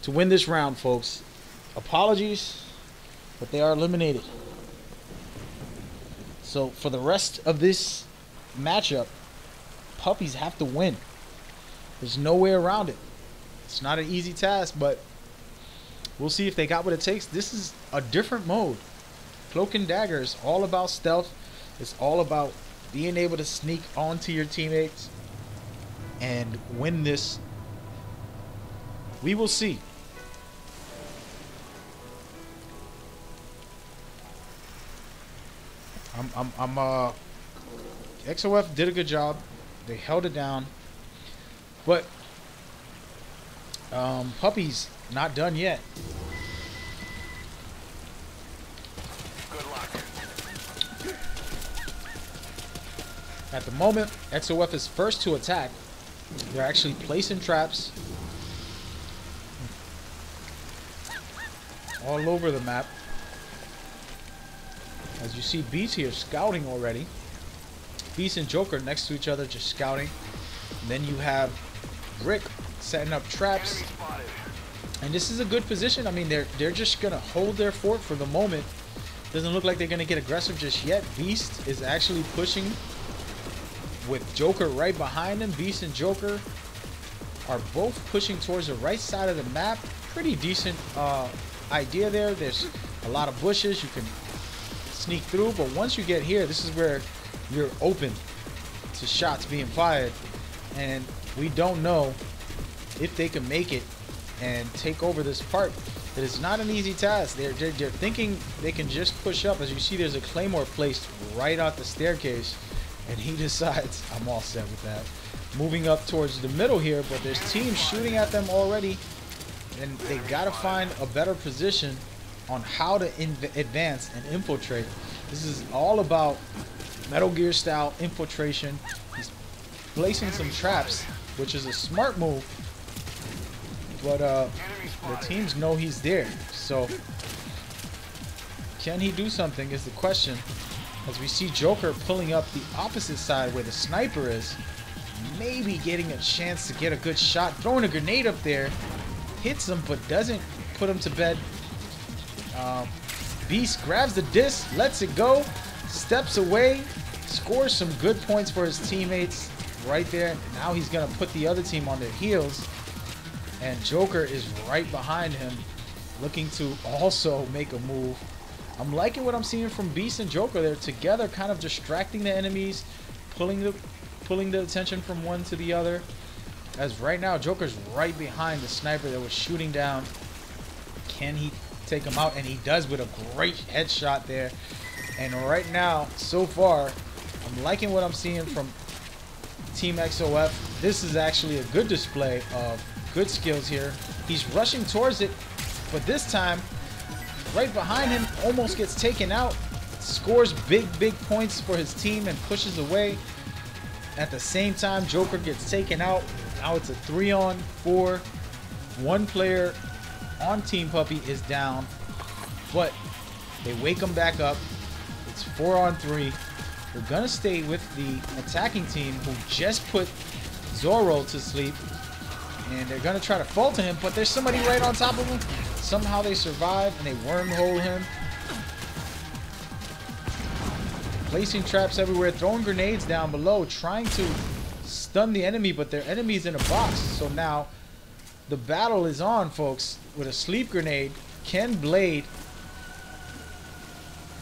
to win this round, folks, apologies, but they are eliminated. So for the rest of this matchup, puppies have to win. There's no way around it. It's not an easy task, but we'll see if they got what it takes. This is a different mode. Cloak and Dagger is all about stealth. It's all about being able to sneak onto your teammates and win this. We will see. XOF did a good job. They held it down, but Puppy's not done yet. Good luck. At the moment, XOF is first to attack. They're actually placing traps all over the map. As you see, Beast here scouting already. Beast and Joker next to each other, just scouting. And then you have Rick setting up traps. And this is a good position. I mean, they're just gonna hold their fort for the moment. Doesn't look like they're gonna get aggressive just yet. Beast is actually pushing with Joker right behind him. Beast and Joker are both pushing towards the right side of the map. Pretty decent idea there. There's a lot of bushes. You can sneak through, but once you get here, this is where you're open to shots being fired, and we don't know if they can make it and take over this part. It is not an easy task. They're thinking they can just push up. As you see, there's a claymore placed right out the staircase, and he decides, I'm all set with that. Moving up towards the middle here, but there's teams shooting at them already, and they gotta find a better position on how to advance and infiltrate. This is all about Metal Gear style infiltration. He's placing some traps, which is a smart move, but the teams know he's there. So can he do something is the question. As we see Joker pulling up the opposite side where the sniper is, maybe getting a chance to get a good shot, throwing a grenade up there, hits him but doesn't put him to bed. Beast grabs the disc, lets it go, steps away, scores some good points for his teammates right there. Now he's gonna put the other team on their heels, and Joker is right behind him, looking to also make a move. I'm liking what I'm seeing from Beast and Joker. They're together, kind of distracting the enemies, pulling the attention from one to the other. As right now, Joker's right behind the sniper that was shooting down. Can he take him out? And he does with a great headshot there. And right now, so far, I'm liking what I'm seeing from Team XOF. This is actually a good display of good skills here. He's rushing towards it. But this time, right behind him, almost gets taken out. Scores big points for his team and pushes away. At the same time, Joker gets taken out. Now it's a 3-on-4. One player on Team Puppy is down, but they wake him back up. It's 4-on-3. We're gonna stay with the attacking team who just put Zorro to sleep, and they're gonna try to fall to him, but there's somebody right on top of him. Somehow they survive and they wormhole him. Placing traps everywhere, throwing grenades down below, trying to stun the enemy, but their enemy's in a box. So now the battle is on, folks. With a sleep grenade, can Blade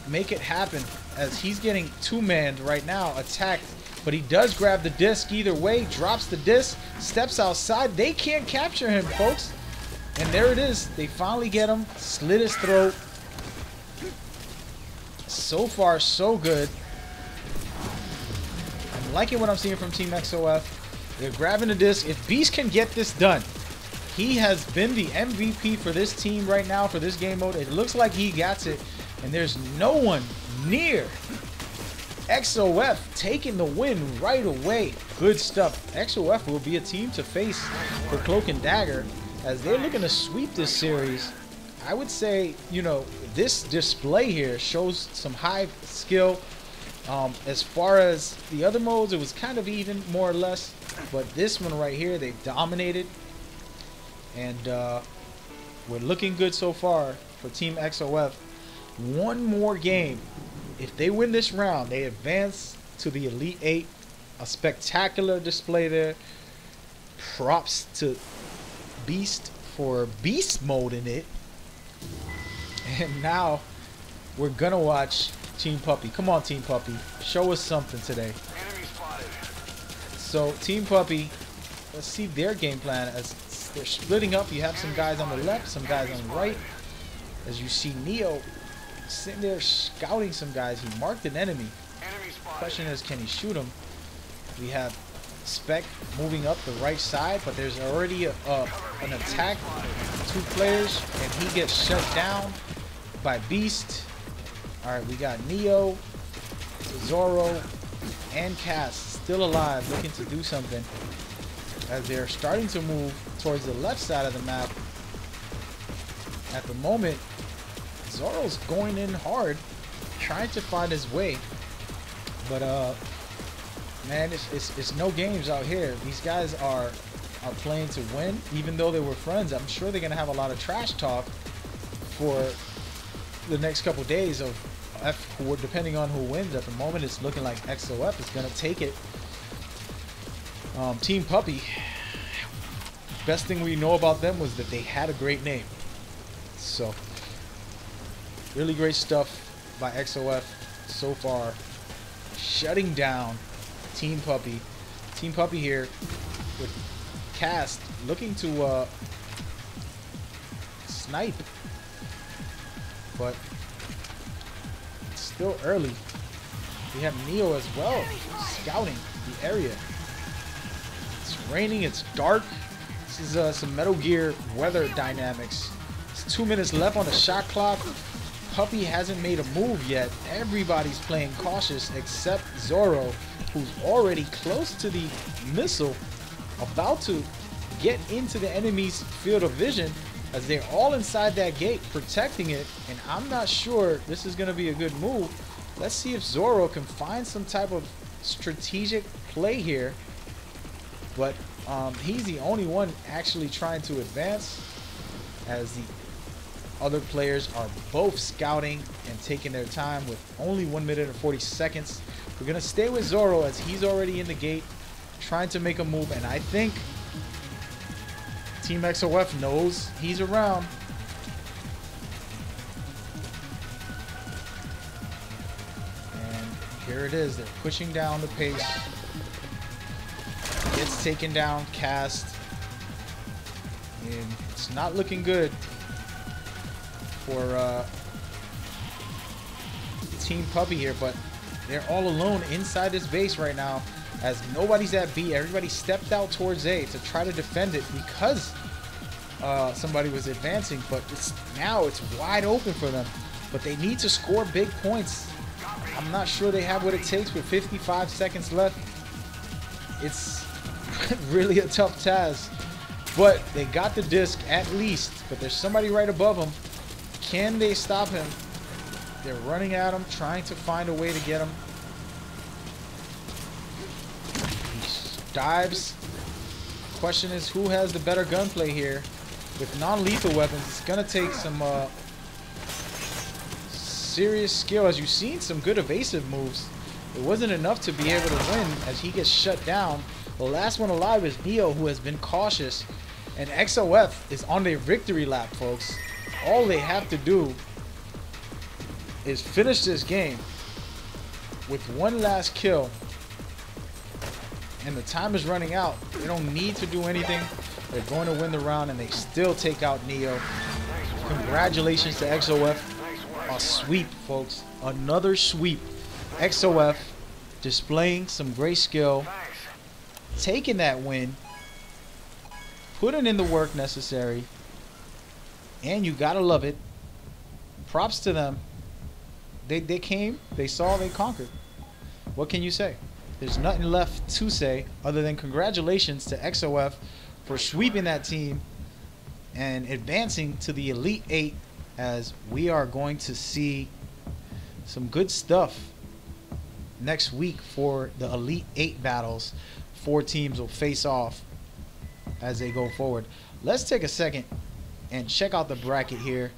make it happen? As he's getting two-manned right now, attacked, but he does grab the disc either way, drops the disc, steps outside. They can't capture him, folks. And there it is. They finally get him, slit his throat. So far, so good. I'm liking what I'm seeing from Team XOF. They're grabbing the disc. If Beast can get this done, he has been the MVP for this team right now, for this game mode. It looks like he got it, and there's no one near. XOF taking the win right away. Good stuff. XOF will be a team to face for Cloak and Dagger, as they're looking to sweep this series. I would say, you know, this display here shows some high skill. As far as the other modes, it was kind of even, more or less. But this one right here, they dominated. And we're looking good so far for Team XOF. One more game. If they win this round, they advance to the Elite 8. A spectacular display there. Props to Beast for Beast mode in it. And now we're gonna watch Team Puppy. Come on, Team Puppy. Show us something today. Enemy spotted. So Team Puppy, let's see their game plan. As they're splitting up, you have some guys on the left, some guys on the right. As you see Neo sitting there scouting some guys. He marked an enemy. Enemy spotted. Question is, can he shoot him? We have Spec moving up the right side, but there's already an attack. Two players, and he gets shut down by Beast. Alright, we got Neo, Zorro, and Cass still alive, looking to do something. As they're starting to move towards the left side of the map. At the moment, Zorro's going in hard, trying to find his way. But man, it's no games out here. These guys are playing to win, even though they were friends. I'm sure they're gonna have a lot of trash talk for the next couple days of depending on who wins. At the moment, it's looking like XOF is gonna take it. Team Puppy, best thing we know about them was that they had a great name. So really great stuff by XOF so far, shutting down Team Puppy. Team Puppy here with Cast looking to snipe, but it's still early. We have Neo as well scouting the area. It's raining, it's dark. This is some Metal Gear weather dynamics. It's 2 minutes left on the shot clock. Puppy hasn't made a move yet. Everybody's playing cautious except Zorro, who's already close to the missile, about to get into the enemy's field of vision, as they're all inside that gate protecting it. And I'm not sure this is going to be a good move. Let's see if Zorro can find some type of strategic play here. But he's the only one actually trying to advance, as the other players are both scouting and taking their time with only 1 minute and 40 seconds. We're going to stay with Zorro as he's already in the gate trying to make a move, and I think Team XOF knows he's around. And here it is. They're pushing down the pace. Gets taken down, Cast. And it's not looking good for Team Puppy here, but they're all alone inside this base right now, as nobody's at B. Everybody stepped out towards A to try to defend it, because somebody was advancing, but now it's wide open for them. But they need to score big points. I'm not sure they have what it takes with 55 seconds left. It's really a tough task. But they got the disc at least. But there's somebody right above them. Can they stop him? They're running at him, trying to find a way to get him. He dives. Question is, who has the better gunplay here? With non-lethal weapons, it's gonna take some serious skill. As you've seen, some good evasive moves. It wasn't enough to be able to win as he gets shut down. The last one alive is Neo, who has been cautious, and XOF is on their victory lap, folks. All they have to do is finish this game with one last kill, and the time is running out. They don't need to do anything. They're going to win the round, and they still take out Neo. Congratulations to XOF. A sweep, folks. Another sweep. XOF displaying some great skill, taking that win, putting in the work necessary, and you gotta love it. Props to them. They came, they saw, they conquered. What can you say? There's nothing left to say other than congratulations to XOF for sweeping that team and advancing to the Elite 8, as we are going to see some good stuff next week for the Elite 8 battles. 4 teams will face off as they go forward. Let's take a second and check out the bracket here.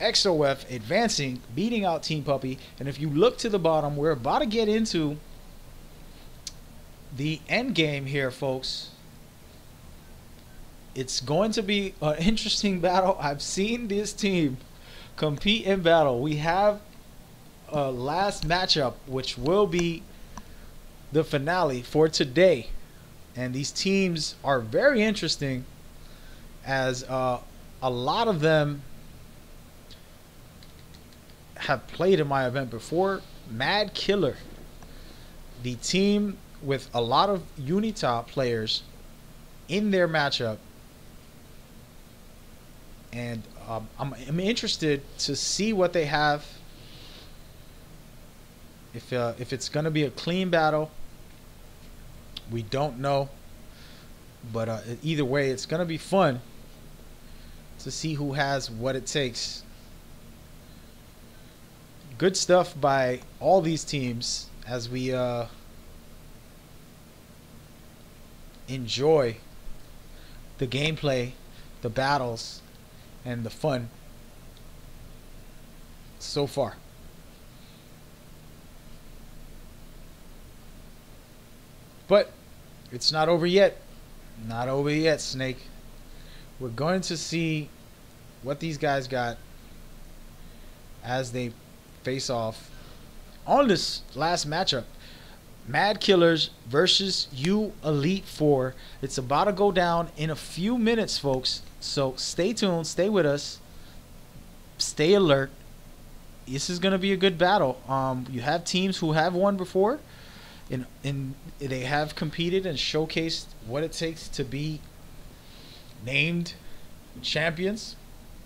XOF advancing, beating out Team Puppy. And if you look to the bottom, we're about to get into the end game here, folks. It's going to be an interesting battle. I've seen this team compete in battle. We have a last matchup, which will be the finale for today. And these teams are very interesting, as a lot of them have played in my event before. Mad Killer, the team with a lot of Unita players in their matchup, and I'm interested to see what they have. If it's gonna be a clean battle, we don't know, but either way, it's gonna be fun to see who has what it takes. Good stuff by all these teams as we enjoy the gameplay, the battles, and the fun so far. But it's not over yet. Not over yet, Snake. We're going to see what these guys got as they face off on this last matchup. Mad Killers versus U Elite 4. It's about to go down in a few minutes, folks. So stay tuned, stay with us, stay alert. This is going to be a good battle. You have teams who have won before, and they have competed and showcased what it takes to be named champions.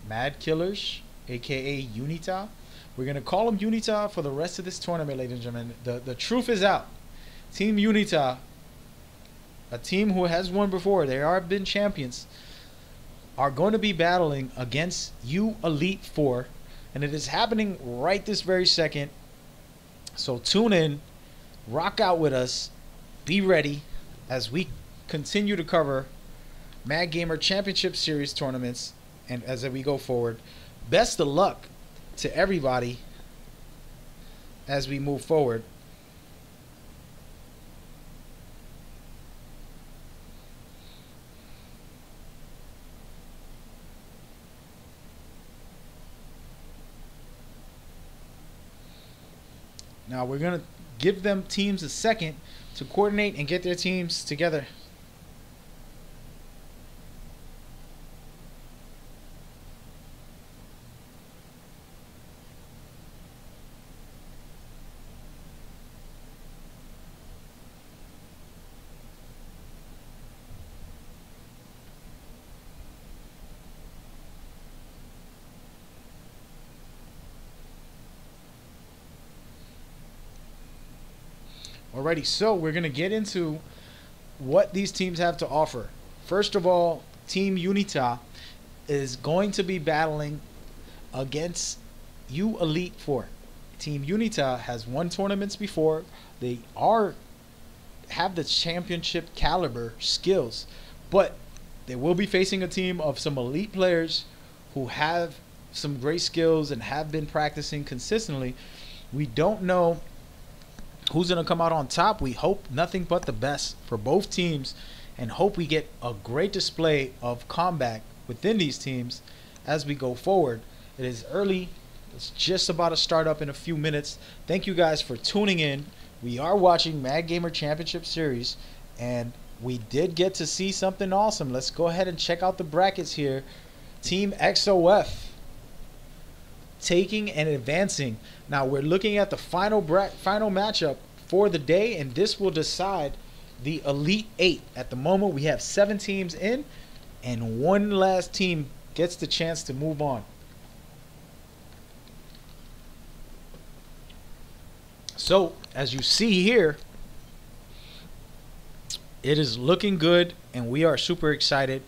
Mad Killers, aka Unita. We're going to call them Unita for the rest of this tournament, ladies and gentlemen. The truth is out. Team Unita, a team who has won before, they have been champions, are going to be battling against U Elite 4. And it is happening right this very second. So tune in, rock out with us, be ready as we continue to cover MagGamer Championship Series tournaments and as we go forward. Best of luck to everybody as we move forward. Now we're going to give them teams a second to coordinate and get their teams together. Alrighty, so we're going to get into what these teams have to offer. First of all, Team Unita is going to be battling against U Elite 4. Team Unita has won tournaments before. They have the championship caliber skills, but they will be facing a team of some elite players who have some great skills and have been practicing consistently. We don't know who's going to come out on top. We hope nothing but the best for both teams and hope we get a great display of combat within these teams as we go forward. It is early. It's just about to start up in a few minutes. Thank you guys for tuning in. We are watching MagGamer Championship Series, and we did get to see something awesome. Let's go ahead and check out the brackets here. Team XOF taking and advancing. Now we're looking at the final matchup for the day, and this will decide the Elite 8. At the moment, we have 7 teams in, and one last team gets the chance to move on. So, as you see here, it is looking good, and we are super excited.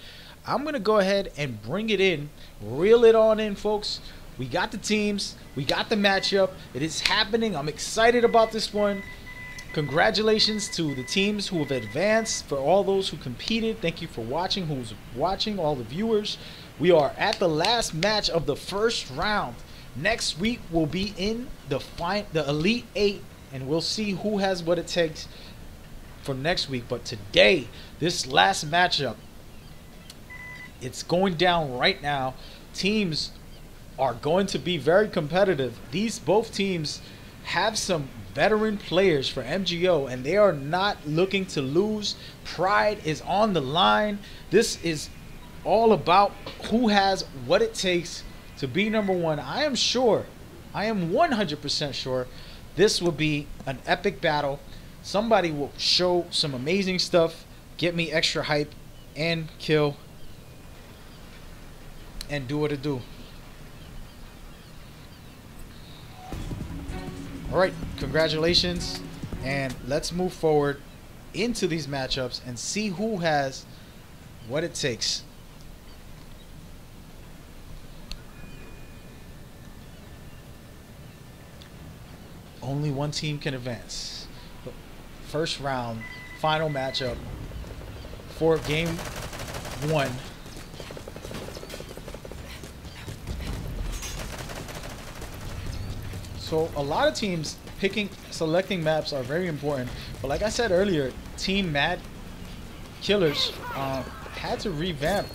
I'm going to go ahead and bring it in, reel it on in, folks. We got the teams, we got the matchup. It is happening. I'm excited about this one. Congratulations to the teams who have advanced, for all those who competed. Thank you for watching, who's watching, all the viewers. We are at the last match of the first round. Next week we'll be in the Elite 8, and we'll see who has what it takes for next week. But today, this last matchup, it's going down right now. Teams are going to be very competitive. Both teams have some veteran players for MGO, and they are not looking to lose. Pride is on the line. This is all about who has what it takes to be number one. I am 100% sure this will be an epic battle. Somebody will show some amazing stuff, get me extra hype, and kill, and do what it do. Alright, congratulations, and let's move forward into these matchups and see who has what it takes. Only one team can advance. First round, final matchup for game 1. So a lot of teams selecting maps are very important. But like I said earlier, Team Mad Killers had to revamp,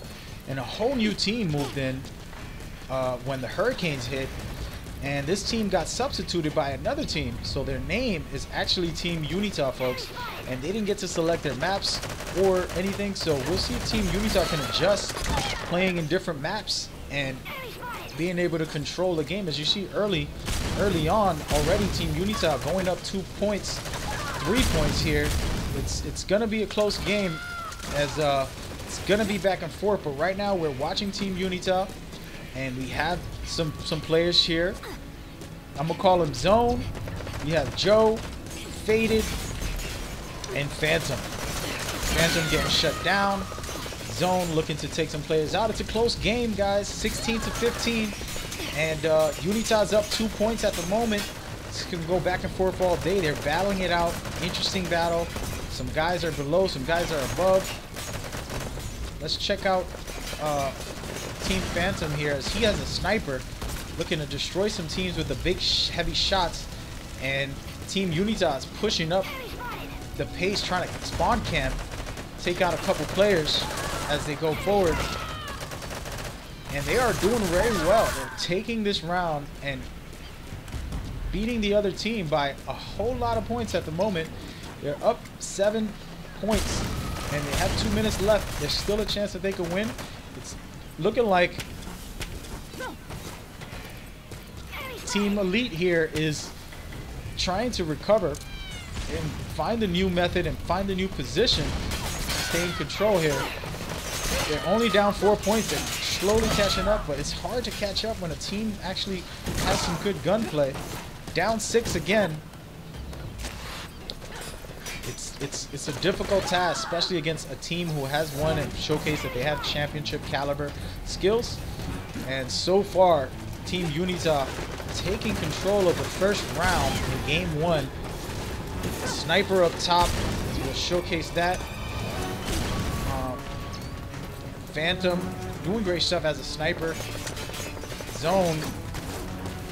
and a whole new team moved in when the hurricanes hit. And this team got substituted by another team. So their name is actually Team Unita, folks. And they didn't get to select their maps or anything. So we'll see if Team Unita can adjust playing in different maps and being able to control the game. As you see early on, already Team Unita going up 2 points, 3 points here. It's going to be a close game, as it's going to be back and forth. But right now we're watching Team Unita. And we have some players here. I'm going to call them Zone. We have Joe, Faded, and Phantom. Phantom getting shut down. Zone looking to take some players out. It's a close game, guys. 16-15. And Unita's up 2 points at the moment. It's going to go back and forth all day. They're battling it out. Interesting battle. Some guys are below. Some guys are above. Let's check out Team Phantom here, as he has a sniper looking to destroy some teams with the big heavy shots, and Team Unita is pushing up the pace, trying to spawn camp, take out a couple players as they go forward, and they are doing very well. They're taking this round and beating the other team by a whole lot of points at the moment. They're up 7 points, and they have 2 minutes left. There's still a chance that they can win. It's looking like Team Elite here is trying to recover and find a new method and find a new position, stay in control here. They're only down 4 points. They're slowly catching up, but it's hard to catch up when a team actually has some good gunplay. Down 6 again. It's a difficult task, especially against a team who has won and showcased that they have championship caliber skills. And so far, Team Unita taking control of the first round in game 1. Sniper up top, we'll showcase that. Phantom doing great stuff as a sniper. Zone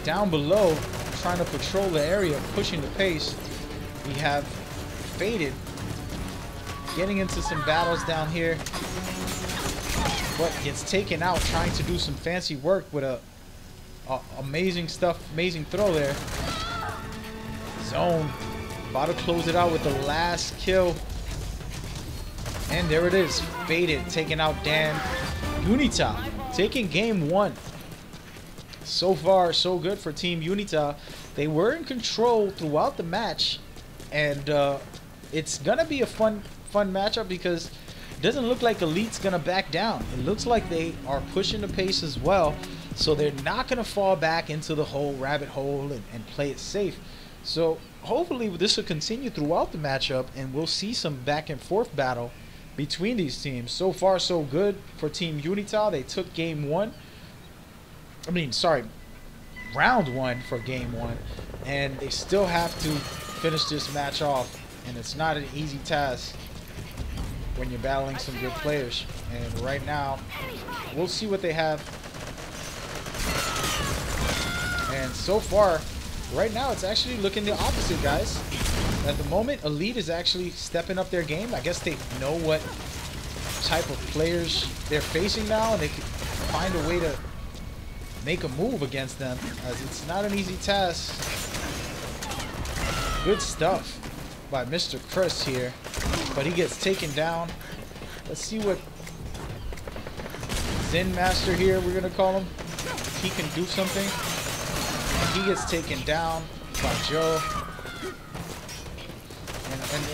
down below, trying to patrol the area, pushing the pace. We have Faded getting into some battles down here, but gets taken out trying to do some fancy work with a amazing stuff, amazing throw there. Zone about to close it out with the last kill. And there it is, Faded taking out Dan. Unita taking game 1. So far, so good for Team Unita. They were in control throughout the match, and it's gonna be a fun matchup because it doesn't look like Elite's gonna back down. It looks like they are pushing the pace as well, so they're not gonna fall back into the whole rabbit hole and play it safe. So hopefully this will continue throughout the matchup, and we'll see some back and forth battle between these teams. So far, so good for Team Unita. They took game 1. I mean, sorry, round 1 for game 1, and they still have to finish this match off, and it's not an easy task when you're battling some good players. And right now, we'll see what they have. And so far, right now, it's actually looking the opposite, guys. At the moment, Elite is actually stepping up their game. I guess they know what type of players they're facing now, and they can find a way to make a move against them, as it's not an easy task. Good stuff by Mr. Chris here, but he gets taken down. Let's see what Zen Master here, we're gonna call him, he can do something. And he gets taken down by Joe.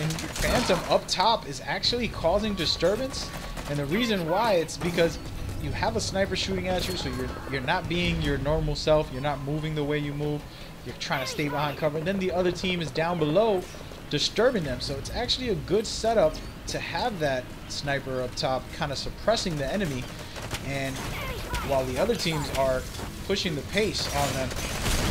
And Phantom up top is actually causing disturbance, and the reason why, it's because you have a sniper shooting at you, so you're not being your normal self, you're not moving the way you move, you're trying to stay behind cover, and then the other team is down below disturbing them. So it's actually a good setup to have that sniper up top kind of suppressing the enemy, and while the other teams are pushing the pace on them,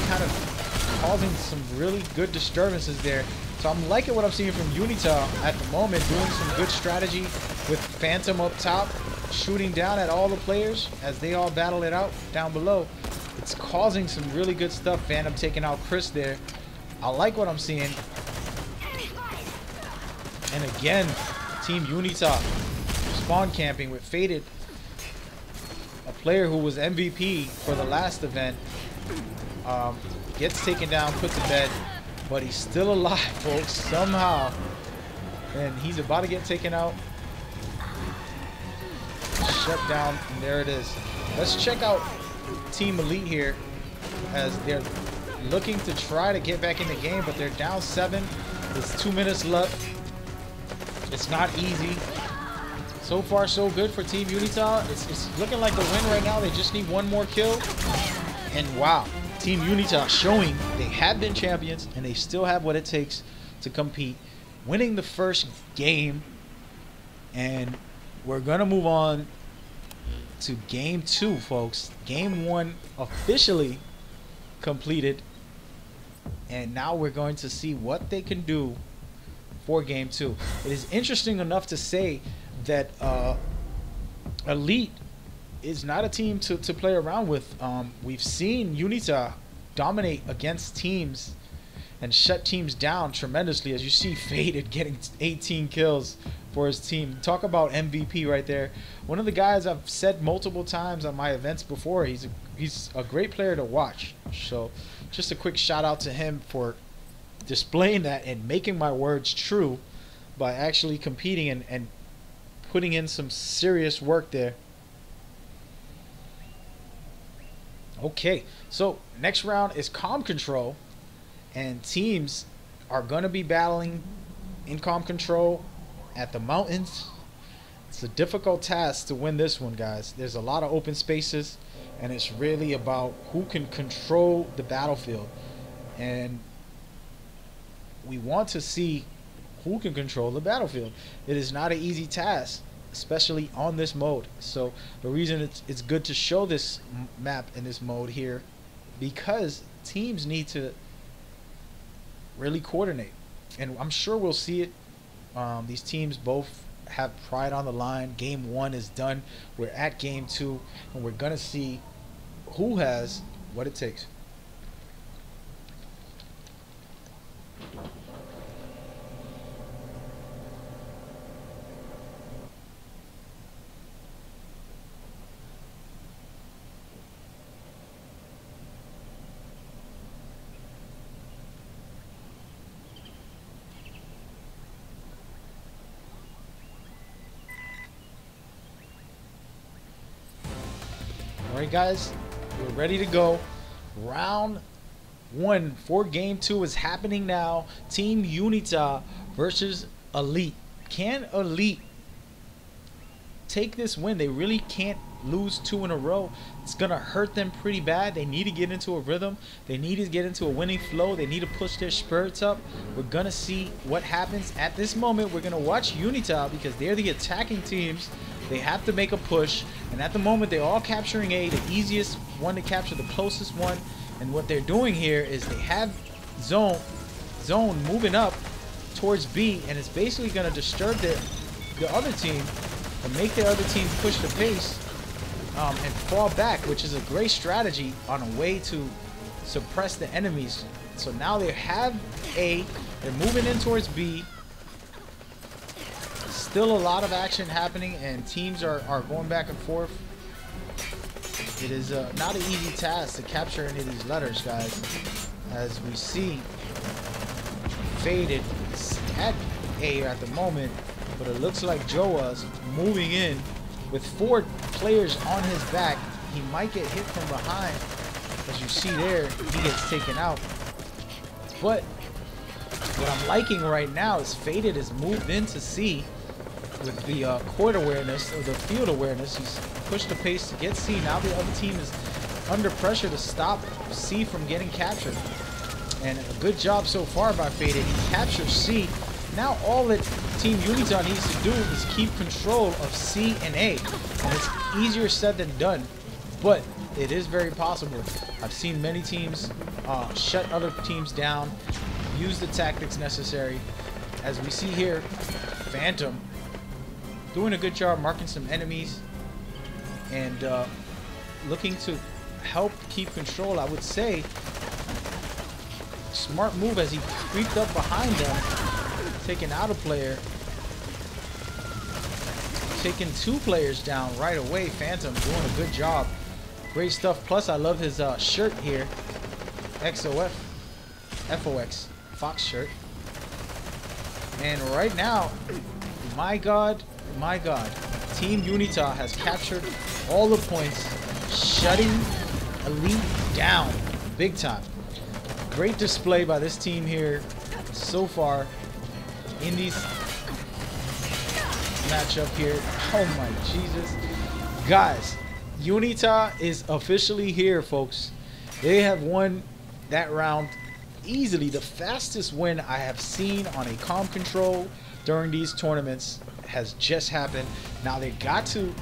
kind of causing some really good disturbances there. So I'm liking what I'm seeing from Unita at the moment, doing some good strategy with Phantom up top, shooting down at all the players as they all battle it out down below. It's causing some really good stuff. Phantom taking out Chris there. I like what I'm seeing. And again, Team Unita spawn camping with Faded, a player who was MVP for the last event. Gets taken down, put to bed, but he's still alive, folks, somehow. And he's about to get taken out. Shut down, and there it is. Let's check out Team Elite here, as they're looking to try to get back in the game, but they're down 7. There's 2 minutes left. It's not easy. So far, so good for Team Unita. It's looking like a win right now. They just need 1 more kill. And wow, Team Unita showing they have been champions, and they still have what it takes to compete. Winning the first game, and we're going to move on to game 2, folks. Game 1 officially completed, and now we're going to see what they can do for game 2. It is interesting enough to say that Elite is not a team to play around with. We've seen Unita dominate against teams and shut teams down tremendously, as you see Faded getting 18 kills for his team. Talk about MVP right there. One of the guys I've said multiple times on my events before, he's a great player to watch. So just a quick shout out to him for displaying that and making my words true by actually competing and putting in some serious work there. Okay, so next round is Calm Control, and teams are going to be battling in Calm Control at the mountains. It's a difficult task to win this one, guys. There's a lot of open spaces, and it's really about who can control the battlefield. And we want to see who can control the battlefield. It is not an easy task, especially on this mode. So the reason it's good to show this map in this mode here, because teams need to really coordinate, and I'm sure we'll see it. These teams both have pride on the line. Game 1 is done. We're at game 2, and we're gonna see who has what it takes. Alright guys, we're ready to go. Round 1 for game 2 is happening now. Team Unita versus Elite. Can Elite take this win? They really can't lose 2 in a row. It's gonna hurt them pretty bad. They need to get into a rhythm. They need to get into a winning flow. They need to push their spirits up. We're gonna see what happens at this moment. We're gonna watch Unita because they're the attacking teams. They have to make a push, and at the moment they're all capturing A, the easiest one to capture, the closest one. And what they're doing here is they have zone moving up towards B, and it's basically going to disturb the other team and make the other team push the pace and fall back, which is a great strategy on a way to suppress the enemies. So now they have A, they're moving in towards B. Still a lot of action happening, and teams are going back and forth. It is not an easy task to capture any of these letters, guys. As we see, Faded at A at the moment, but it looks like Joa's moving in with 4 players on his back. He might get hit from behind. As you see there, he gets taken out. But what I'm liking right now is Faded has moved into C with the court awareness, or the field awareness. He's pushed the pace to get C. Now the other team is under pressure to stop C from getting captured. And a good job so far by Faded. He captures C. Now all that Team Unita needs to do is keep control of C and A. And it's easier said than done, but it is very possible. I've seen many teams shut other teams down, use the tactics necessary. As we see here, Phantom doing a good job marking some enemies and looking to help keep control. I would say smart move as he creeped up behind them, taking out a player, taking 2 players down right away. Phantom doing a good job. Great stuff. Plus I love his shirt here, FOX Fox shirt. And right now, my god, Team Unita has captured all the points, shutting Elite down big time. Great display by this team here so far in these matchup here. Oh my Jesus. Guys, Unita is officially here, folks. They have won that round easily. The fastest win I have seen on a comm control during these tournaments has just happened. Now they got to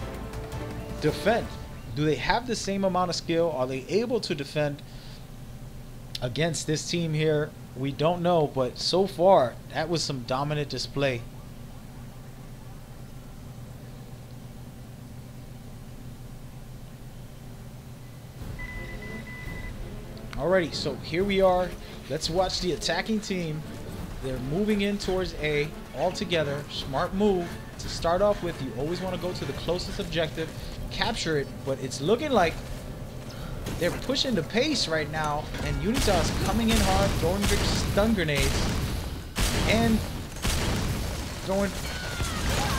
defend. Do they have the same amount of skill? Are they able to defend against this team here? We don't know, but so far that was some dominant display. Alrighty, so here we are. Let's watch the attacking team. They're moving in towards A all together. Smart move to start off with. You always want to go to the closest objective, capture it, but it's looking like they're pushing the pace right now, and Unita is coming in hard, throwing stun grenades and throwing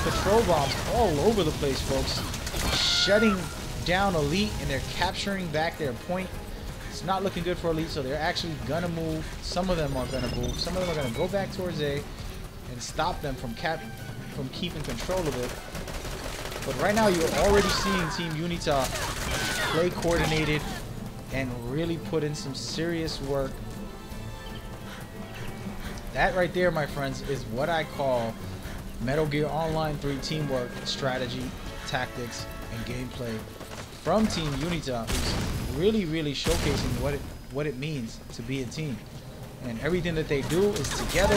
patrol bombs all over the place, folks. Shutting down Elite, and they're capturing back their point. It's not looking good for Elite, so they're actually gonna move. Some of them are gonna move. Some of them are gonna go back towards A and stop them from keeping control of it. But right now, you're already seeing Team Unita play coordinated and really put in some serious work. That right there, my friends, is what I call Metal Gear Online 3 teamwork, strategy, tactics, and gameplay from Team Unita, who's really showcasing what it means to be a team. And everything that they do is together.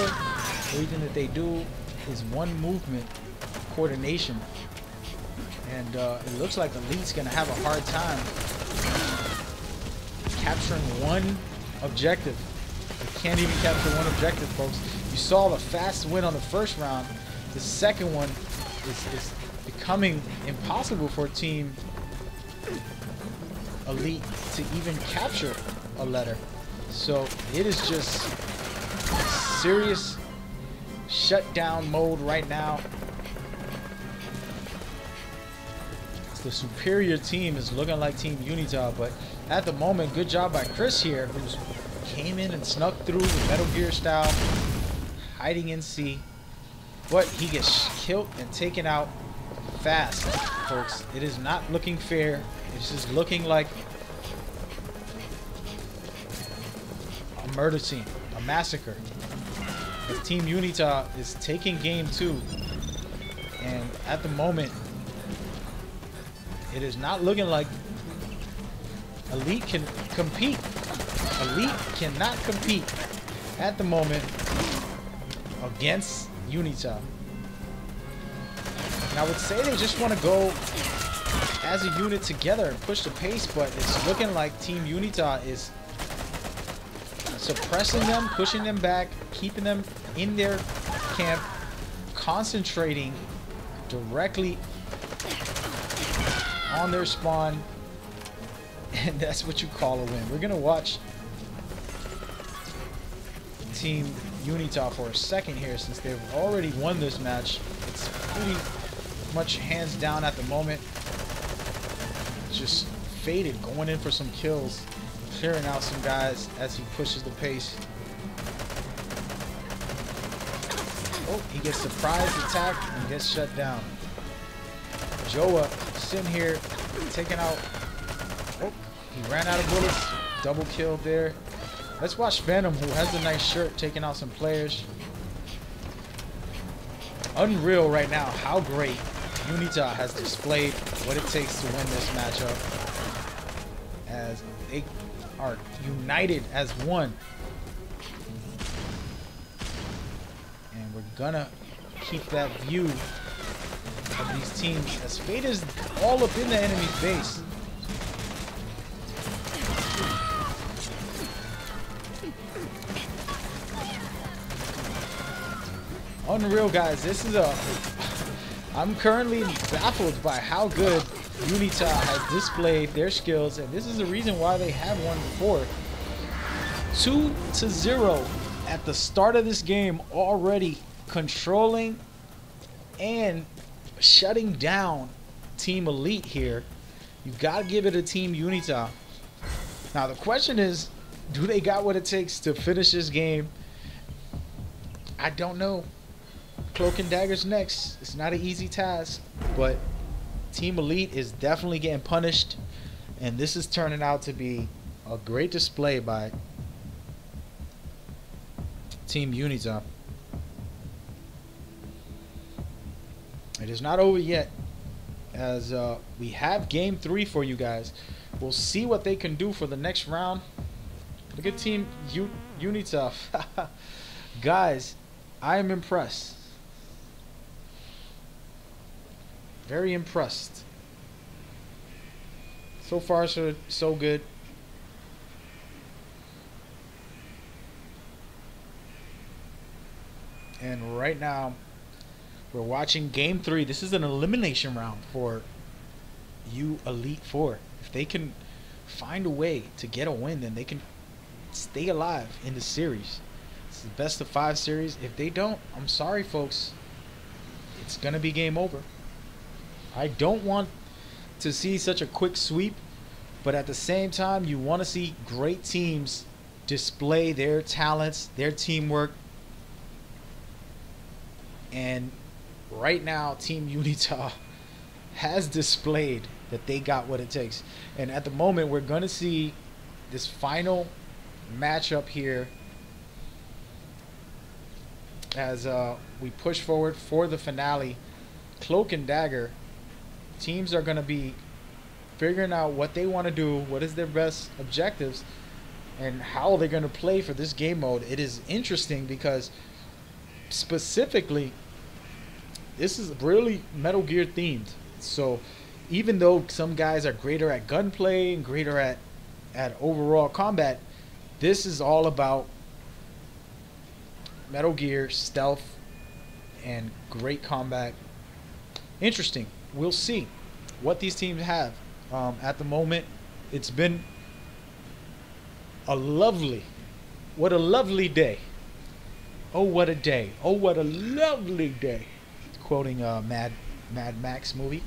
Everything that they do is one movement, coordination. And it looks like Elite's gonna have a hard time capturing one objective. They can't even capture one objective, folks. You saw the fast win on the first round. The second one is becoming impossible for Team Elite to even capture a letter. So it is just serious shutdown mode right now. The superior team is looking like Team Unita, but at the moment, good job by Chris here, who came in and snuck through the Metal Gear style, hiding in C. But he gets killed and taken out fast, folks. It is not looking fair. It's just looking like a murder scene, a massacre. But Team Unita is taking game 2, and at the moment, it is not looking like Elite can compete. Elite cannot compete at the moment against Unita. And I would say they just want to go as a unit together and push the pace, but it's looking like Team Unita is suppressing them, pushing them back, keeping them in their camp, concentrating directly on their spawn, and that's what you call a win. We're gonna watch Team Unita for a second here, since they've already won this match. It's pretty much hands down at the moment. Just faded, going in for some kills, clearing out some guys as he pushes the pace. Oh, he gets surprised attacked and gets shut down. Joa sitting here, taking out. Oh, he ran out of bullets. Double kill there. Let's watch Phantom, who has the nice shirt, taking out some players. Unreal right now how great Unita has displayed what it takes to win this matchup, as they are united as one. And we're gonna keep that view of these teams, as Fate is all up in the enemy's base. Unreal, guys. This is I'm currently baffled by how good Unita has displayed their skills, and this is the reason why they have won before. 2-0 at the start of this game, already controlling and shutting down Team Elite here. You've got to give it to Team Unita. Now the question is, do they got what it takes to finish this game? I don't know. Cloak and Dagger's next. It's not an easy task, but Team Elite is definitely getting punished, and this is turning out to be a great display by Team Unita. It is not over yet, as we have game 3 for you guys. We'll see what they can do for the next round. Look at Team Unita. Guys, I am impressed. Very impressed. So far, so good. And right now, we're watching game 3. This is an elimination round for you Elite 4. If they can find a way to get a win, then they can stay alive in the series. It's the best of 5 series. If they don't, I'm sorry, folks. It's going to be game over. I don't want to see such a quick sweep, but at the same time, you want to see great teams display their talents, their teamwork. And right now, Team Unita has displayed that they got what it takes. And at the moment, we're going to see this final matchup here as we push forward for the finale. Cloak and Dagger. Teams are going to be figuring out what they want to do, what is their best objectives, and how they're going to play for this game mode. It is interesting because specifically this is really Metal Gear themed. So even though some guys are greater at gunplay and greater at overall combat, this is all about Metal Gear stealth and great combat. Interesting. We'll see what these teams have. At the moment, it's been a lovely, what a lovely day. Oh, what a day. Oh, what a lovely day. Quoting Mad Max movie.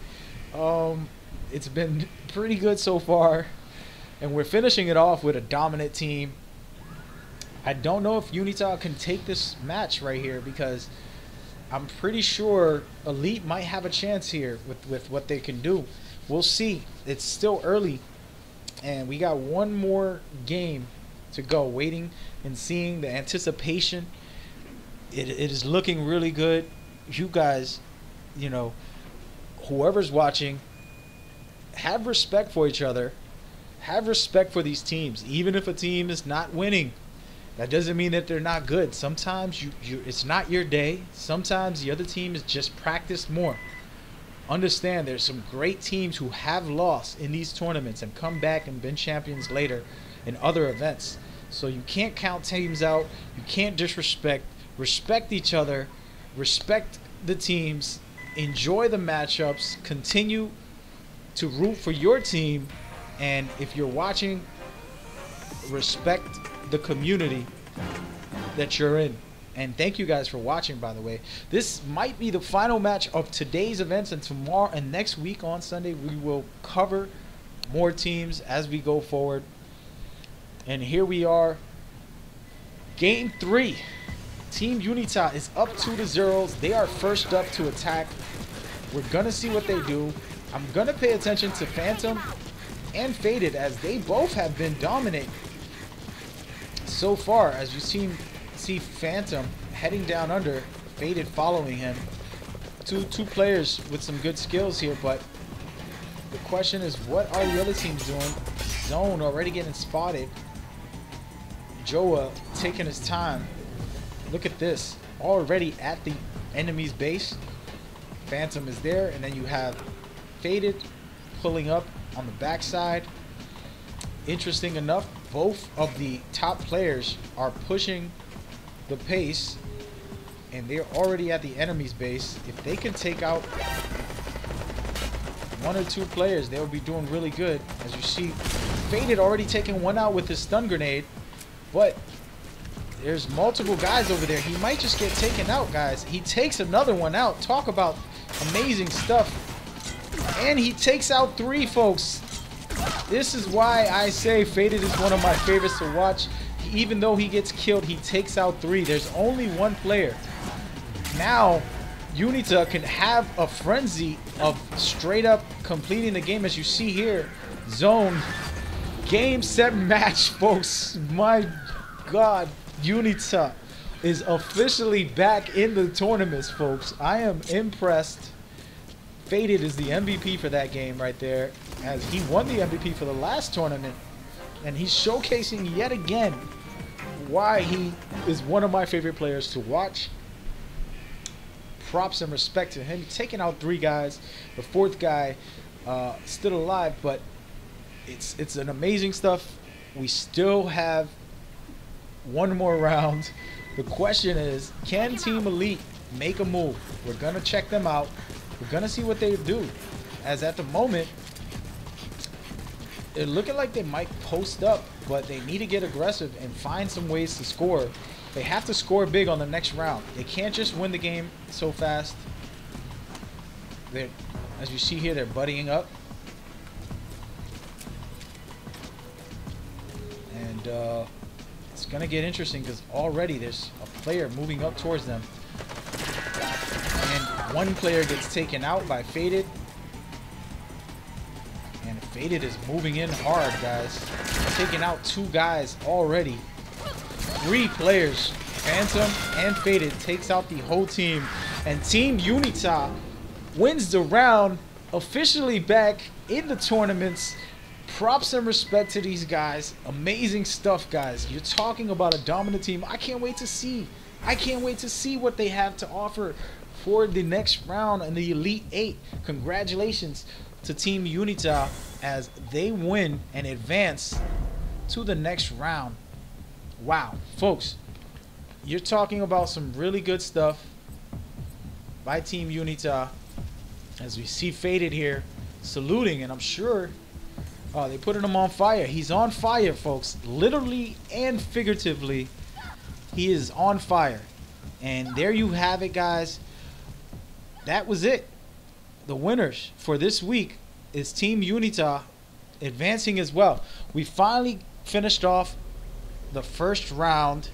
It's been pretty good so far, and we're finishing it off with a dominant team. I don't know if Unita can take this match right here, because I'm pretty sure Elite might have a chance here with what they can do. We'll see. It's still early, and we got one more game to go. Waiting and seeing, the anticipation. It is looking really good. You guys, you know, whoever's watching, have respect for each other. Have respect for these teams. Even if a team is not winning, that doesn't mean that they're not good. Sometimes it's not your day. Sometimes the other team is just practiced more. Understand, there's some great teams who have lost in these tournaments and come back and been champions later in other events. So you can't count teams out. You can't disrespect. Respect each other. Respect the teams. Enjoy the matchups. Continue to root for your team. And if you're watching, respect the community that you're in. And thank you guys for watching, by the way. This might be the final match of today's events, and tomorrow and next week on Sunday we will cover more teams as we go forward. And here we are, game 3. Team Unita is up 2-0. They are first up to attack. We're gonna see what they do. I'm gonna pay attention to Phantom and Faded, as they both have been dominant so far. As you see Phantom heading down under, Faded following him. Two players with some good skills here, but the question is, what are the other teams doing? Zone already getting spotted. Joa taking his time. Look at this, already at the enemy's base. Phantom is there, and then you have Faded pulling up on the backside. Interesting enough, both of the top players are pushing the pace, and they're already at the enemy's base. If they can take out 1 or 2 players, they'll be doing really good. As you see, Faded already taking one out with his stun grenade, but there's multiple guys over there. He might just get taken out, guys. He takes another one out. Talk about amazing stuff. And he takes out 3, folks. This is why I say Faded is one of my favorites to watch. Even though he gets killed, he takes out 3. There's only 1 player. Now, Unita can have a frenzy of straight up completing the game, as you see here. Zone. Game, set, match, folks. My God, Unita is officially back in the tournaments, folks. I am impressed. Faded is the MVP for that game right there, as he won the MVP for the last tournament, and he's showcasing yet again why he is one of my favorite players to watch. Props and respect to him, taking out 3 guys. The 4th guy still alive, but it's an amazing stuff. We still have 1 more round. The question is, can Team Elite make a move? We're gonna check them out. We're gonna see what they do, as at the moment they're looking like they might post up, but they need to get aggressive and find some ways to score. They have to score big on the next round. They can't just win the game so fast. As you see here, they're buddying up, and it's gonna get interesting because already there's a player moving up towards them. And 1 player gets taken out by Faded. And Faded is moving in hard, guys. Taking out 2 guys already. 3 players, Phantom and Faded, takes out the whole team, and Team Unita wins the round, officially back in the tournaments. Props and respect to these guys. Amazing stuff, guys. You're talking about a dominant team. I can't wait to see. I can't wait to see what they have to offer for the next round in the Elite 8. Congratulations to Team Unita as they win and advance to the next round. Wow, folks, you're talking about some really good stuff by Team Unita as we see Faded here saluting, and I'm sure they putting him on fire. He's on fire, folks, literally and figuratively. He is on fire. And there you have it, guys. That was it. The winners for this week is Team Unita advancing as well. We finally finished off the first round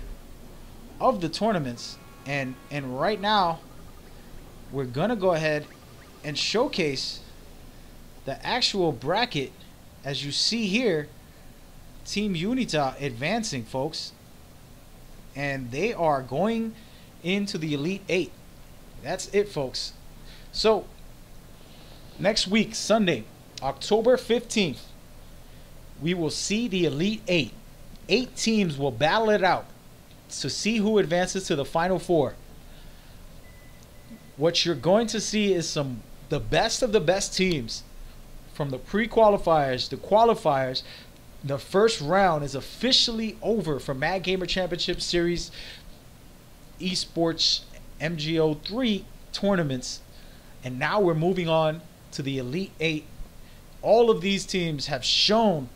of the tournaments, and right now we're gonna go ahead and showcase the actual bracket. As you see here, Team Unita advancing, folks, and they are going into the Elite 8. That's it, folks. So next week, Sunday, October 15th, we will see the Elite 8. 8 teams will battle it out to see who advances to the Final 4. What you're going to see is the best of the best teams from the pre-qualifiers, the qualifiers. The first round is officially over for MagGamer Championship Series Esports MGO3 tournaments, and now we're moving on to the Elite 8. All of these teams have shown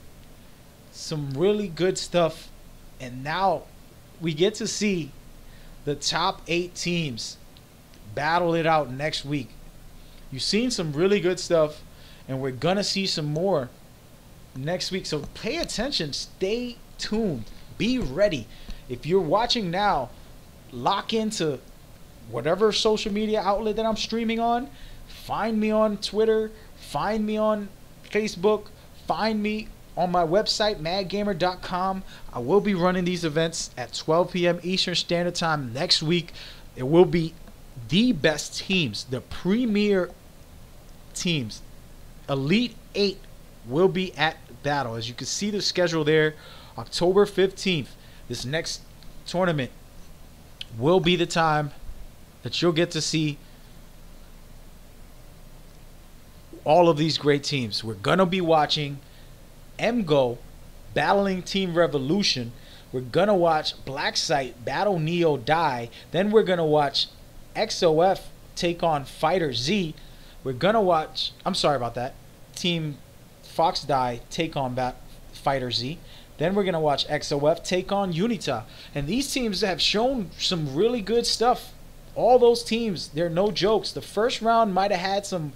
some really good stuff, and now we get to see the top 8 teams battle it out next week. You've seen some really good stuff, and we're gonna see some more next week, so pay attention, stay tuned, be ready. If you're watching now, lock into whatever social media outlet that I'm streaming on. Find me on Twitter, find me on Facebook, find me on my website, maggamer.com. I will be running these events at 12 p.m. Eastern Standard Time next week. It will be the best teams, the premier teams. Elite 8 will be at battle. As you can see the schedule there, October 15th, this next tournament will be the time that you'll get to see all of these great teams. We're going to be watching MGO battling Team Revolution. We're going to watch Blacksite battle Neo Die. Then we're going to watch XOF take on Fighter Z. We're going to watch, I'm sorry about that, Team Fox Die take on Fighter Z. Then we're going to watch XOF take on Unita. And these teams have shown some really good stuff. All those teams, they're no jokes. The first round might have had some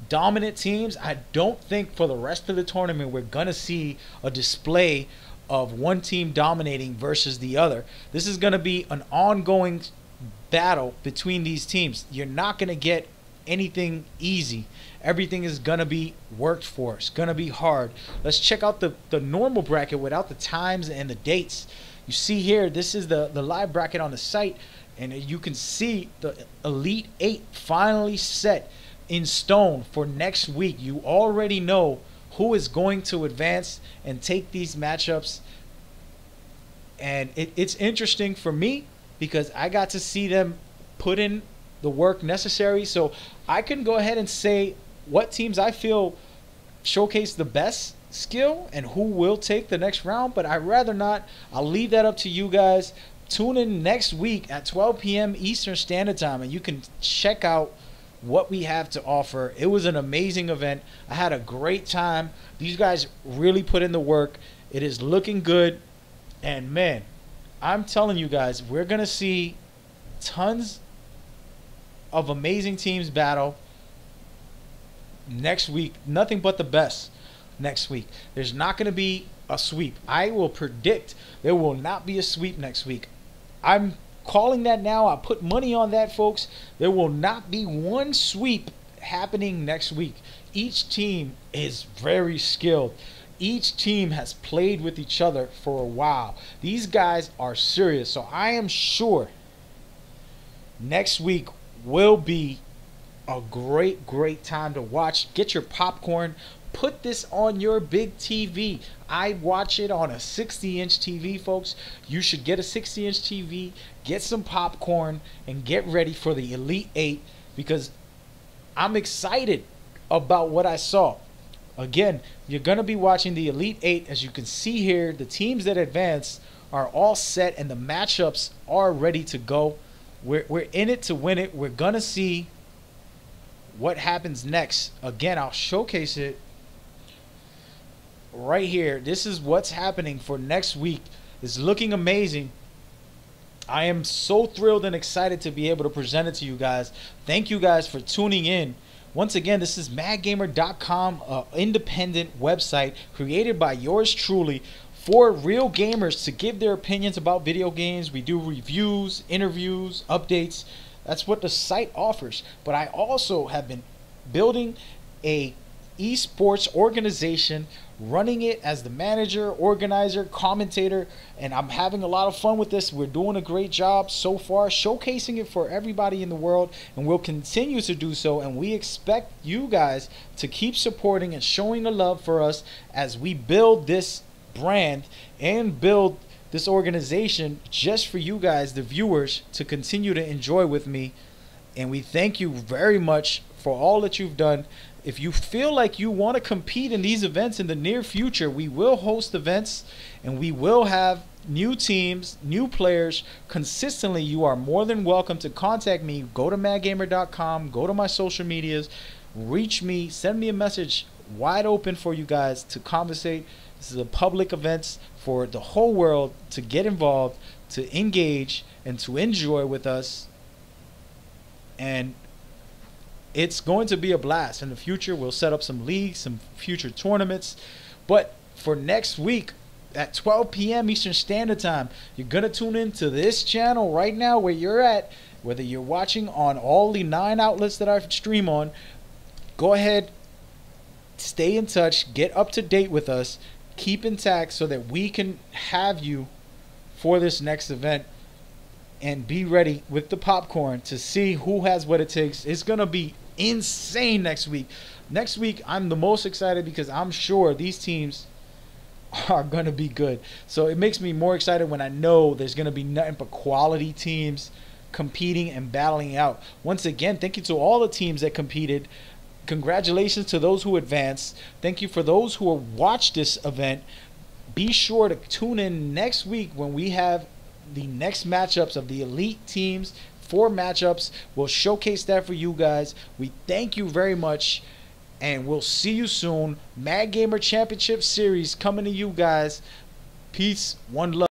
dominant teams. I don't think for the rest of the tournament we're going to see a display of one team dominating versus the other. This is going to be an ongoing battle between these teams. You're not going to get anything easy. Everything is going to be worked for. It's going to be hard. Let's check out the normal bracket without the times and the dates. You see here, this is the live bracket on the site, and you can see the Elite 8 finally set in stone for next week. You already know who is going to advance and take these matchups, and it's interesting for me because I got to see them put in the work necessary, so I can go ahead and say what teams I feel showcase the best skill and who will take the next round, but I'd rather not. I'll leave that up to you guys. Tune in next week at 12 p.m. Eastern Standard Time, and you can check out what we have to offer. It was an amazing event. I had a great time. These guys really put in the work. It is looking good, and man, I'm telling you guys, we're gonna see tons of amazing teams battle next week. Nothing but the best next week. There's not going to be a sweep. I will predict there will not be a sweep next week. I'm calling that now. I put money on that, folks. There will not be one sweep happening next week. Each team is very skilled. each team has played with each other for a while. These guys are serious. So I am sure next week will be a great time to watch. Get your popcorn. Put this on your big TV. I watch it on a 60-inch TV, folks. You should get a 60-inch TV, get some popcorn, and get ready for the Elite 8 because I'm excited about what I saw. Again, you're going to be watching the Elite 8. As you can see here, the teams that advance are all set and the matchups are ready to go. We're in it to win it. We're going to see what happens next. Again, I'll showcase it right here. This is what's happening for next week. It's looking amazing. I am so thrilled and excited to be able to present it to you guys. Thank you guys for tuning in. Once again, this is MagGamer.com, an independent website created by yours truly for real gamers to give their opinions about video games. We do reviews, interviews, updates. That's what the site offers. But I also have been building a esports organization, running it as the manager, organizer, commentator, and I'm having a lot of fun with this. We're doing a great job so far, showcasing it for everybody in the world, and we'll continue to do so. And we expect you guys to keep supporting and showing the love for us as we build this brand and build this organization just for you guys, the viewers, to continue to enjoy with me. And we thank you very much for all that you've done. If you feel like you want to compete in these events in the near future, we will host events and we will have new teams, new players consistently. You are more than welcome to contact me. Go to maggamer.com, go to my social medias, reach me, send me a message. Wide open for you guys to conversate. This is a public event for the whole world to get involved, to engage, and to enjoy with us. And it's going to be a blast. In the future, we'll set up some leagues, some future tournaments. But for next week at 12 p.m. Eastern Standard Time, you're going to tune into this channel right now where you're at, whether you're watching on all the 9 outlets that I stream on. Go ahead, stay in touch, get up to date with us, keep intact so that we can have you for this next event. And be ready with the popcorn to see who has what it takes. It's going to be insane next week. Next week, I'm the most excited because I'm sure these teams are going to be good. So it makes me more excited when I know there's going to be nothing but quality teams competing and battling out. Once again, thank you to all the teams that competed. Congratulations to those who advanced. Thank you for those who will watch this event. Be sure to tune in next week when we have the next matchups of the elite teams. 4 matchups. We'll showcase that for you guys. We thank you very much, and we'll see you soon. MagGamer Championship Series coming to you guys. Peace, one love.